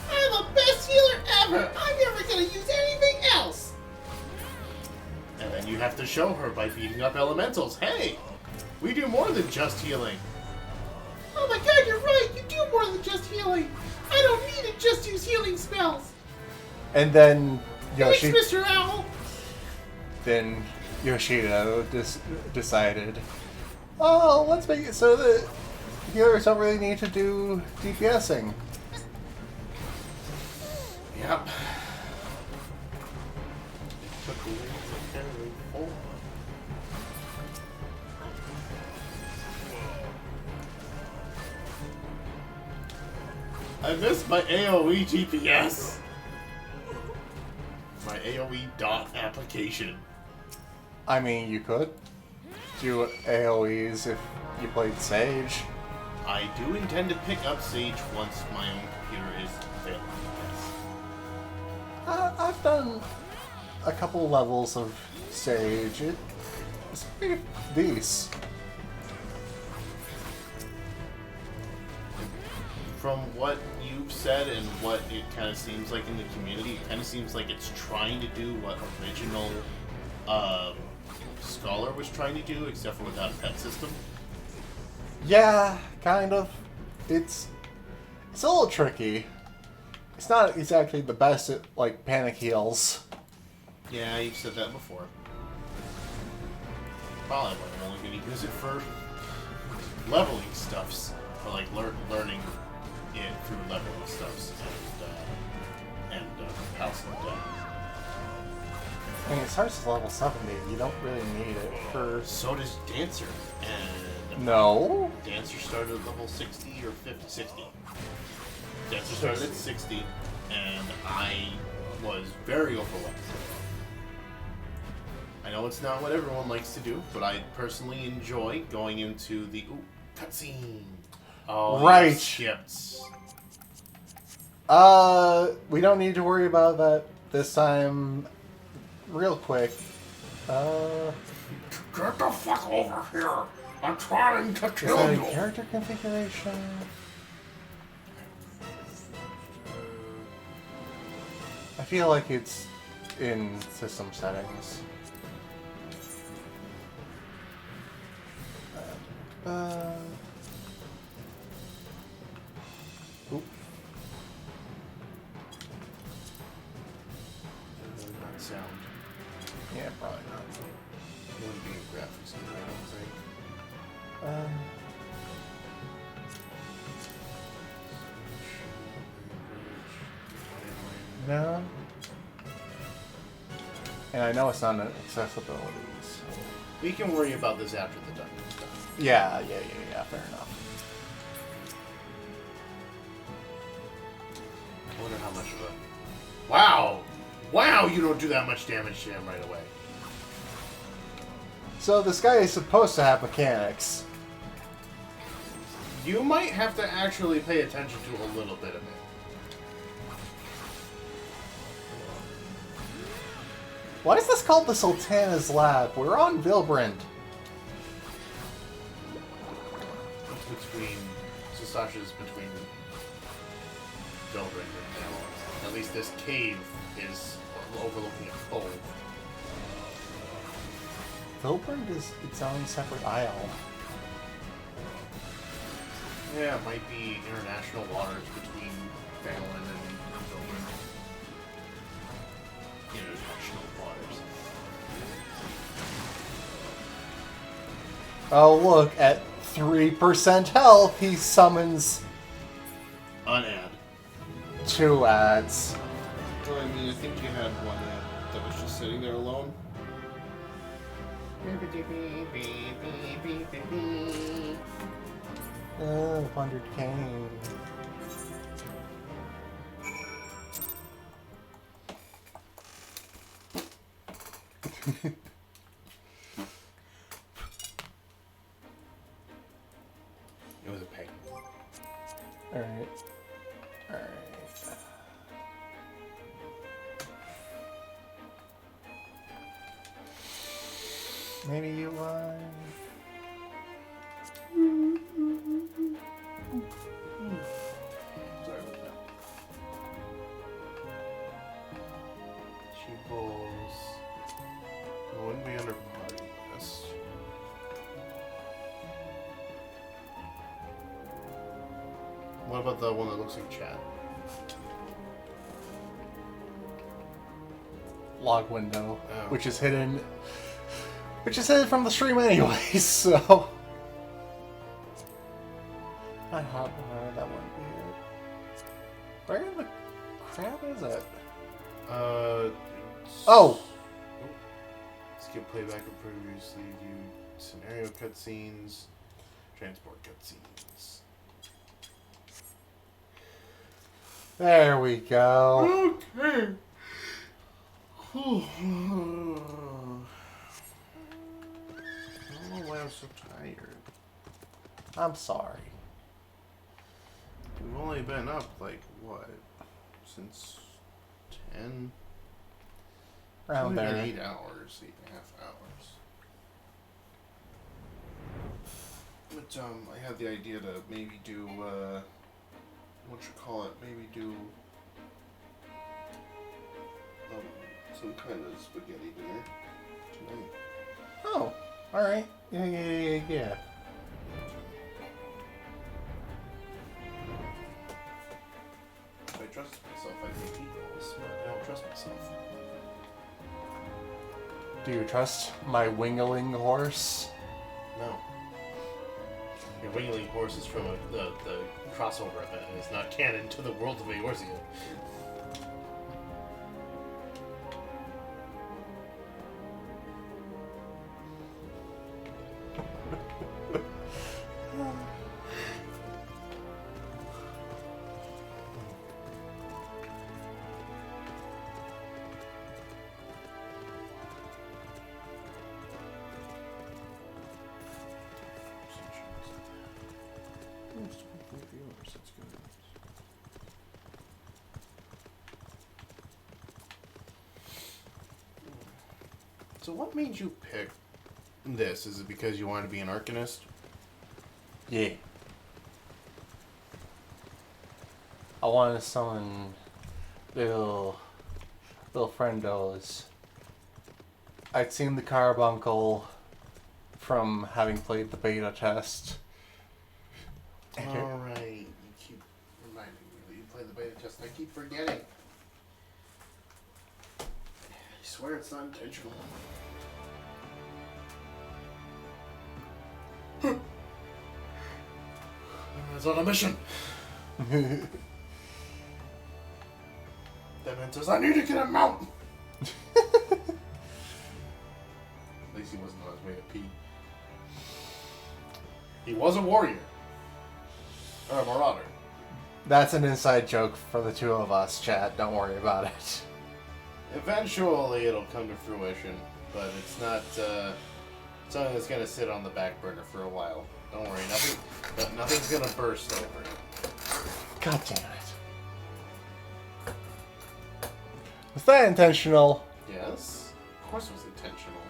I'm the best healer ever! I'm never gonna use anything else! And then you have to show her by beating up elementals. Hey! We do more than just healing. Oh my god, you're right! You do more than just healing! I don't need to just use healing spells! And then... Thanks, Mr. Owl! Then Yoshida decided, oh, let's make it so that healers don't really need to do DPSing. Yep. I missed my AoE GPS. My AoE dot application. I mean, you could do AoEs if you played Sage. I do intend to pick up Sage once my own computer is available. Yes. I've done a couple levels of Sage. It's pretty decent. From what you've said and what it kind of seems like in the community, it kind of seems like it's trying to do what original Scholar was trying to do, except for without a pet system. Yeah, kind of. It's a little tricky. It's not exactly the best at, like, panic heals. Yeah, you've said that before. Probably I'm only going to use it for leveling stuffs, or like learning it through leveling stuffs and house and I mean, it starts at level 70. You don't really need it for... So does Dancer. And No. Dancer started at level 60 or 50? 60. Dancer started at 60, and I was very overwhelmed. I know it's not what everyone likes to do, but I personally enjoy going into the... Ooh, cutscene. Oh, right. Skips. We don't need to worry about that this time. Real quick. Get the fuck over here! I'm trying to Is kill that you! a character configuration? I feel like it's in system settings. Oop. Not sound. Yeah, probably not. It wouldn't be in graphics either, I don't think. No. And I know it's not an accessibility, so... We can worry about this after the dungeon's done. Yeah, fair enough. I wonder how much of a... Wow! Wow, you don't do that much damage to him right away. So this guy is supposed to have mechanics. You might have to actually pay attention to a little bit of it. Why is this called the Sultana's Lab? We're on Vilbrand. It's between... Sasasha's between Vilbrand and Valor. At least this cave is overlooking a cove. Vilbrand is its own separate isle. Yeah, it might be international waters between Valor and Vilbrand. International waters. Oh, look, at 3% health, he summons Unad. 2 ads. Well, I mean, I think you had one ad that was just sitting there alone. Oh, 100 cane. It was a peg. Alright. Alright. Maybe you, Sorry about that. She pulls. It wouldn't be under party list. What about the one that looks like chat? log window, Oh. which is hidden from the stream anyways, so I hope that wouldn't be it. Where the crap is it? Oh! Skip playback of previously viewed scenario cutscenes, transport cutscenes. There we go. Okay. I don't know why I'm so tired. I'm sorry. We've only been up, like, what? Since 10? Around It's only there. been 8 hours, 8.5 hours. But, I had the idea to maybe do, maybe do, some kind of spaghetti dinner tonight. Oh, alright. Yeah. If I trust myself, I make equals, but I don't trust myself. Do you trust my wingling horse? No. Your wingling horse is from the crossover event, and it's not canon to the world of Eorzea. That's good. So what made you pick this? Is it because you wanted to be an Arcanist? Yeah. I wanted someone little friendos. I'd seen the carbuncle from having played the beta test. Alright, you keep reminding me that you played the beta test. I keep forgetting. I swear it's not intentional. I was on a mission. That man says, I need to get a mountain. At least he wasn't on his way to pee. He was a warrior. Or a marauder. That's an inside joke for the two of us, chat. Don't worry about it. Eventually it'll come to fruition, but it's not something that's gonna sit on the back burner for a while. Don't worry, nothing's gonna burst over. God damn it. Was that intentional? Yes, of course it was intentional.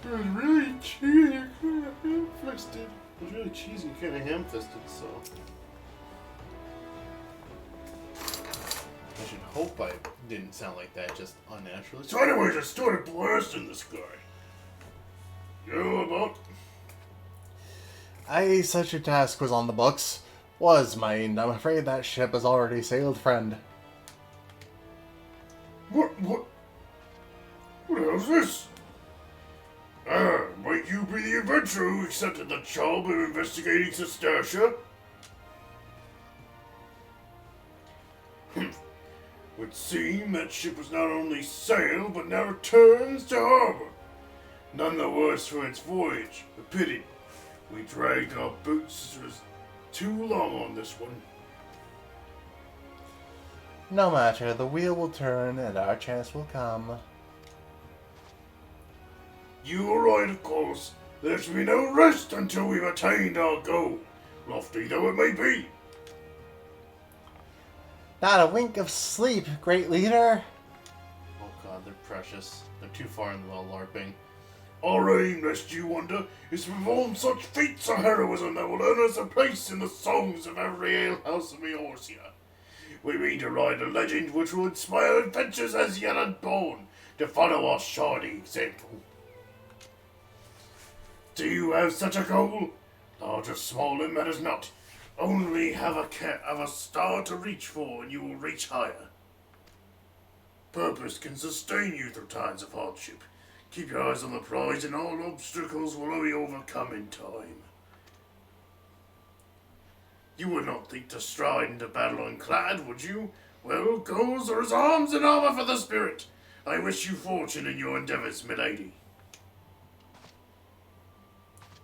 It was really cheesy, ham-fisted. It was really cheesy, kind of ham-fisted, so... I should hope I didn't sound like that just unnaturally. So anyways, I started blasting this guy. Yeah, about... Such a task was on the books. Was mine. I'm afraid that ship has already sailed, friend. What the hell's this? Might you be the adventurer who accepted the job of investigating Sestasha? Would seem that ship has not only sailed, but now returns to harbor. None the worse for its voyage. A pity. We dragged our boots too long on this one. No matter, the wheel will turn and our chance will come. You are right, of course. There should be no rest until we've attained our goal, lofty though it may be. Not a wink of sleep, great leader. Oh god, they're precious. They're too far in the well LARPing. Our aim, lest you wonder, is to perform such feats of heroism that will earn us a place in the songs of every alehouse of Eorzea. We mean to write a legend which will inspire adventures as yet unborn to follow our shining example. Do you have such a goal? Large or small, it matters not. Only have a star to reach for, and you will reach higher. Purpose can sustain you through times of hardship. Keep your eyes on the prize, and all obstacles will be overcome in time. You would not think to stride into battle unclad, would you? Well, goals are as arms and armor for the spirit. I wish you fortune in your endeavors, milady.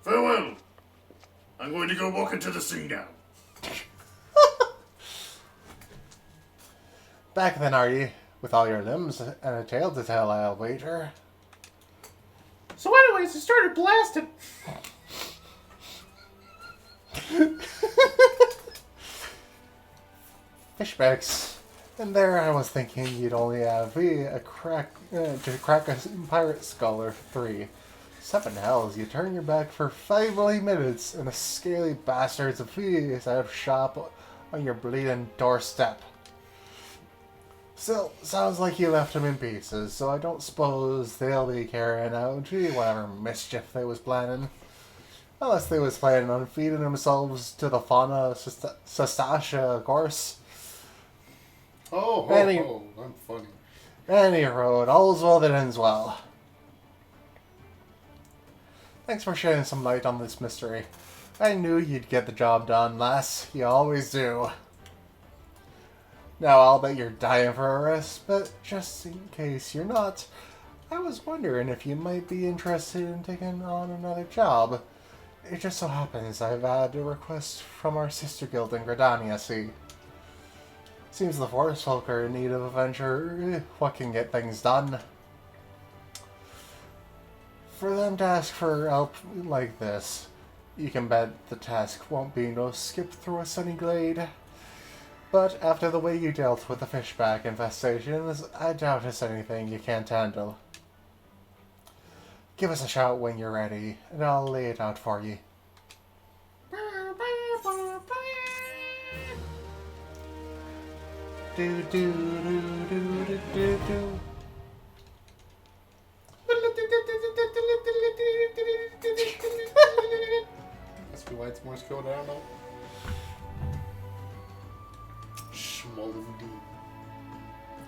Farewell. I'm going to go walk into the sea now. Back then, are you? With all your limbs and a tail to tell, I'll wager. So anyways, I started blasting. Fishbacks. And there I was thinking you'd only have to crack a pirate skull or 3. 7 hells, you turn your back for 5 only minutes and the scaly bastards of fees out of shop on your bleeding doorstep. Still, sounds like you left them in pieces, so I don't suppose they'll be carrying out whatever mischief they was planning. Unless they was planning on feeding themselves to the fauna of Sestasha, of course. I'm funny. Any road, all's well that ends well. Thanks for shedding some light on this mystery. I knew you'd get the job done, lass. You always do. Now, I'll bet you're dying for a rest, but just in case you're not, I was wondering if you might be interested in taking on another job. It just so happens I've had a request from our sister guild in Gridania, see? Seems the forest folk are in need of a venture. What can get things done? For them to ask for help like this, you can bet the task won't be no skip through a sunny glade. But after the way you dealt with the fishback infestations, I doubt it's anything you can't handle. Give us a shout when you're ready, and I'll lay it out for you. Do do do do do do do. Must be why it's Morse code, I don't know.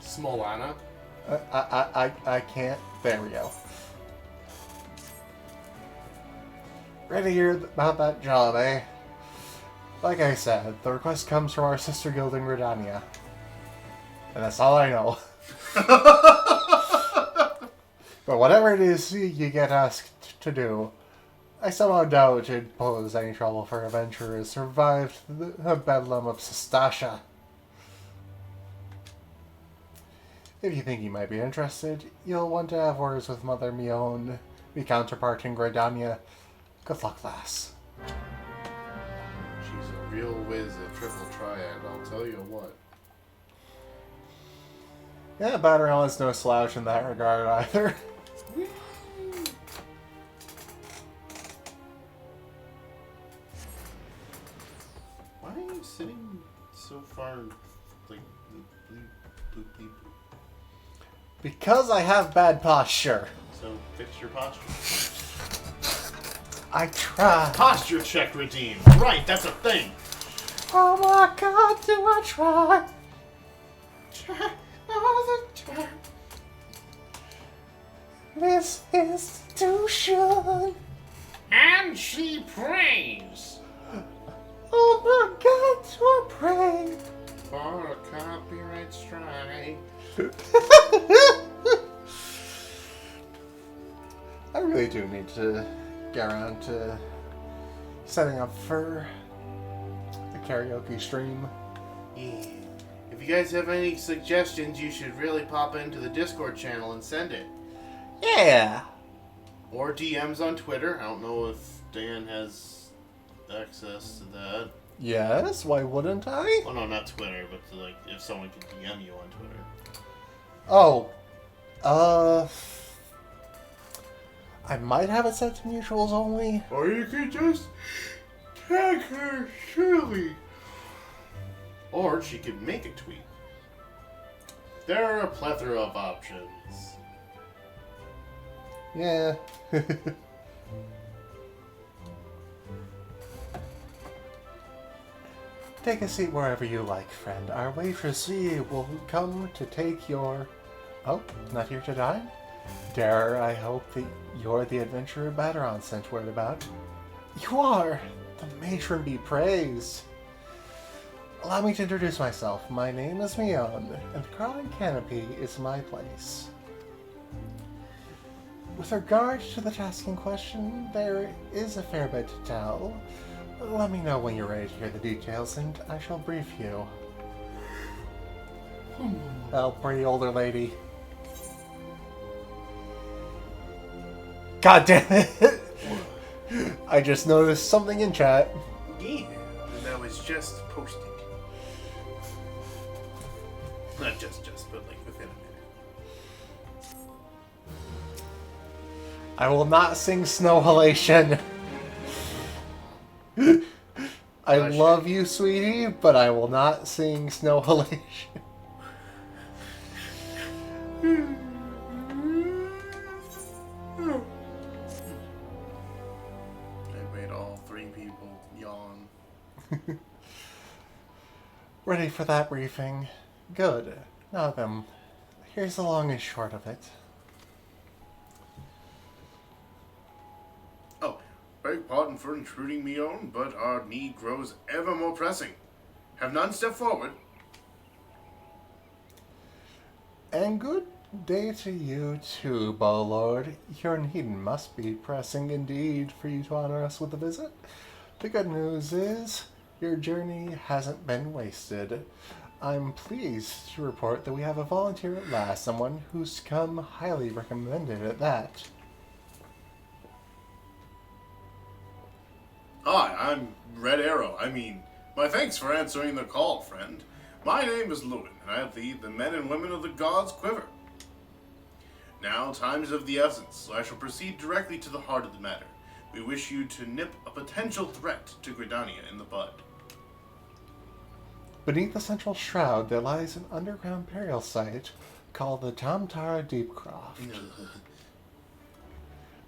Smolana? I can't. There we go. Ready to hear about that job, eh? Like I said, the request comes from our sister guild in Gridania. And that's all I know. But whatever it is you get asked to do, I somehow doubt it'd pose any trouble for adventurers who survived the bedlam of Sestasha. If you think you might be interested, you'll want to have words with Mother Mion, the counterpart in Gridania. Good luck, lass. She's a real whiz at triple triad, I'll tell you what. Yeah, Batteron is no slouch in that regard either. Why are you sitting so far, like, bloop, bloop? Because I have bad posture. So, fix your posture. I try. Posture check redeemed. Right, that's a thing. Oh my god, do I try? Try all the time. This institution. And she prays. Oh my god, do I pray? For a copyright strike. I really do need to get around to setting up for a karaoke stream. Yeah. If you guys have any suggestions, you should really pop into the Discord channel and send it. Yeah. Or DMs on Twitter. I don't know if Dan has access to that. Yes, why wouldn't I? Well, no, not Twitter, but like if someone could DM you on Twitter. Oh. I might have it set to mutuals only. Or you could just tag her, surely. Or she could make a tweet. There are a plethora of options. Yeah. Take a seat wherever you like, friend. Our waitress will come to take your... Oh, not here to dine? Dare I hope that you're the adventurer Batteron sent word about? You are! The matron be praised! Allow me to introduce myself. My name is Mion, and the Crawling Canopy is my place. With regard to the task in question, there is a fair bit to tell. Let me know when you're ready to hear the details, and I shall brief you. Oh, pretty older lady. God damn it! I just noticed something in chat. Yeah, and I was just posted. Not just, but like within a minute. I will not sing Snow Halation. I love you, sweetie, but I will not sing Snow Halation. I made all three people yawn. Ready for that briefing? Good. Now then, here's the long and short of it. Oh, beg pardon for intruding me on, but our need grows ever more pressing. Have none stepped forward? And good day to you too, Bowlord. Your need must be pressing indeed for you to honor us with a visit. The good news is, your journey hasn't been wasted. I'm pleased to report that we have a volunteer at last, someone who's come highly recommended at that. Hi, I'm Red Arrow. My thanks for answering the call, friend. My name is Lewin, and I lead the men and women of the Gods' Quiver. Now, time is of the essence, so I shall proceed directly to the heart of the matter. We wish you to nip a potential threat to Gridania in the bud. Beneath the central shroud, there lies an underground burial site called the Tamtara Deepcroft.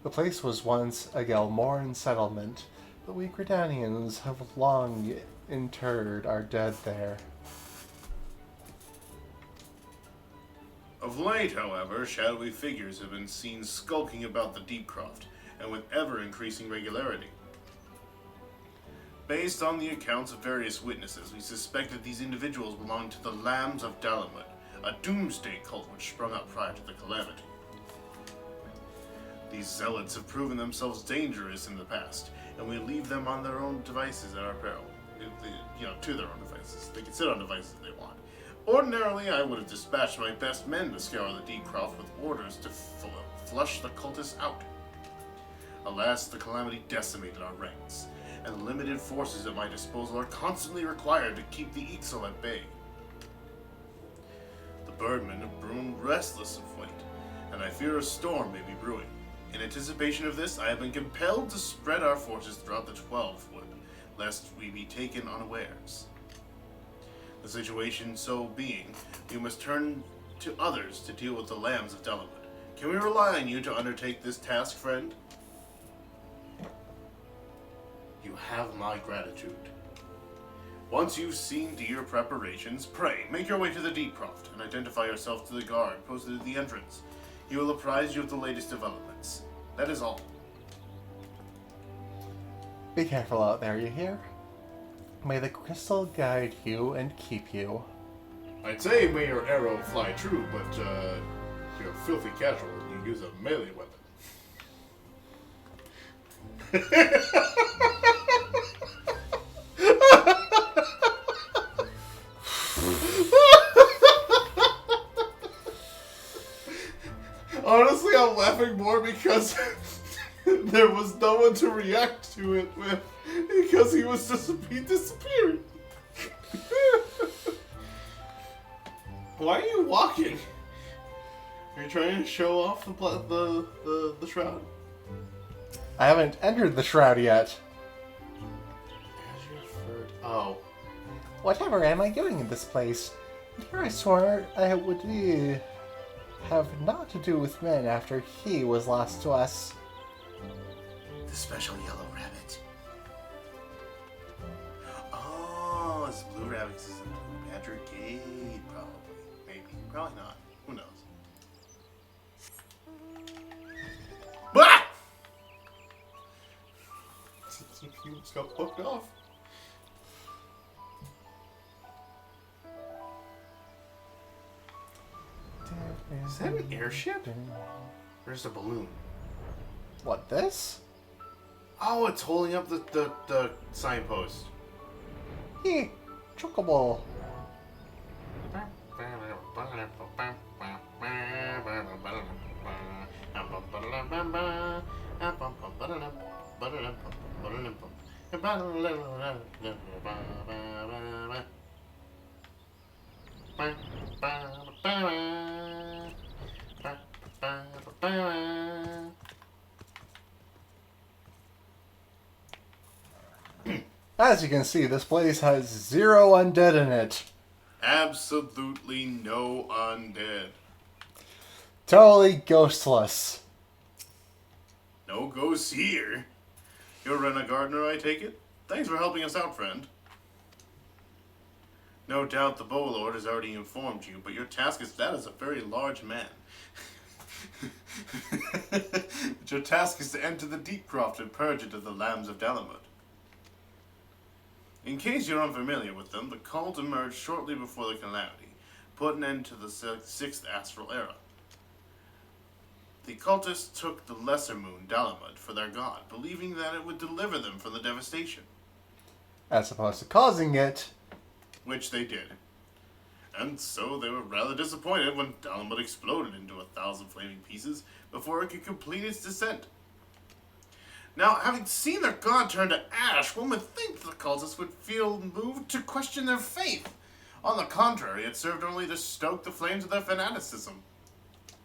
The place was once a Gelmoran settlement, but we Gridanians have long interred our dead there. Of late, however, shadowy figures have been seen skulking about the Deepcroft, and with ever-increasing regularity. Based on the accounts of various witnesses, we suspected these individuals belonged to the Lambs of Dalamud, a doomsday cult which sprung up prior to the Calamity. These zealots have proven themselves dangerous in the past, and we leave them on their own devices at our peril. To their own devices. They can sit on devices if they want. Ordinarily, I would have dispatched my best men to scour the Deepcroft with orders to flush the cultists out. Alas, the Calamity decimated our ranks, and the limited forces at my disposal are constantly required to keep the Ixal at bay. The Birdmen have grown restless of late, and I fear a storm may be brewing. In anticipation of this, I have been compelled to spread our forces throughout the 12 wood, lest we be taken unawares. The situation so being, we must turn to others to deal with the Lambs of Dalamud. Can we rely on you to undertake this task, friend? You have my gratitude. Once you've seen to your preparations, pray, make your way to the Deepcroft and identify yourself to the guard posted at the entrance. He will apprise you of the latest developments. That is all. Be careful out there, you hear? May the crystal guide you and keep you. I'd say may your arrow fly true, but you're filthy casual and you use a melee weapon. Honestly, I'm laughing more because there was no one to react to it with, because he was just disappearing. Why are you walking? Are you trying to show off the shroud? I haven't entered the shroud yet. Oh. Whatever am I doing in this place? Here I swore I would have naught to do with men after he was lost to us. The special yellow rabbit. Oh, it's blue rabbit because it's a blue badger gate, probably. Maybe. Probably not. Who knows? Ah! He just got hooked off. Is that an airship? Or is it a balloon? What, this? Oh, it's holding up the signpost. Hey, chocobo. As you can see, this place has 0 undead in it. Absolutely no undead. Totally ghostless. No ghosts here. You're Rena Gardner, I take it? Thanks for helping us out, friend. No doubt the Bowlord has already informed you, but your task is that as a very large man. But your task is to enter the Deepcroft and purge it of the Lambs of Dalamud. In case you're unfamiliar with them, the cult emerged shortly before the Calamity, put an end to the 6th Astral Era. The cultists took the lesser moon, Dalamud, for their god, believing that it would deliver them from the devastation. As opposed to causing it. Which they did. And so they were rather disappointed when Dalamud exploded into 1,000 flaming pieces before it could complete its descent. Now, having seen their god turn to ash, one would think the cultists would feel moved to question their faith. On the contrary, it served only to stoke the flames of their fanaticism.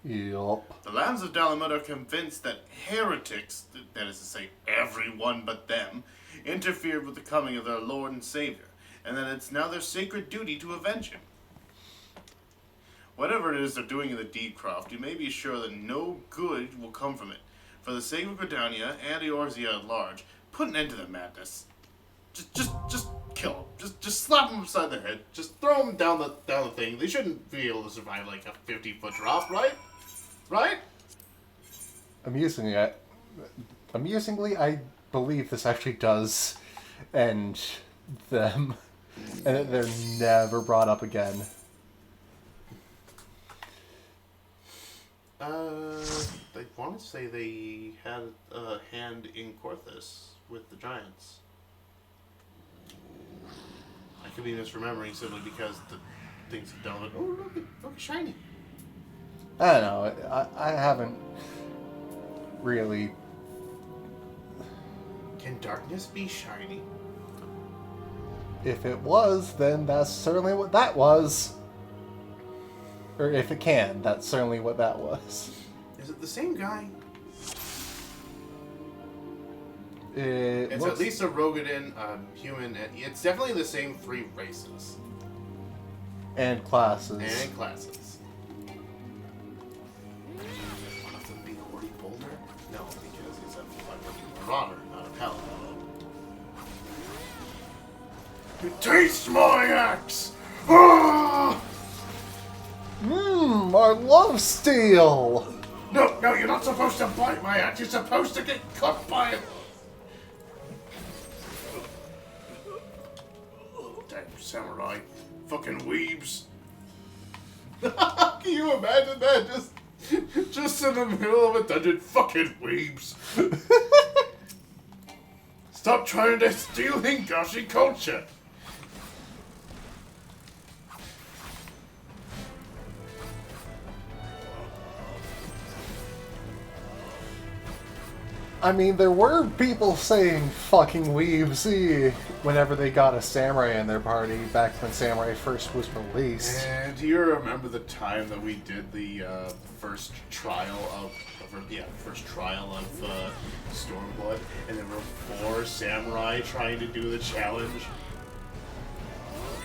Yup. The Lambs of Dalamud are convinced that heretics, that is to say, everyone but them, interfered with the coming of their Lord and Savior, and that it's now their sacred duty to avenge him. Whatever it is they're doing in the Deedcroft, you may be sure that no good will come from it. For the sake of Gridania and Eorzea at large, put an end to their madness. Just kill them. Just slap them upside the head. Just throw them down the thing. They shouldn't be able to survive like a 50-foot drop, right? Right? Amusingly, I believe this actually does end them, and that they're never brought up again. I want to say they had a hand in Korthus with the giants. I could be misremembering simply because the things have done it. Oh, look, shiny. I don't know. I haven't really. Can darkness be shiny? If it was, then that's certainly what that was. Or if it can, that's certainly what that was. Is it the same guy? It's at least a Rogadin, human, and it's definitely the same 3 races. And classes. And classes. One of them be a Horty Boulder? No, because he's a marauder, not a paladin. You taste my axe! Ah! I love steel! No, you're not supposed to bite my axe. You're supposed to get cut by it. Damn samurai. Fucking weebs. Can you imagine that? Just in the middle of a dungeon. Fucking weebs. Stop trying to steal Hingashi culture. I mean, there were people saying fucking weebsy whenever they got a samurai in their party back when Samurai first was released. And do you remember the time that we did the first trial of Stormblood, and there were 4 samurai trying to do the challenge?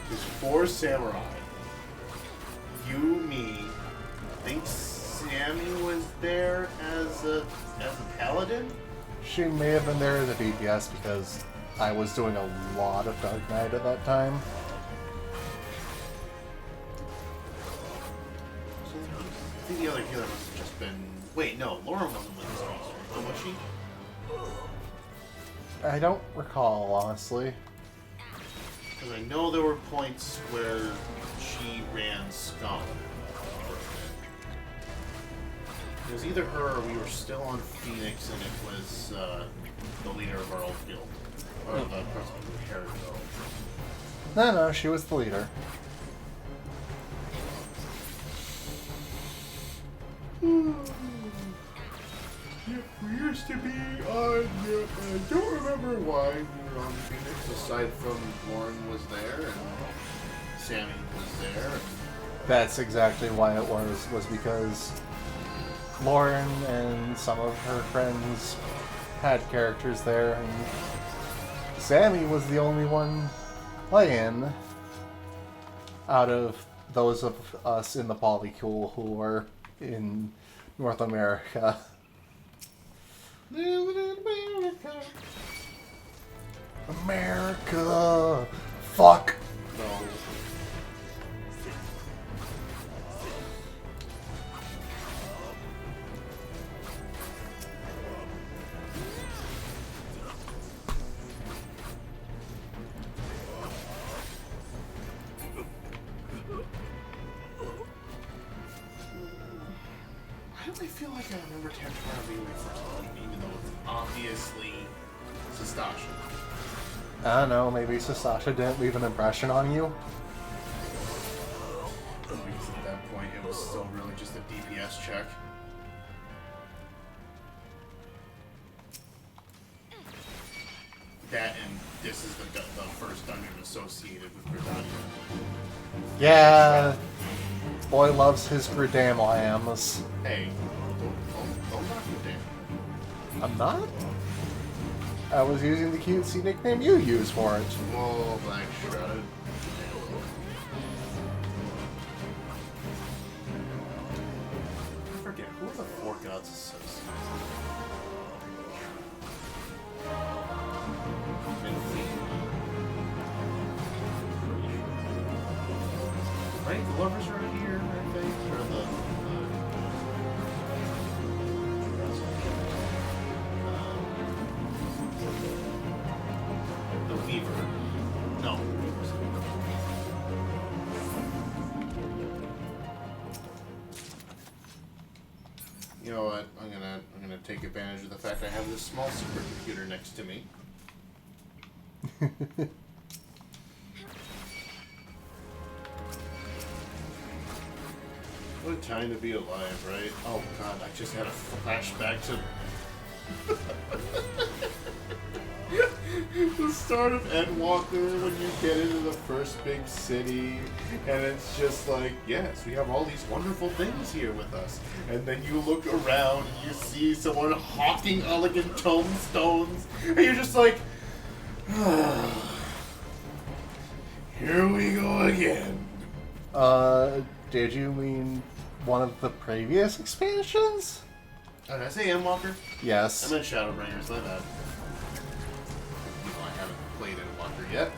There's 4 samurai. You, me, I think Sammy was there as a paladin? She may have been there as a DPS because I was doing a lot of Dark Knight at that time. I think the other healer must have just been... Wait, no, Laura wasn't with us, was she? I don't recall, honestly. Because I know there were points where she ran Scum. It was either her or we were still on Phoenix, and it was the leader of our old guild. Or the person who inherited it. No, she was the leader. Yeah, we used to be on... I don't remember why we were on Phoenix, aside from Lauren was there, and Sammy was there. That's exactly why it was because Lauren and some of her friends had characters there, and Sammy was the only one playing out of those of us in the Polycool who were in North America. America! Fuck! No. Why do I feel like I remember Tantarana being my first one, even though it's obviously Sastasha? I don't know, maybe Sasasha didn't leave an impression on you? Because at that point it was still really just a DPS check. That and this is the first dungeon associated with Gridania. Yeah, boy loves his Gridam lambs. Hey, don't knock Gridam. I'm not? I was using the cutesy nickname you use for it. Whoa, Black Shrouded. I forget, who are the four gods associated? Right? The lovers are here, I think. Or the Weaver. No. You know what? I'm gonna take advantage of the fact I have this small supercomputer next to me. What a time to be alive, right? Oh god, I just had a flashback to the start of Endwalker when you get into the first big city, and it's just like, yes, we have all these wonderful things here with us. And then you look around and you see someone hawking elegant tombstones, and you're just like, here we go again. Did you mean one of the previous expansions? Oh, did I say Endwalker? Yes. I meant Shadowbringers, my bad. Even though I haven't played Endwalker yet.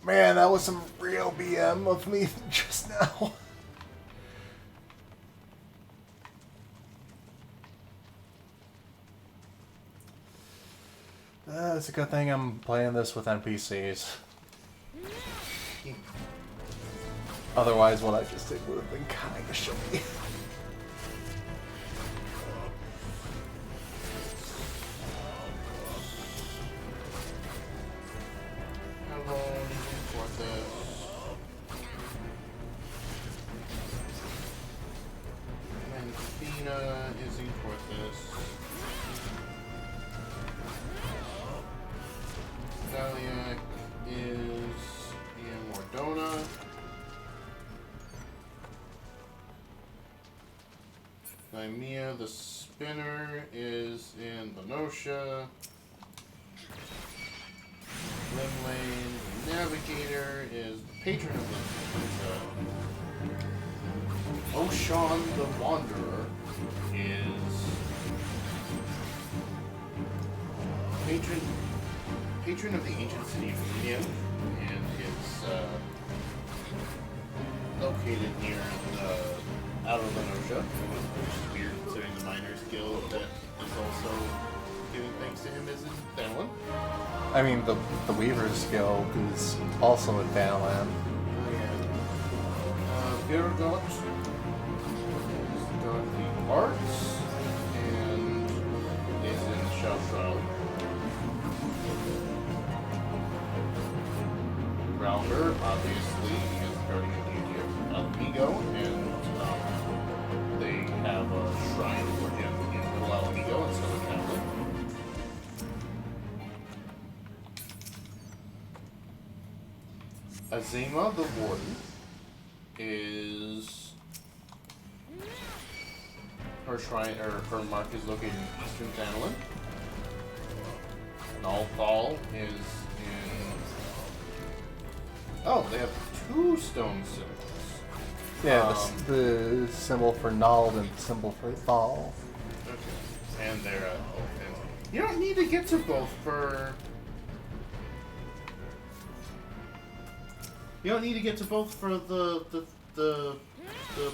Man, that was some real BM of me just now. It's a good thing I'm playing this with NPCs. Otherwise, what I just did would have been kind of shitty. The Spinner is in Lenosha. Limlane, the Navigator is the Patron of Limlane. Oshan the Wanderer is patron of the ancient city of Union, and it's located near Outer Lenosha, which is weird considering the Miners Guild that is also giving thanks to him is in Thanalan. I mean, the Weaver's Guild is also in Thanalan. Oh yeah. Viragot is done the arts and is in Shao. Rounder, obviously, is the guardian deity of Alamigo, and they have a shrine for him in Little Alamigo and Southern Catholic. Azema the Warden is her shrine or her mark is located in Eastern Thanalan. Nalthal is in. Oh, they have 2 stone symbols. Yeah, the symbol for Nald and the symbol for Thal. Okay, and they're at both ends. You don't need to get to both for. You don't need to get to both for the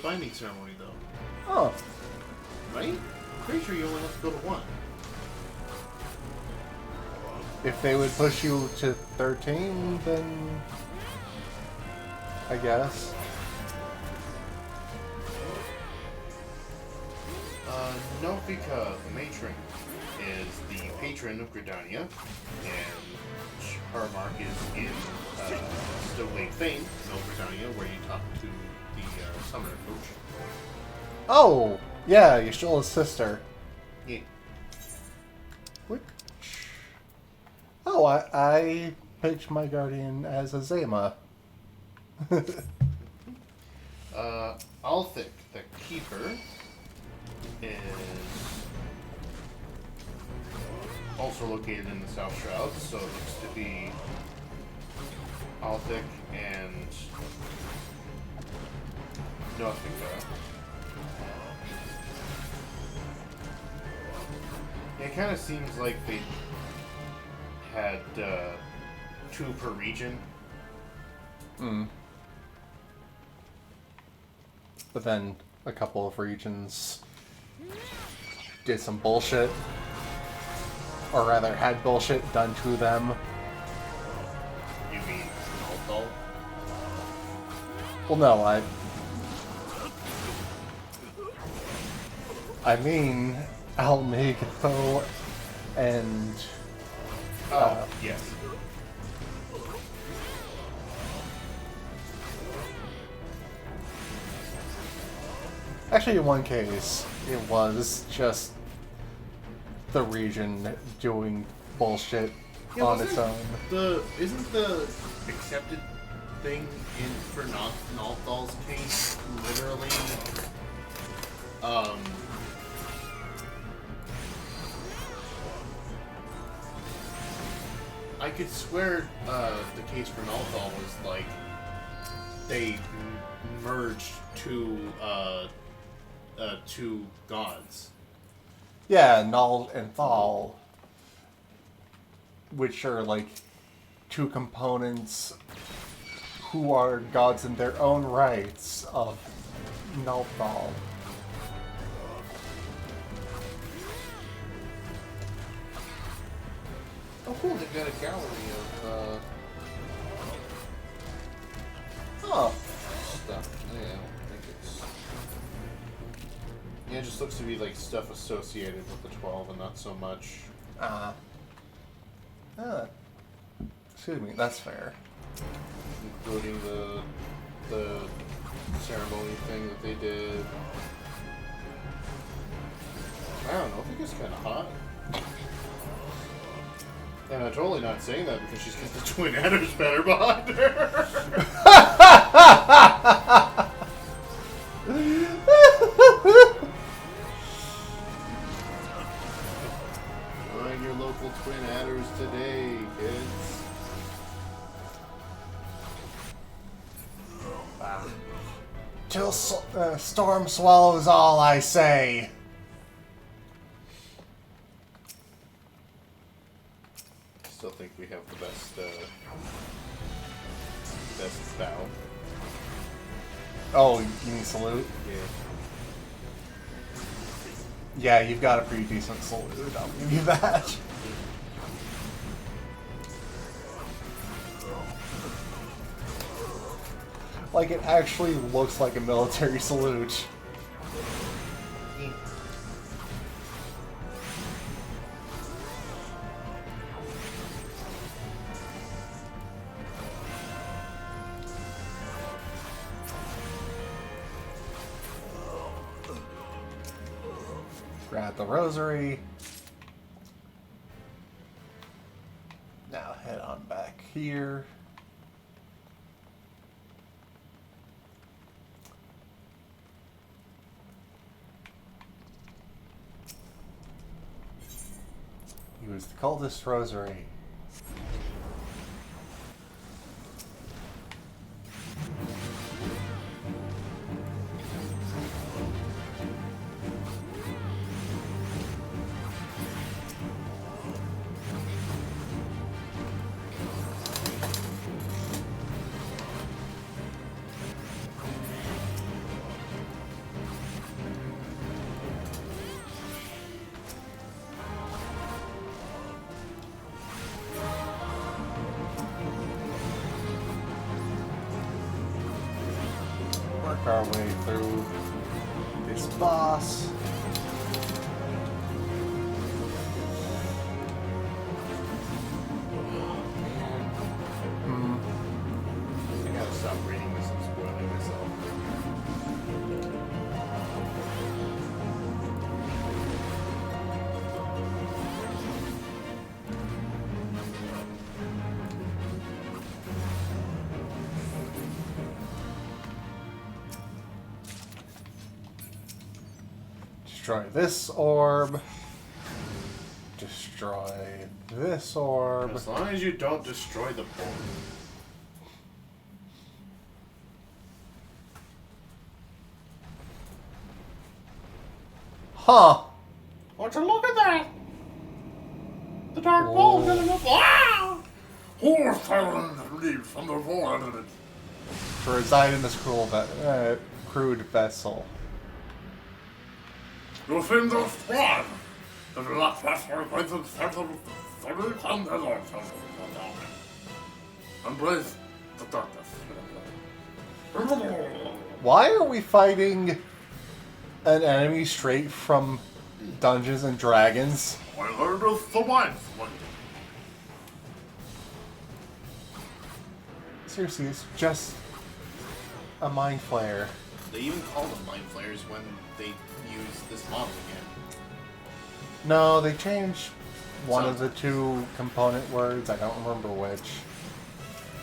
binding ceremony, though. Oh. Right? Pretty sure you only have to go to 1. If they would push you to 13, then I guess. Nofika, the matron, is the patron of Gridania, and her mark is in Stowlake Fane, Nova Gridania, where you talk to the summoner coach. Oh, yeah, Yashila's sister. Yeah. Which? Oh, I picked my guardian as a Zema. Althic, the keeper, is also located in the South Shroud, so it looks to be Althic and Nothica. It kind of seems like they had 2 per region. But then a couple of regions did some bullshit. Or rather, had bullshit done to them. You mean Nalthal? Well, no, I mean Almegatho and... yes. Actually, in one case, it was just the region doing bullshit on its own. Isn't the accepted thing for Nalthal's case literally I could swear the case for Nalthal was like they merged two gods. Yeah, Nald and Thal, which are like 2 components who are gods in their own rights of Nalthal. Oh cool, they've got a gallery of stuff. Yeah, I don't think it's... Yeah, it just looks to be like stuff associated with the 12 and not so much... Excuse me, that's fair. Including the ceremony thing that they did. I don't know, I think it's kind of hot. And I'm totally not saying that because she's got the twin adders better behind her. Join your local twin adders today, kids. Till storm swallows all, I say. Still think we have the best bow. Oh, you mean salute? Yeah. Yeah, you've got a pretty decent salute, I'll give you that. Like, it actually looks like a military salute. Grab the rosary. Now head on back here. use the cultist rosary. Work our way through this boss. I gotta stop reading this and spoiling myself. Destroy this orb. Destroy this orb. As long as you don't destroy the board. Huh. Would you look at that? The dark ball got enough. Ah! Horse silent leaves from the void. To reside in this crude vessel. You seem to squad. The last faster places settled 30 containers. Embrace the darkness. Why are we fighting an enemy straight from Dungeons and Dragons? I heard of the wine. Seriously, it's just a mind flayer. They even call them mind flayers when they use this model again. No, they changed one of the two component words. I don't remember which.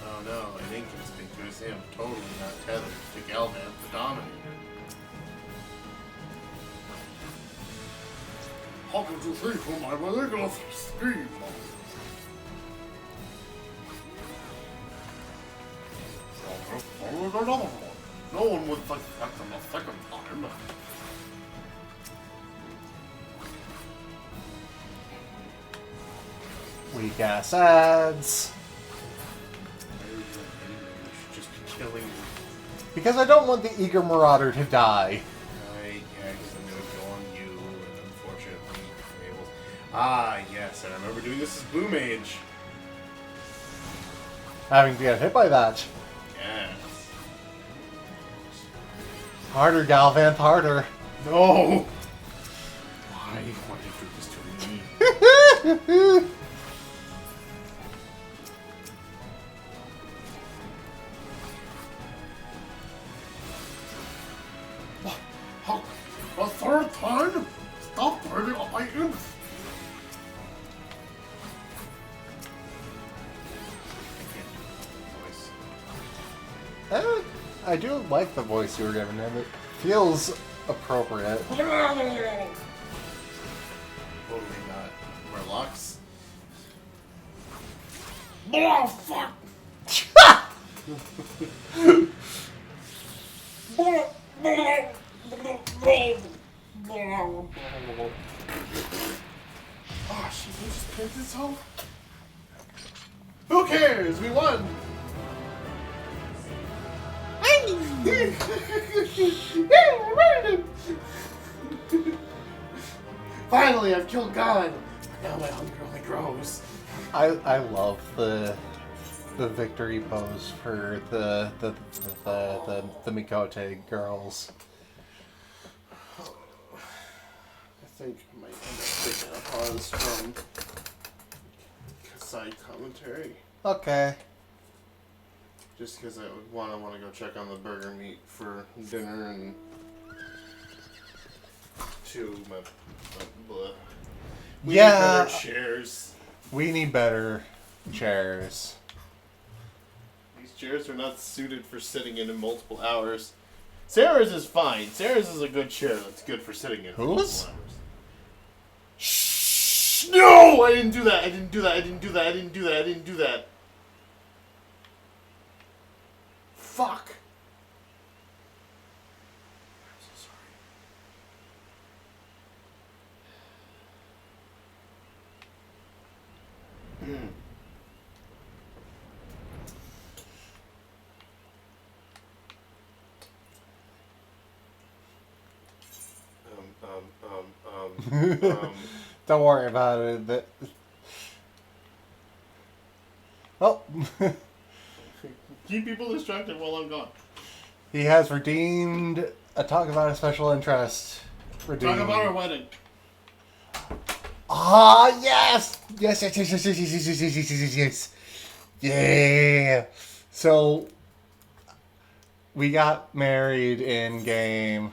Oh no, an inconspicuous him, totally not tethered to Galvan the Dominator. How could you see from my ridiculous scheme? Another one. No one would suspect them a second time. Weak ass ads. Just killing. Because I don't want the eager marauder to die. Right, yeah, because I'm gonna go on you, and unfortunately, able. Ah, yes, I remember doing this as Blue Mage. Having to get hit by that. Yes. Harder, Galvanth, harder. No! Why did you do this to me? A third time? Stop turning on my imps! I do like the voice you were giving him. It feels appropriate. Totally not. Murlocs? Oh, fuck! Oh, shit, we just picked this home? Who cares? We won! Finally, I've killed God! Now my hunger only grows. I love the victory pose for the Mikote girls. I think I might end up taking a pause from side commentary. Okay. Just because I would want to go check on the burger meat for dinner and we need better chairs. We need better chairs. These chairs are not suited for sitting in multiple hours. Sarah's is fine. Sarah's is a good chair that's good for sitting in multiple hours. Shh! No! No! I didn't do that! I didn't do that! I didn't do that! I didn't do that! I didn't do that! Fuck! I'm so sorry. Don't worry about it. Oh. Keep people distracted while I'm gone. He has redeemed a talk about a special interest. Redeemed. Talk about our wedding. Ah, yes! Yes, yes, yes, yes, yes, yes, yes, yes, yes, yes, yes, yes. Yeah! So, we got married in game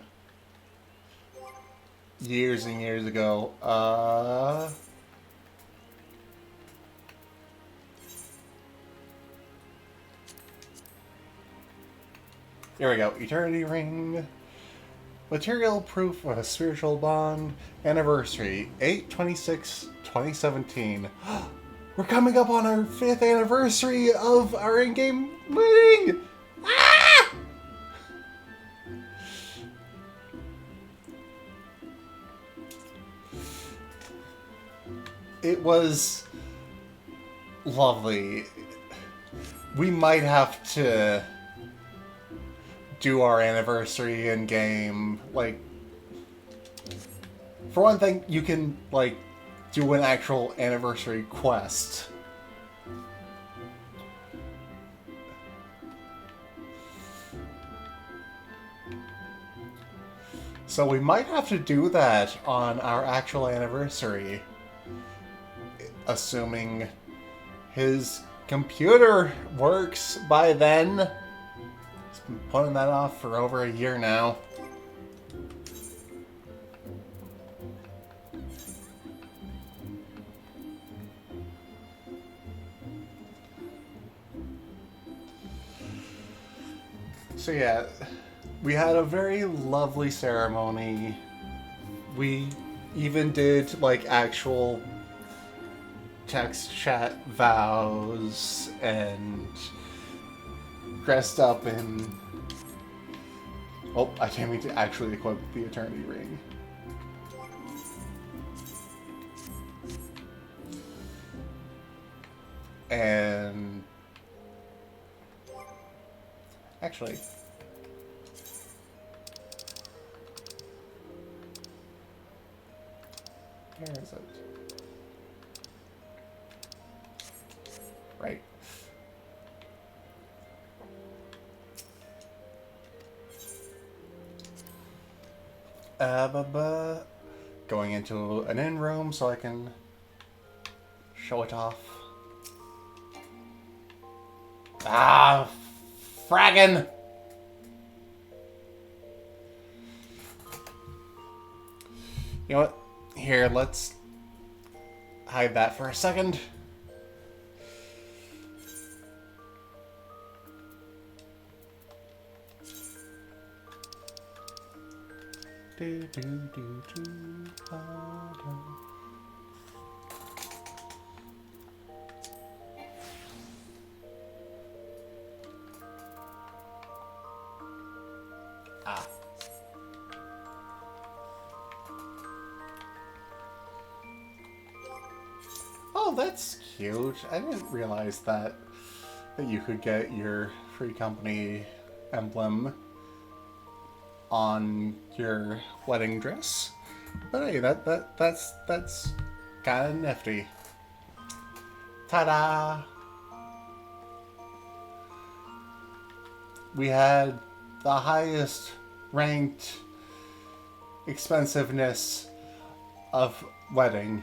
years and years ago. Here we go. Eternity Ring. Material proof of a spiritual bond. Anniversary. 8/26/2017. We're coming up on our 5th anniversary of our in-game wedding! Ah! It was lovely. We might have to do our anniversary in game. Like, for one thing, you can like do an actual anniversary quest. So we might have to do that on our actual anniversary, assuming his computer works by then. He's been putting that off for over a year now. So yeah, we had a very lovely ceremony. We even did like actual text chat vows and dressed up in... Oh, I can't mean to actually equip the Eternity Ring. And... Actually... Where is it? Right. Going into an inn room so I can show it off. Ah, fraggin'! You know what? Here, let's hide that for a second. Ah. Oh, that's cute. I didn't realize that you could get your free company emblem on your wedding dress. But hey, that's kind of nifty. Ta-da! We had the highest ranked expensiveness of wedding.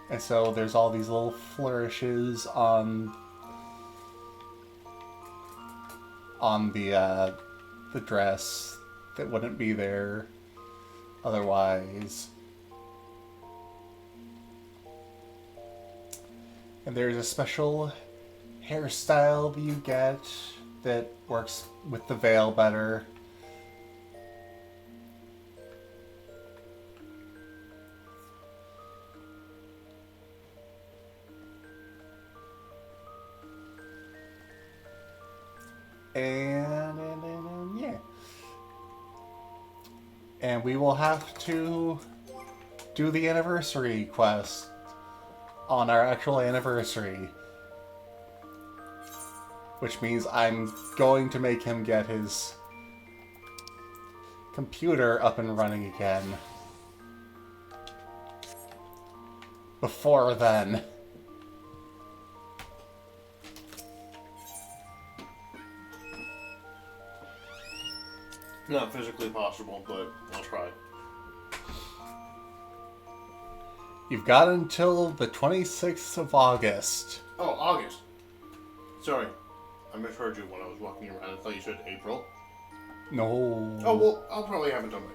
And so there's all these little flourishes on the dress that wouldn't be there otherwise. And there's a special hairstyle that you get that works with the veil better. And yeah. And we will have to do the anniversary quest on our actual anniversary. Which means I'm going to make him get his computer up and running again. Before then. Not physically possible, but I'll try. You've got until the 26th of August. Oh, August. Sorry. I misheard you when I was walking around. I thought you said April. No. Oh, well, I'll probably have it done by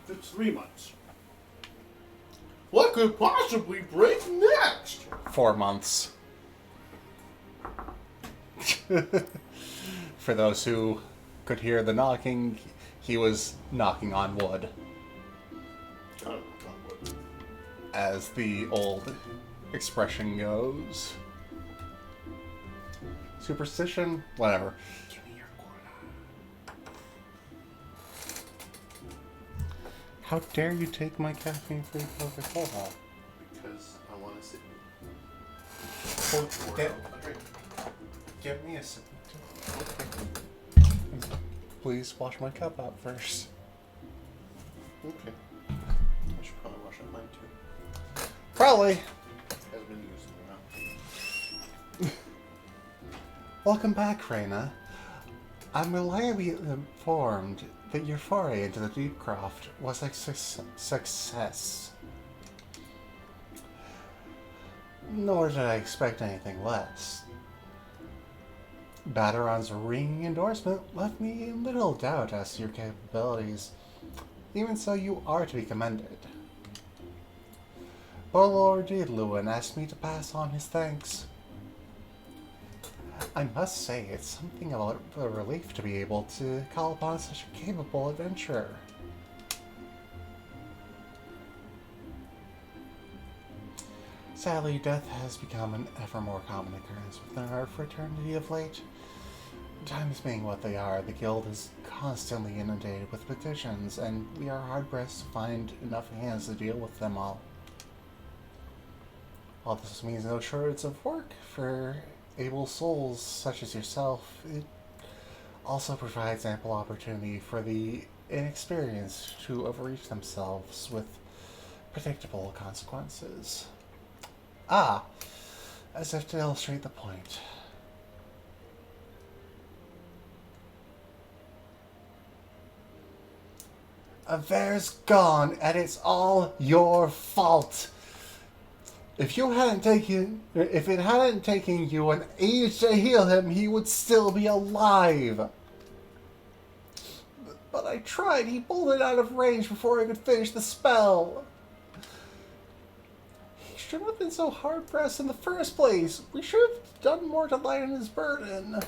then. It's 3 months. What could possibly break next? 4 months. For those who could hear the knocking, he was knocking on wood. Oh, not wood. As the old expression goes. Superstition? Whatever. Give me your cola. How dare you take my caffeine-free Coca-Cola? Because I want to sit. Give me a sip. Please wash my cup out first. Okay. I should probably wash up mine too. Probably. Has been used enough. Welcome back, Reyna. I'm reliably informed that your foray into the Deepcroft was a success. Nor did I expect anything less. Baderon's ringing endorsement left me in little doubt as to your capabilities. Even so, you are to be commended. Lord Lewin asked me to pass on his thanks. I must say, it's something of a relief to be able to call upon such a capable adventurer. Sadly, death has become an ever more common occurrence within our fraternity of late. Times being what they are, the guild is constantly inundated with petitions, and we are hard-pressed to find enough hands to deal with them all. While this means no shortage of work for able souls such as yourself, it also provides ample opportunity for the inexperienced to overreach themselves with predictable consequences. Ah, as if to illustrate the point. Aver's gone, and it's all your fault. If it hadn't taken you an age to heal him, he would still be alive. But I tried. He bolted out of range before I could finish the spell. He shouldn't have been so hard-pressed in the first place. We should have done more to lighten his burden.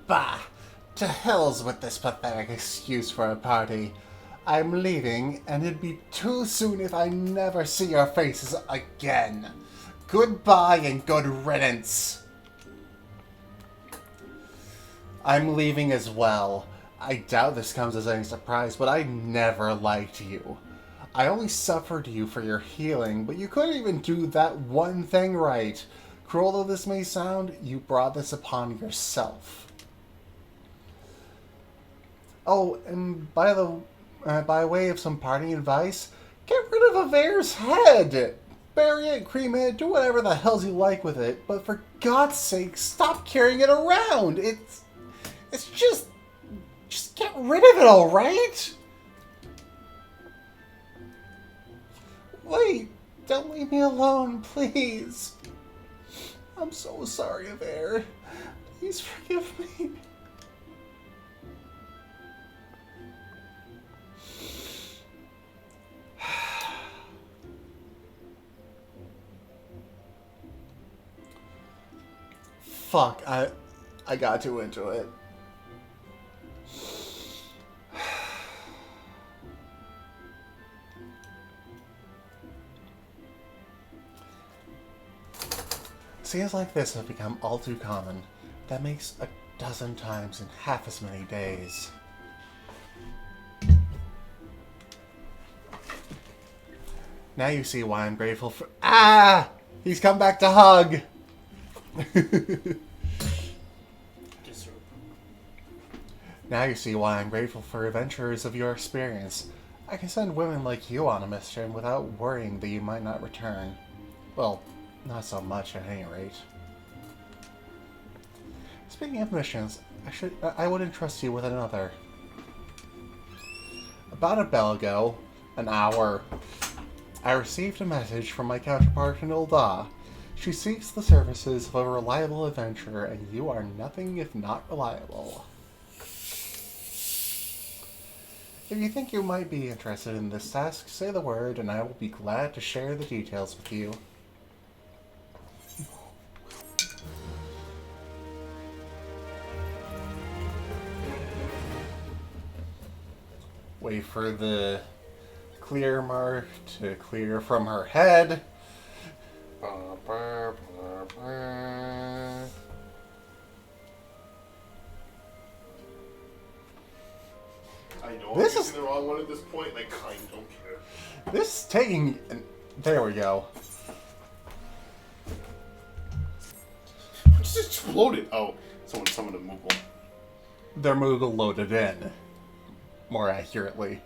Bah! To hells with this pathetic excuse for a party. I'm leaving, and it'd be too soon if I never see your faces again. Goodbye and good riddance. I'm leaving as well. I doubt this comes as any surprise, but I never liked you. I only suffered you for your healing, but you couldn't even do that one thing right. Cruel though this may sound, you brought this upon yourself. Oh, and by way of some parting advice, get rid of Aver's head! Bury it, cremate it, do whatever the hells you like with it, but for God's sake, stop carrying it around! It's just get rid of it, alright? Wait, don't leave me alone, please. I'm so sorry, Aver. Please forgive me. Fuck, I got too into it. Scenes like this have become all too common. That makes a dozen times in half as many days. Now you see why I'm grateful for— Ah! He's come back to hug! Now you see why I'm grateful for adventurers of your experience. I can send women like you on a mission without worrying that you might not return. Well, not so much at any rate. Speaking of missions, I would entrust you with another. About a bell ago, an hour, I received a message from my counterpart in Ul'dah. She seeks the services of a reliable adventurer, and you are nothing if not reliable. If you think you might be interested in this task, say the word, and I will be glad to share the details with you. Wait for the clear mark to clear from her head. I know I'm using the wrong one at this point, and I kind of don't care. This is taking... There we go. It just exploded. Oh, someone summoned a Moogle. Their Moogle loaded in. More accurately.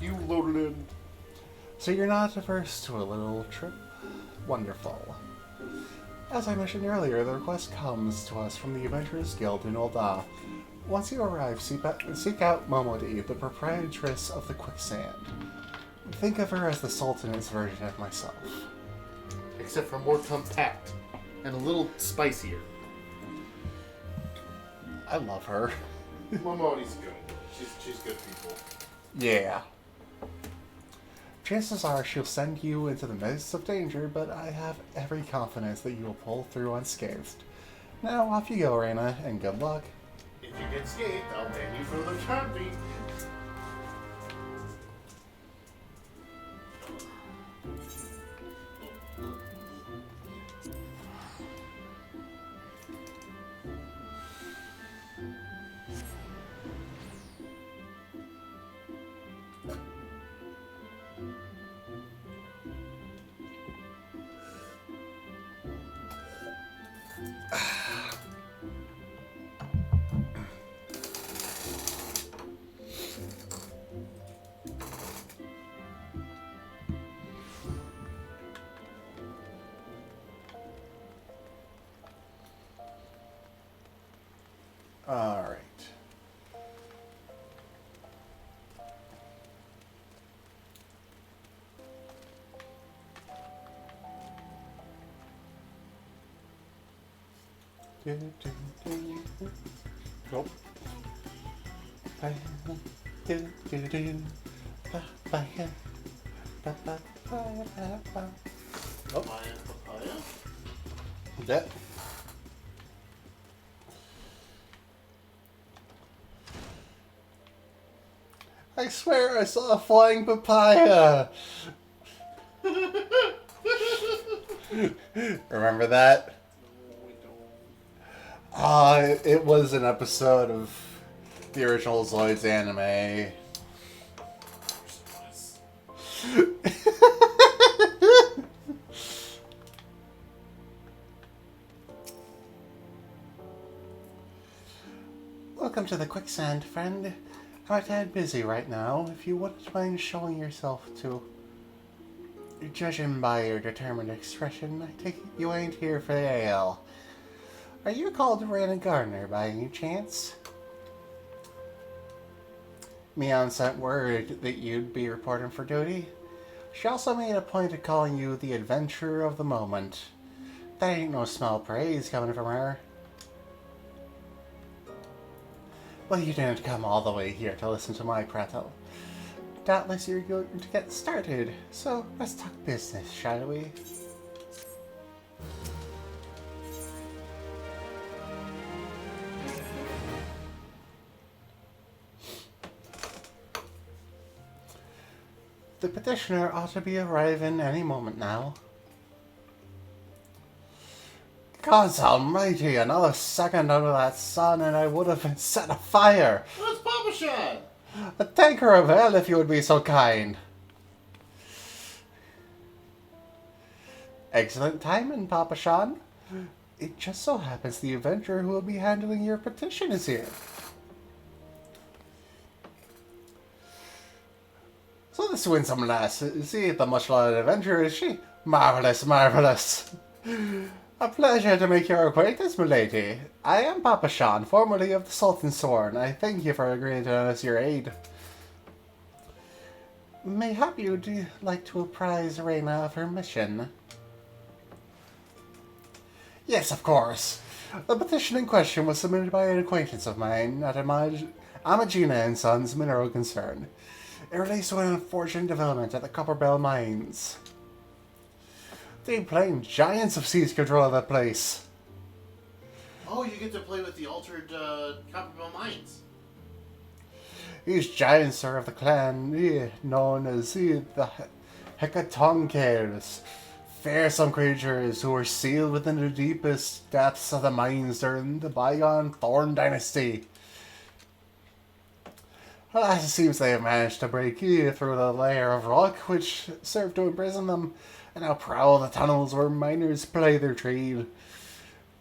You loaded in. So you're not averse to a little trip? Wonderful. As I mentioned earlier, the request comes to us from the Adventurers Guild in Ul'dah. Once you arrive, seek out Momodi, the proprietress of the Quicksand. Think of her as the Sultan's version of myself. Except for more compact and a little spicier. I love her. Momodi's good. She's good people. Yeah. Chances are she'll send you into the midst of danger, but I have every confidence that you will pull through unscathed. Now off you go, Reina, and good luck. If you get scathed, I'll ban you from the country. Alright. Nope. Papaya? That. I swear I saw a flying papaya! Remember that? It was an episode of the original Zoids anime. Welcome to the Quicksand, friend. I'm a tad busy right now. If you wouldn't mind showing yourself to... Judging by your determined expression, I take it you ain't here for the ale. Are you called Reina Gardner by any chance? Mion sent word that you'd be reporting for duty. She also made a point of calling you the adventurer of the moment. That ain't no small praise coming from her. Well, you didn't come all the way here to listen to my prattle. Doubtless you're going to get started, so let's talk business, shall we? The petitioner ought to be arriving any moment now. Gods almighty, another second under that sun and I would have been set afire. Where's Papa Sean? A tanker of ale, if you would be so kind. Excellent timing, Papa Sean. It just so happens the adventurer who will be handling your petition is here. So this winsome lass, see the much-lauded adventurer, is she? Marvellous, marvellous. A pleasure to make your acquaintance, milady. I am Papa Sean, formerly of the Sultan's Sworn. I thank you for agreeing to lend us your aid. Mayhap you'd like to apprise Reina of her mission? Yes, of course. The petition in question was submitted by an acquaintance of mine at Amagina and Sons Mineral Concern. It relates to an unfortunate development at the Copperbell Mines. The plain giants have seized control of that place. Oh, you get to play with the altered Copperbell Mines. These giants are of the clan known as the Hecatonkers. Fearsome creatures who were sealed within the deepest depths of the mines during the bygone Thorn Dynasty. Alas, it seems they have managed to break through the layer of rock which served to imprison them, and now prowl the tunnels where miners ply their trade.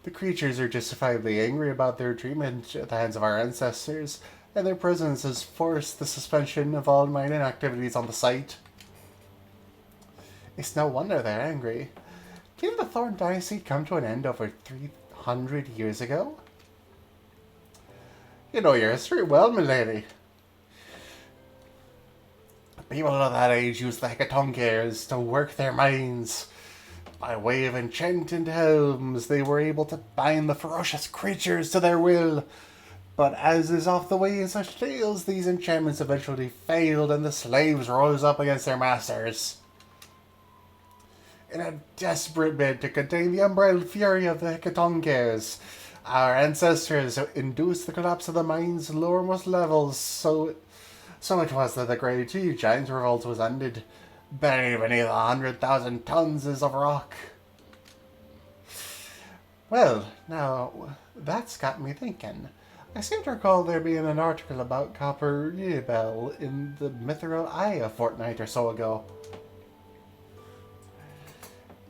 The creatures are justifiably angry about their treatment at the hands of our ancestors, and their presence has forced the suspension of all mining activities on the site. It's no wonder they're angry. Didn't the Thorn Dynasty come to an end over 300 years ago? You know your history well, milady. People of that age used the Hecatonkers to work their mines. By way of enchanted helms, they were able to bind the ferocious creatures to their will. But as is oft the way in such tales, these enchantments eventually failed and the slaves rose up against their masters. In a desperate bid to contain the unbridled fury of the Hecatonkers, our ancestors induced the collapse of the mine's lowermost levels, so it was that the Grey Tea Giant Revolt was ended, buried beneath 100,000 tons of rock. Well, now, that's got me thinking. I seem to recall there being an article about Copperbell in the Mithril Eye a fortnight or so ago.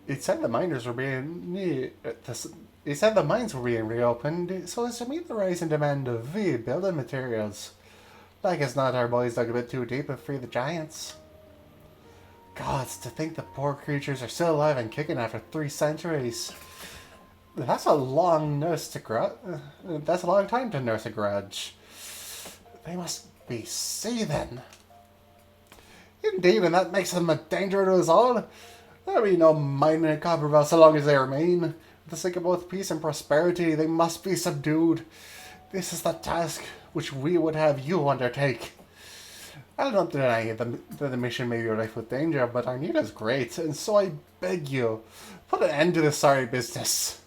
It said the mines were being reopened so as to meet the rising demand of building materials. Like as not, our boys dug a bit too deep and freed the giants. Gods, to think the poor creatures are still alive and kicking after 3 centuries. That's a long that's a long time to nurse a grudge. They must be seething. Indeed, and that makes them a danger to us all. There'll be no mining in Copperbell so long as they remain. For the sake of both peace and prosperity, they must be subdued. This is the task which we would have you undertake. I don't deny that the mission may be rife with danger, but our need is great, and so I beg you, put an end to this sorry business.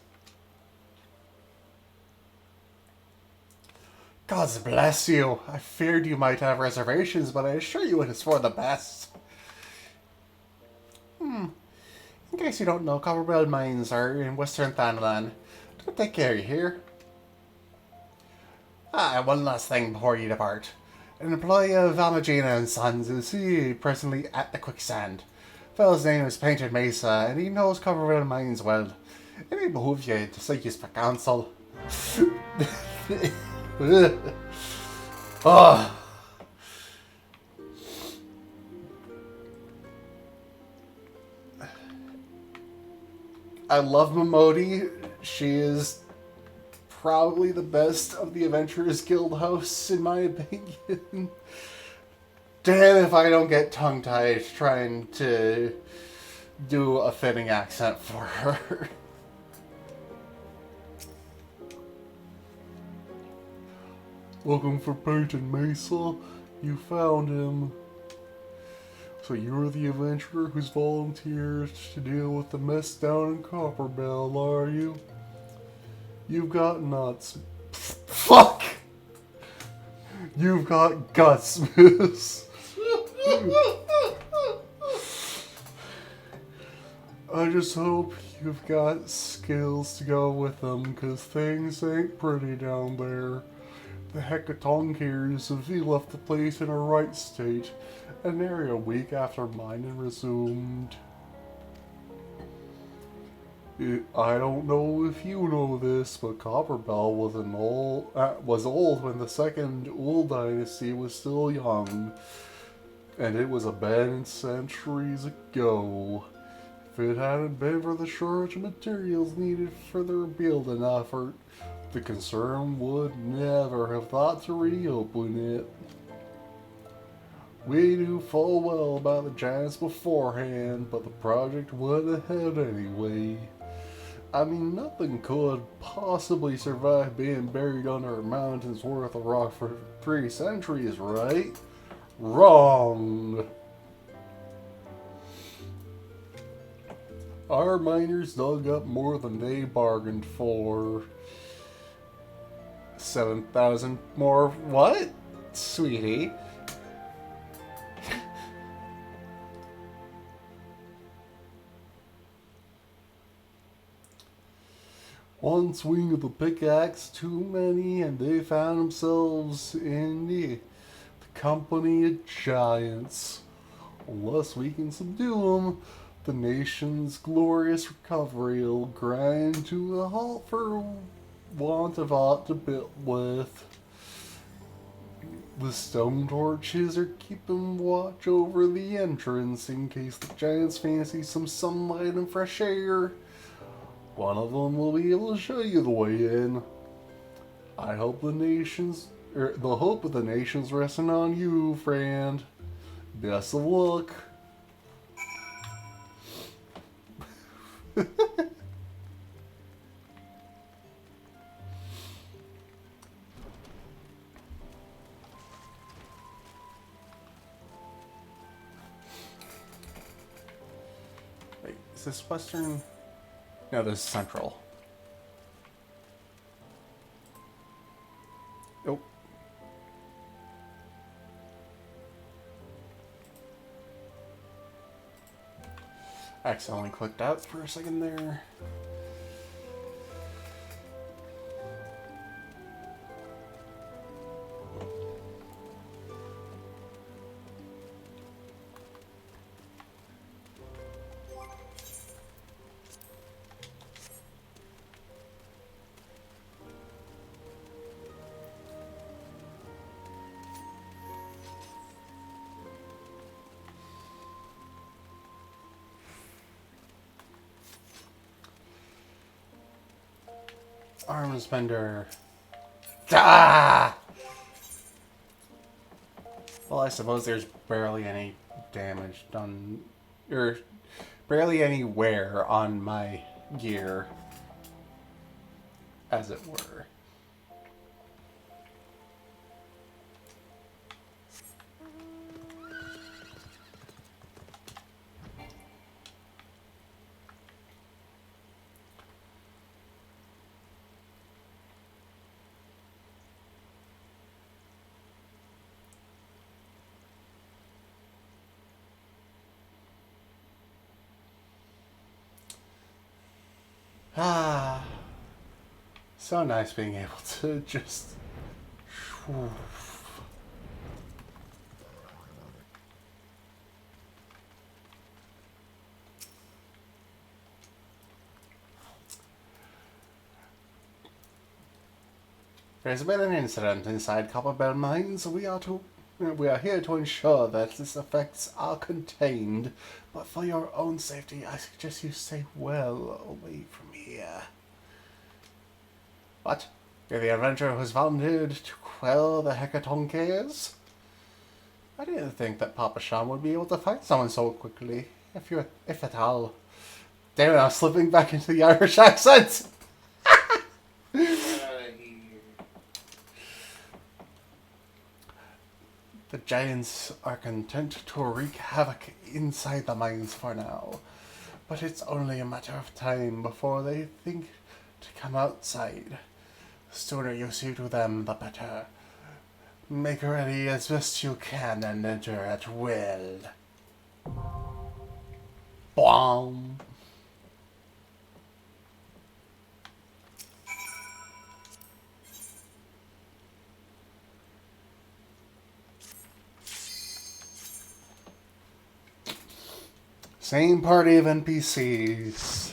God bless you. I feared you might have reservations, but I assure you it is for the best. In case you don't know, Copperbell Mines are in Western Thanalan. Don't take care of you here. One last thing before you depart. An employee of Amagina and Sons is presently at the quicksand. Fellow's name is Painted Mesa, and he knows Copperbell Mines well. It may behoove you to seek his for counsel. Oh. I love Momodi. She is probably the best of the Adventurers Guild hosts, in my opinion. Damn if I don't get tongue-tied trying to do a fitting accent for her. Looking for Peyton Mesa? You found him. So you're the adventurer who's volunteered to deal with the mess down in Copperbell, are you? You've got nuts. Fuck! You've got guts, miss. I just hope you've got skills to go with them, 'cause things ain't pretty down there. The Hecatonkers have left the place in a right state, an area a week after mining resumed. I don't know if you know this, but Copperbell was old when the second Old Dynasty was still young, and it was abandoned centuries ago. If it hadn't been for the shortage of materials needed for the rebuilding effort, the concern would never have thought to reopen it. We knew full well about the giants beforehand, but the project went ahead anyway. I mean, nothing could possibly survive being buried under a mountain's worth of rock for 3 centuries, right? Wrong! Our miners dug up more than they bargained for. 7,000 more. What? Sweetie. One swing of the pickaxe too many, and they found themselves in the company of giants. Unless we can subdue them, the nation's glorious recovery will grind to a halt for want of aught to build with. The stone torches are keeping watch over the entrance in case the giants fancy some sunlight and fresh air. One of them will be able to show you the way in. I hope the hope of the nation's resting on you, friend. Best of luck. Wait, is this Western? No, this is Central. Nope. Accidentally clicked out for a second there. Arm spender. Ah! Well, I suppose there's barely any damage done, or barely any wear on my gear, as it were. Ah, so nice being able to just... Whew. There's been an incident inside Copperbell Mines. We are here to ensure that its effects are contained, but for your own safety, I suggest you stay well away from here. What? You're the adventurer who's volunteered to quell the Hecatonkers? I didn't think that Papa Sham would be able to fight someone so quickly, if at all. Damn it, I'm slipping back into the Irish accent! The giants are content to wreak havoc inside the mines for now, but it's only a matter of time before they think to come outside. The sooner you see to them, the better. Make ready as best you can and enter at will. Boom! Same party of NPCs.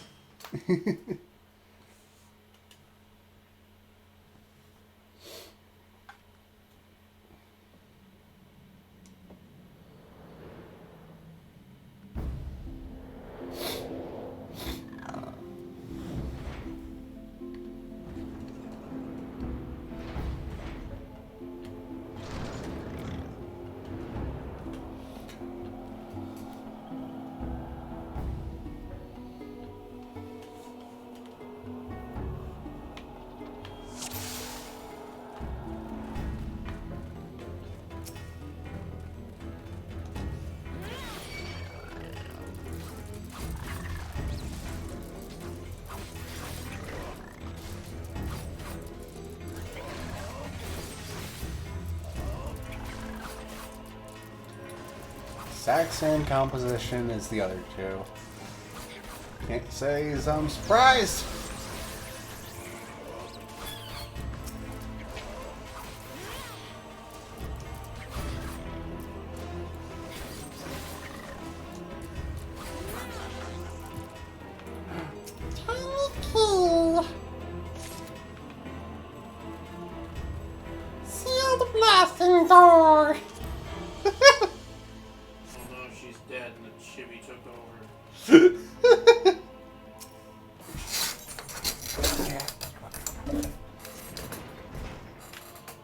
Saxon composition is the other two. Can't say I'm surprised. Seal the blasting door! Dead and the chibi took over.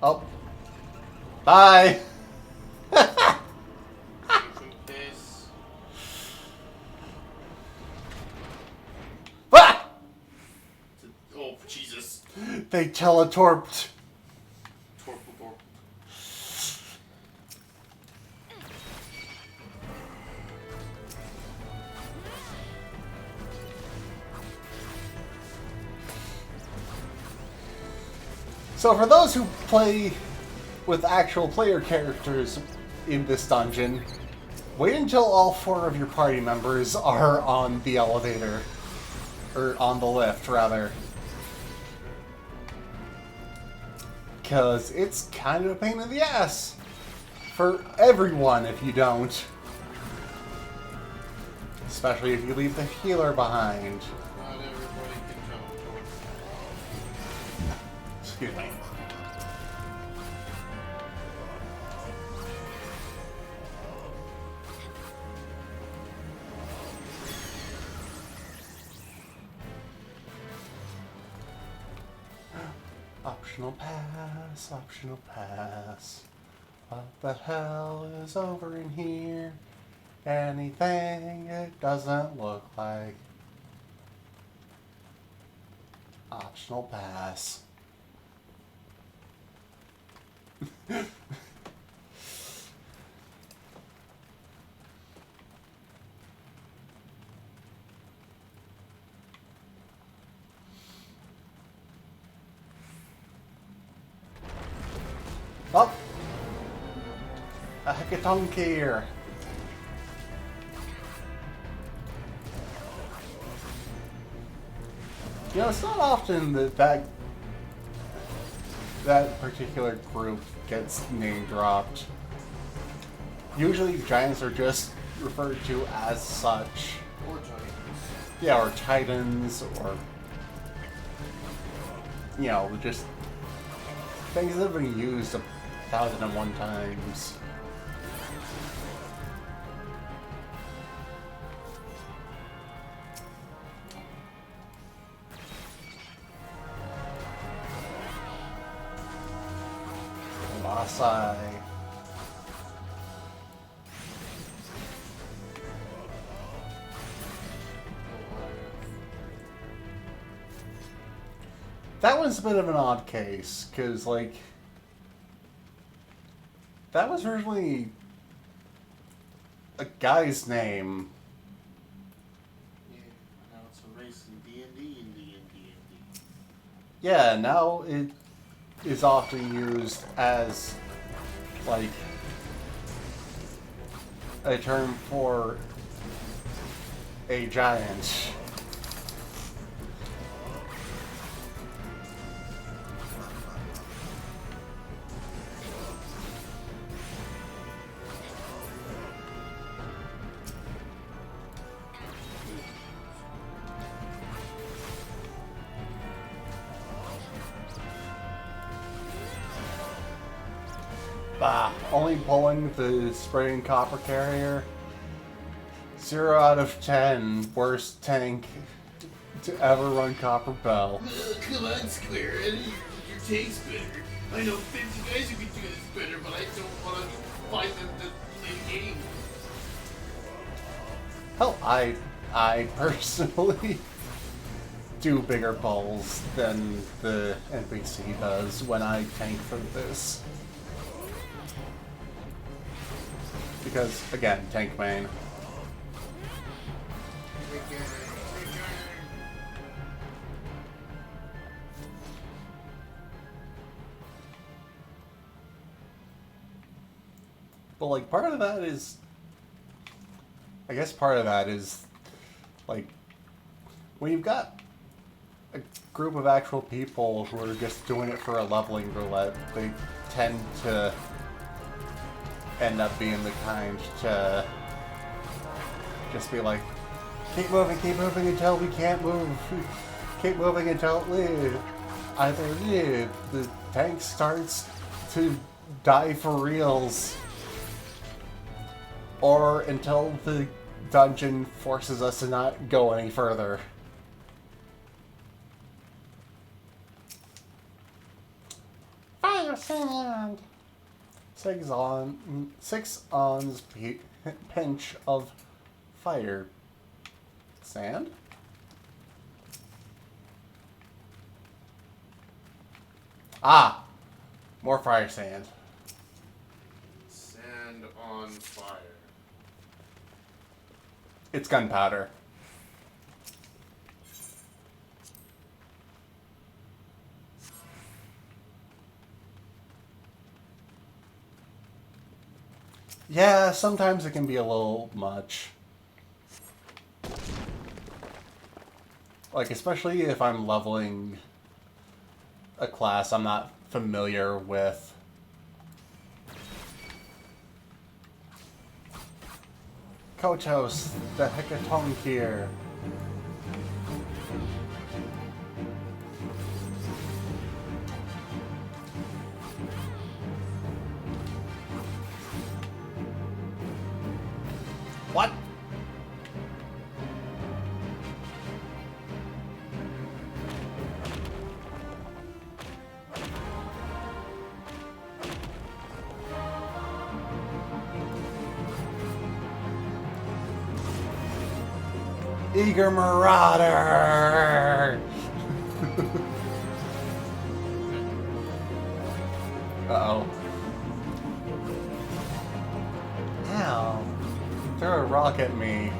Oh. Bye! Ah! Oh, Jesus. They teletorped. So for those who play with actual player characters in this dungeon, wait until all 4 of your party members are on the elevator. Or on the lift, rather. Because it's kind of a pain in the ass for everyone if you don't. Especially if you leave the healer behind. Not everybody can teleport. Excuse me. Optional pass, optional pass. What the hell is over in here? Anything it doesn't look like. Optional pass. Oh! A hackathon here. You know, it's not often that particular group gets name dropped. Usually giants are just referred to as such. Or titans. Yeah, or titans, or, you know, just things that have been used 1,001 times. Colossi. That one's a bit of an odd case, because, like, that was originally a guy's name. Yeah, now it's a race in D&D and D&D and D&D. Yeah, now it is often used as, like, a term for a giant. Only pulling the spraying copper carrier. 0 out of 10 worst tank to ever run Copper Bell. Come on, Square. Your tank's better. I know 50 guys who can do this better, but I don't want to find them to play the game. Hell, I personally do bigger balls than the NPC does when I tank for this. Because, again, tank main. But, like, part of that is... I guess part of that is, like, when you've got a group of actual people who are just doing it for a leveling roulette, they tend to end up being the kind to just be like, keep moving until we can't move. Keep moving until either the tank starts to die for reals, or until the dungeon forces us to not go any further. Fire sand! 6 on's pinch of fire sand? Ah! More fire sand. Sand on fire. It's gunpowder. Yeah, sometimes it can be a little much. Like, especially if I'm leveling a class I'm not familiar with. Kotos, the Hecatonk here. What? Eager Marauder! Uh-oh. Ow. Throw a rock at me.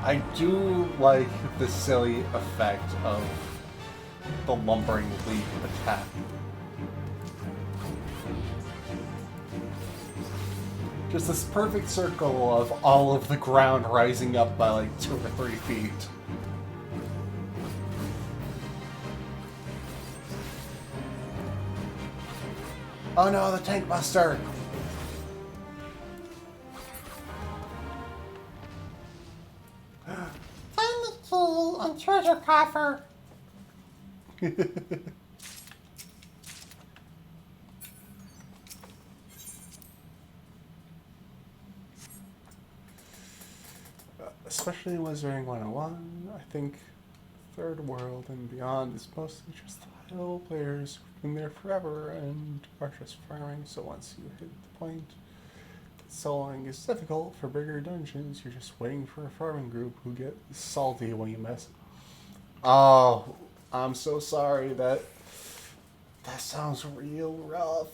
I do like the silly effect of the lumbering leap attack. Just this perfect circle of all of the ground rising up by like 2 or 3 feet. Oh no, the tank buster! Find the key and treasure coffer! Especially in Wizarding 101, I think Third World and beyond is mostly just high-level players who've been there forever and are just farming, so once you hit the point that soloing is difficult for bigger dungeons, you're just waiting for a farming group who get salty when you mess. Oh, I'm so sorry, that sounds real rough.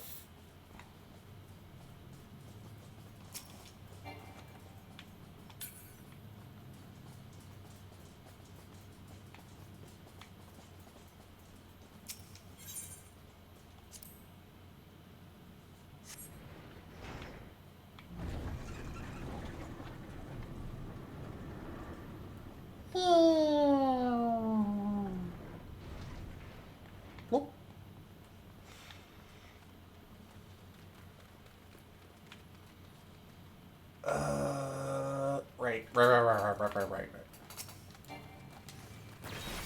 Right.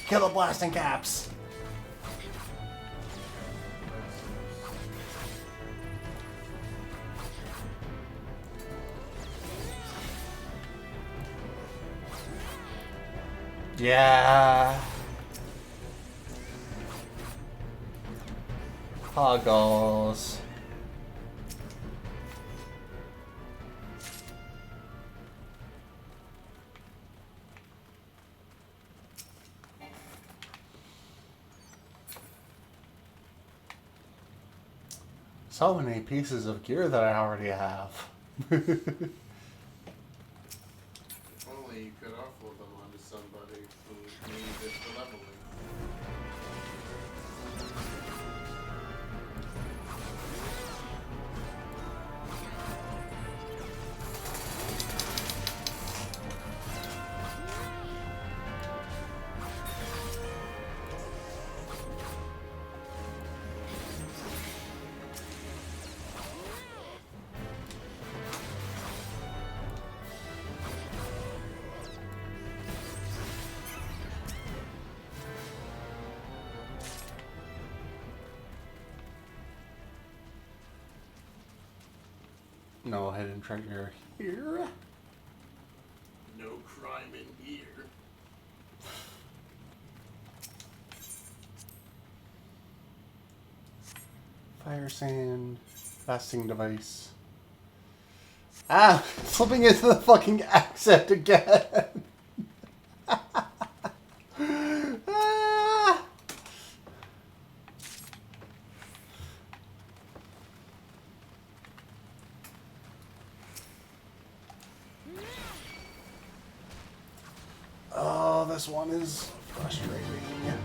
Kill the blasting caps! Yeah. Hoggles. So many pieces of gear that I already have. If only you could offload them onto somebody who needs it for leveling. No hidden treasure here. No crime in here. Fire sand, fasting device. Ah, slipping into the fucking accent again. Ah. Oh, this one is frustrating. Yep.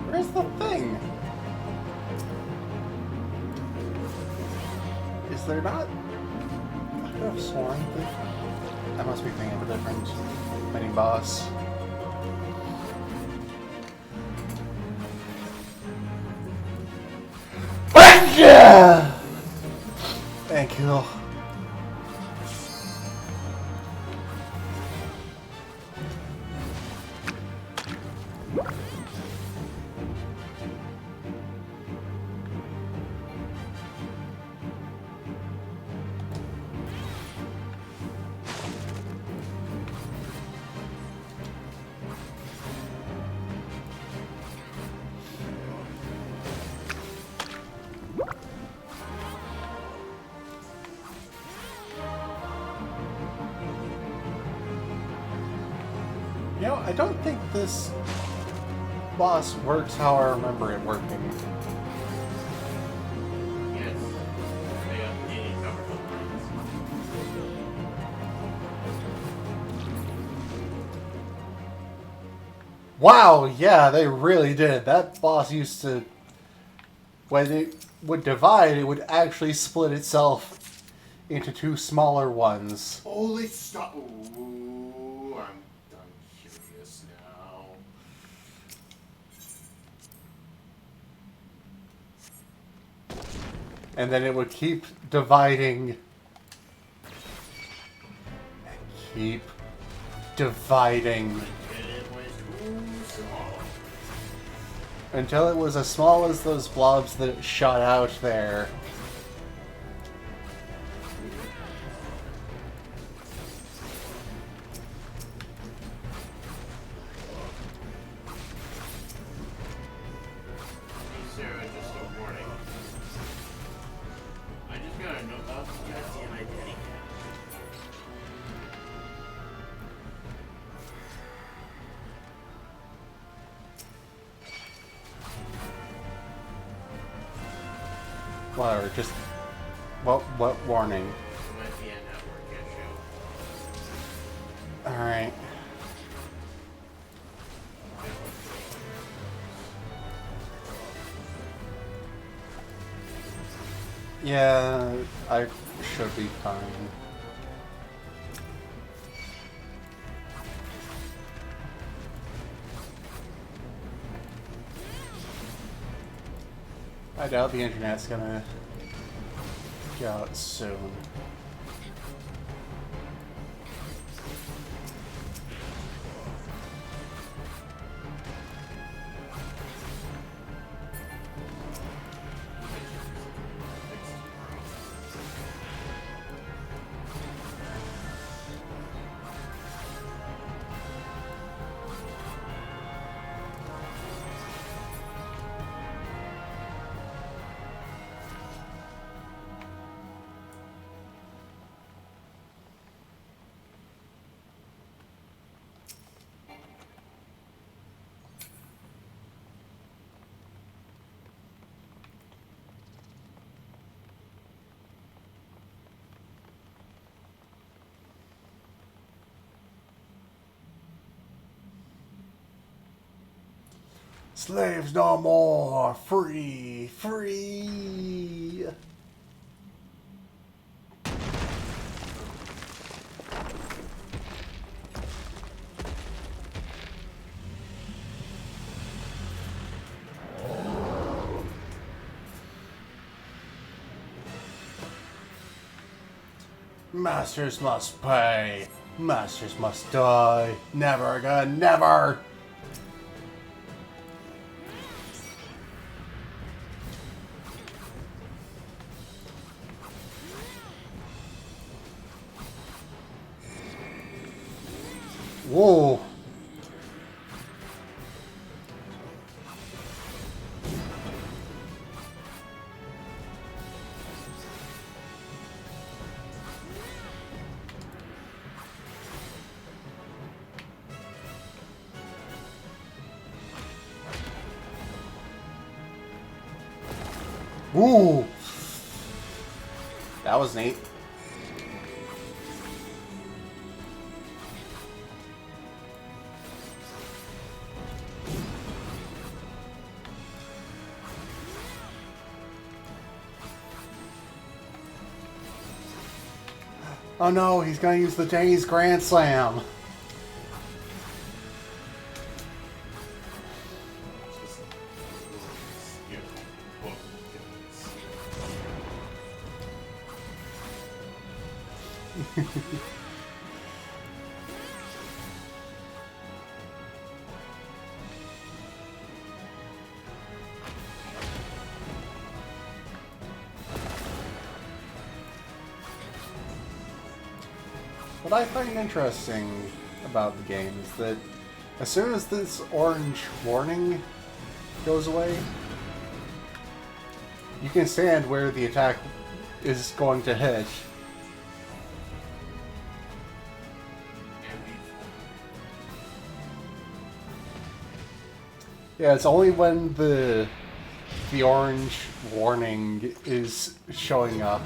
Where's the thing? Is there not? I could have sworn that I must be thinking of a different mini boss. Thank you. You know, I don't think this boss works how I remember it working. Yes. They updated cover lines. Wow, yeah, they really did. That boss used to... When it would divide, it would actually split itself into two smaller ones. Holy stop! Ooh, I'm curious now. And then it would keep dividing. And keep dividing. Until it was as small as those blobs that it shot out there. Sarah, just a warning. I just got a note about the goddamn identity. Whatever, just... What warning? It might be a network issue. Alright. Yeah, I should be fine. I doubt the internet's gonna get out soon. Slaves no more! Free! Free! Masters must pay! Masters must die! Never again! Never! Whoa! Ooh! That was neat. Oh no, he's gonna use the Jays Grand Slam. What I find interesting about the game is that as soon as this orange warning goes away, you can stand where the attack is going to hit. Yeah, it's only when the orange warning is showing up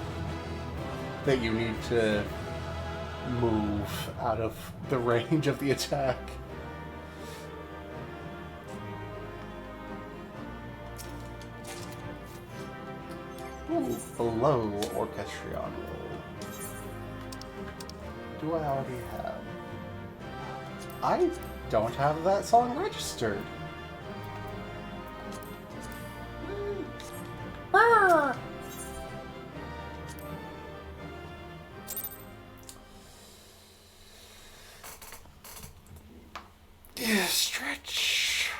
that you need to move out of the range of the attack. Ooh, below Orchestrion. Do I already have? I don't have that song registered. Ah! Yeah, stretch.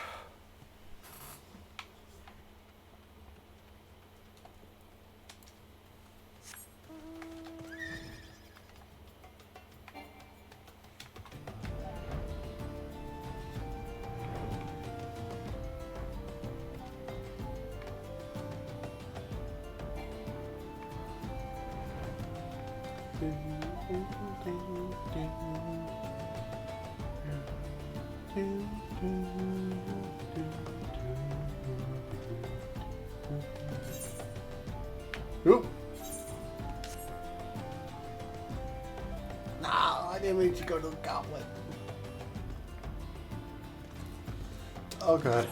Oop. No, I didn't mean to go to the goblet. Oh, good.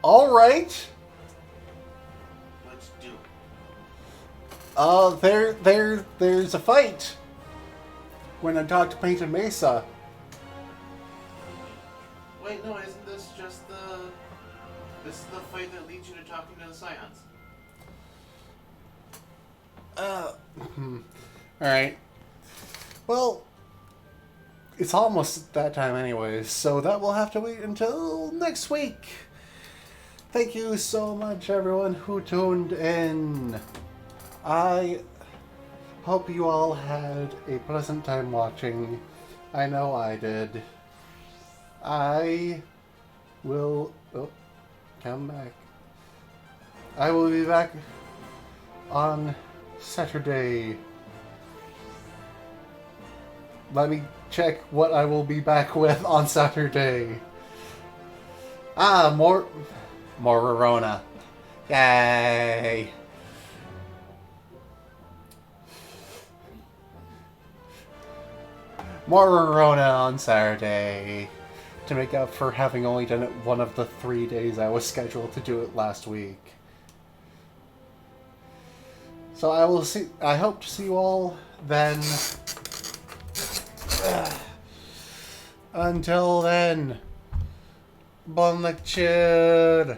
All right. Let's do it. There's a fight. When I talk to Painted Mesa. Wait, no, isn't this just the... This is the fight that leads you to talking to the Scions. Alright. Well, it's almost that time anyways, so that will have to wait until next week. Thank you so much, everyone who tuned in. I hope you all had a pleasant time watching. I know I did. I will... Oh, come back. I will be back on Saturday. Let me check what I will be back with on Saturday. More Rorona. Yay! More Rorona on Saturday to make up for having only done it one of the 3 days I was scheduled to do it last week. So I hope to see you all then. Until then, bon lecture.